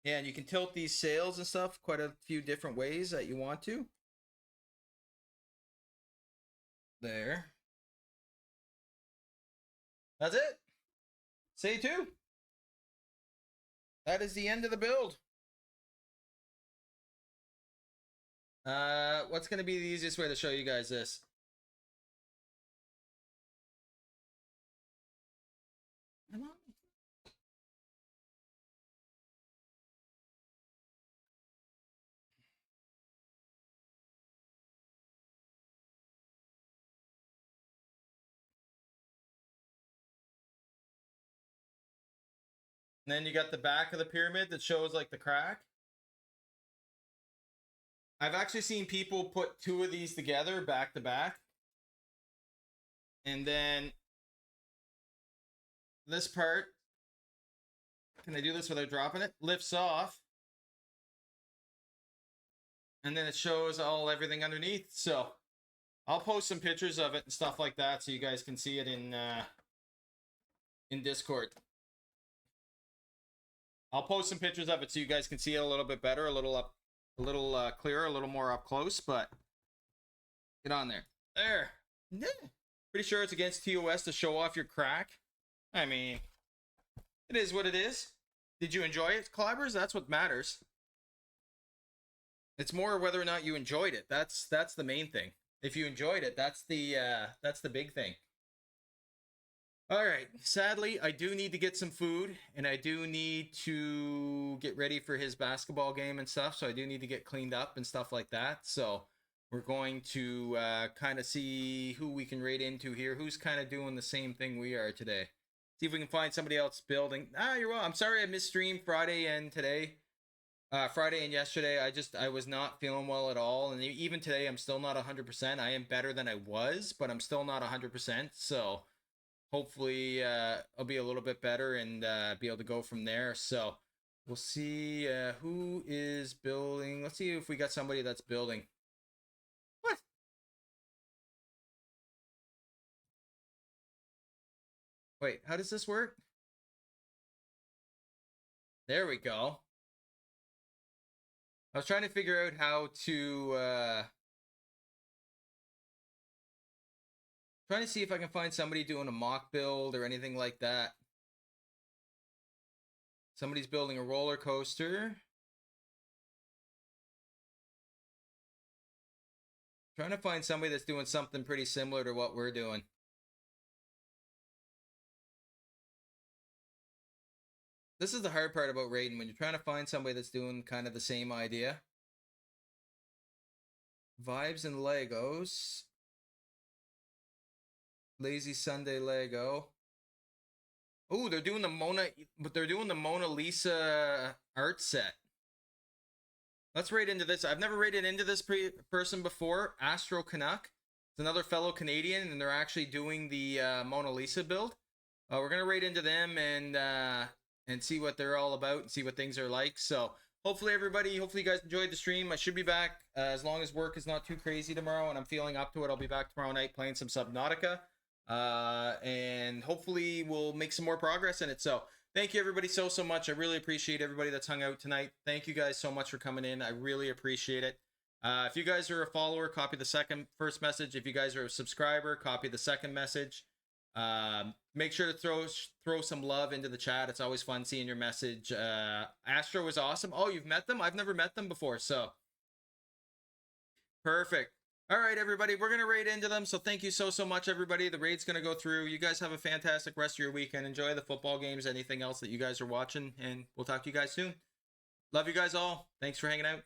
Yeah, and you can tilt these sails and stuff quite a few different ways that you want to. There. That's it. Say 2. That is the end of the build. What's going to be the easiest way to show you guys this? Come on. And then you got the back of the pyramid that shows like the crack. I've actually seen people put 2 of these together back to back. And then this part, can I do this without dropping it? Lifts off. And then it shows everything underneath. So I'll post some pictures of it and stuff like that so you guys can see it in Discord. I'll post some pictures of it so you guys can see it a little bit better, a little clearer, a little more up close, but get on there. There. Yeah. Pretty sure it's against TOS to show off your crack. I mean, it is what it is. Did you enjoy it, Clabbers? That's what matters. It's more whether or not you enjoyed it. That's the main thing. If you enjoyed it, that's the big thing. All right. Sadly, I do need to get some food, and I do need to get ready for his basketball game and stuff. So I do need to get cleaned up and stuff like that. So we're going to kind of see who we can raid into here. Who's kind of doing the same thing we are today. See if we can find somebody else building. You're well. I'm sorry I missed stream Friday and today. Friday and yesterday. I was not feeling well at all. And even today, I'm still not 100%. I am better than I was, but I'm still not 100%. So hopefully I'll be a little bit better and be able to go from there. So we'll see who is building. Let's see if we got somebody that's building. What? Wait, how does this work? There we go. I was trying to figure out how to trying to see if I can find somebody doing a mock build or anything like that. Somebody's building a roller coaster. Trying to find somebody that's doing something pretty similar to what we're doing. This is the hard part about raiding, when you're trying to find somebody that's doing kind of the same idea. Vibes and Legos. Lazy Sunday Lego. Oh, they're doing the Mona Lisa art set. Let's raid into this. I've never raided into this person before. Astro Canuck. It's another fellow Canadian, and they're actually doing the Mona Lisa build. We're gonna raid into them and see what they're all about and see what things are like. So hopefully you guys enjoyed the stream. I should be back as long as work is not too crazy tomorrow and I'm feeling up to it. I'll be back tomorrow night playing some Subnautica. and hopefully we'll make some more progress in it. So thank you everybody so much. I really appreciate everybody that's hung out tonight. Thank you guys so much for coming in. I really appreciate it. If you guys are a follower, copy the first message. If you guys are a subscriber, copy the second message. Make sure to throw some love into the chat. It's always fun seeing your message. Astro was awesome. Oh, you've met them? I've never met them before, so perfect. All right, everybody, we're gonna raid into them. So thank you so much, everybody. The raid's gonna go through. You guys have a fantastic rest of your weekend. Enjoy the football games, anything else that you guys are watching, and we'll talk to you guys soon. Love you guys all. Thanks for hanging out.